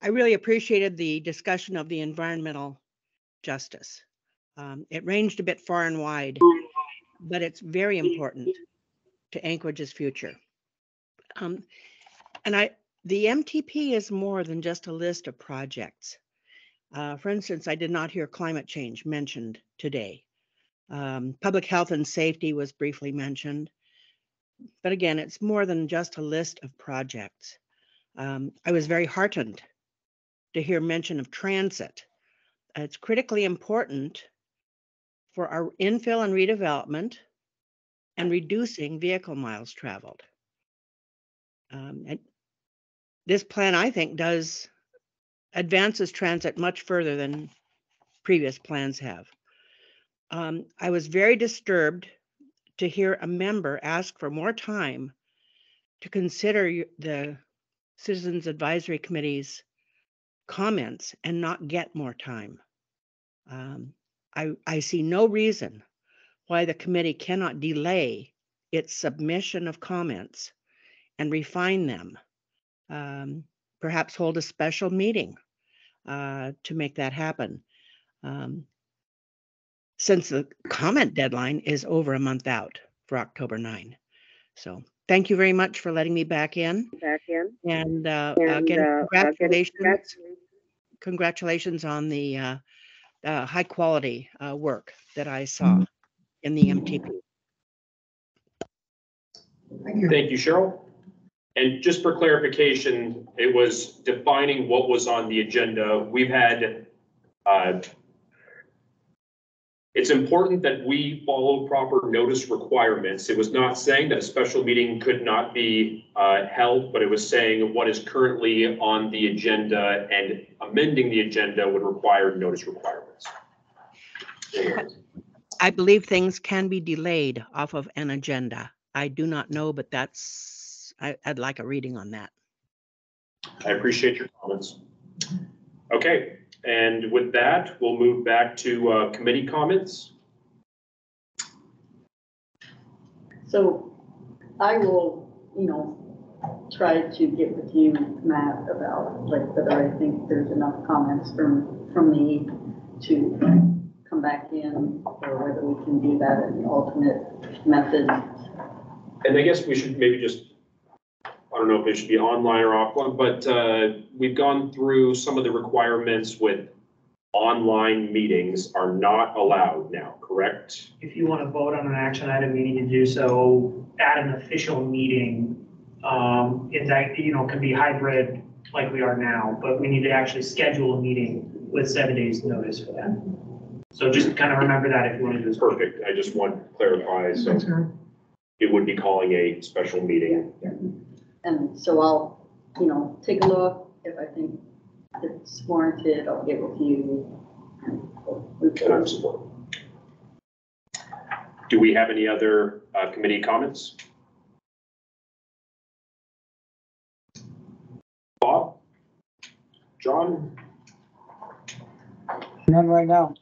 really appreciated the discussion of the environmental justice. It ranged a bit far and wide, but it's very important to Anchorage's future. The MTP is more than just a list of projects. For instance, I did not hear climate change mentioned today. Public health and safety was briefly mentioned. But again, it's more than just a list of projects. I was very heartened to hear mention of transit. It's critically important for our infill and redevelopment and reducing vehicle miles traveled. And this plan, I think, advances transit much further than previous plans have. I was very disturbed to hear a member ask for more time to consider the Citizens Advisory Committee's comments and not get more time. I see no reason why the committee cannot delay its submission of comments and refine them. Perhaps hold a special meeting to make that happen. Since the comment deadline is over a month out for October 9. So thank you very much for letting me back in. And again, congratulations on the high quality work that I saw in the MTP. Thank you, Cheryl. And just for clarification, it was defining what was on the agenda. We've had, it's important that we follow proper notice requirements. It was not saying that a special meeting could not be held, but it was saying what is currently on the agenda, and amending the agenda would require notice requirements. I believe things can be delayed off of an agenda. I do not know, but I'd like a reading on that. I appreciate your comments. Okay, and with that, we'll move back to committee comments. So I will, try to get with you, Matt, about whether I think there's enough comments from me to come back in, or whether we can do that in the alternate method. And I guess we should maybe just, I don't know if it should be online or offline, but we've gone through some of the requirements with online meetings are not allowed now, correct? If you want to vote on an action item, you need to do so at an official meeting. It can be hybrid like we are now, but we need to actually schedule a meeting with 7 days notice for that. So just kind of remember that if you want to do this. Perfect. I just want to clarify. So Thanks, Aaron. it would be calling a special meeting. And so I'll, take a look. If I think it's warranted, I'll get with you. And I'm supportive. Do we have any other committee comments? Bob? John? None right now.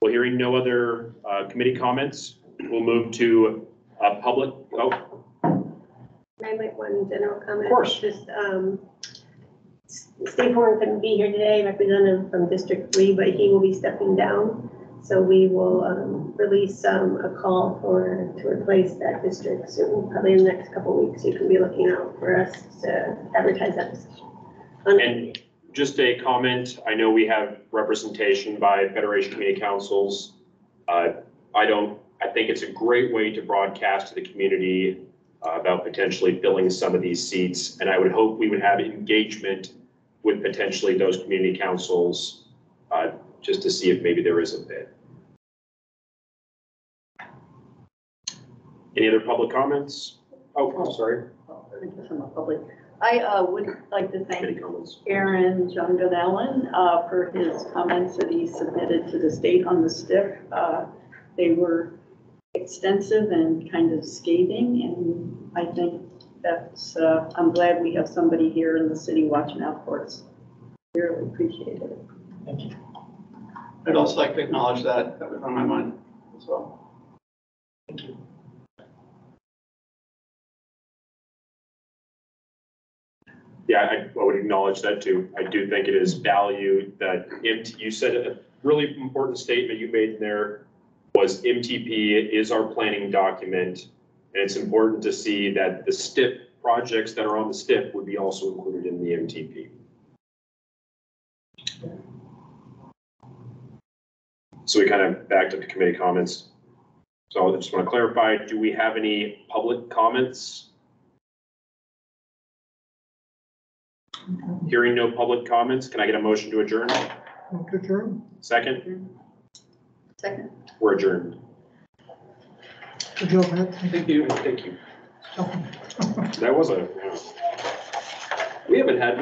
Well, hearing no other committee comments, we'll move to public. Oh, I might one general comment. Of course. Just, Steve Horn couldn't be here today, representative from District 3, but he will be stepping down. So we will release a call to replace that district soon, probably in the next couple of weeks. You can be looking out for us to advertise that position. and just a comment. I know we have representation by Federation Community Councils. I think it's a great way to broadcast to the community about potentially filling some of these seats. And I would hope we would have engagement with potentially those community councils just to see if maybe there is a fit. Any other public comments? Oh, I'm sorry. From the public. I would like to Committee thank comments. Aaron John Allen for his comments that he submitted to the state on the STIP. They were extensive and kind of scathing, and I think that's, I'm glad we have somebody here in the city watching out for us. Really appreciate it. Thank you. I'd also like to acknowledge that was on my mind as well. Thank you. Yeah, I would acknowledge that too. I do think it is valued that you said a really important statement you made in there was MTP is our planning document. And it's important to see that the STIP projects that are on the STIP would be also included in the MTP. So we kind of backed up to committee comments. So I just want to clarify, do we have any public comments? Hearing no public comments, can I get a motion to adjourn? Move to adjourn. Second? Second. We're adjourned. Good job, Matt. Thank you. Thank you. That was we haven't had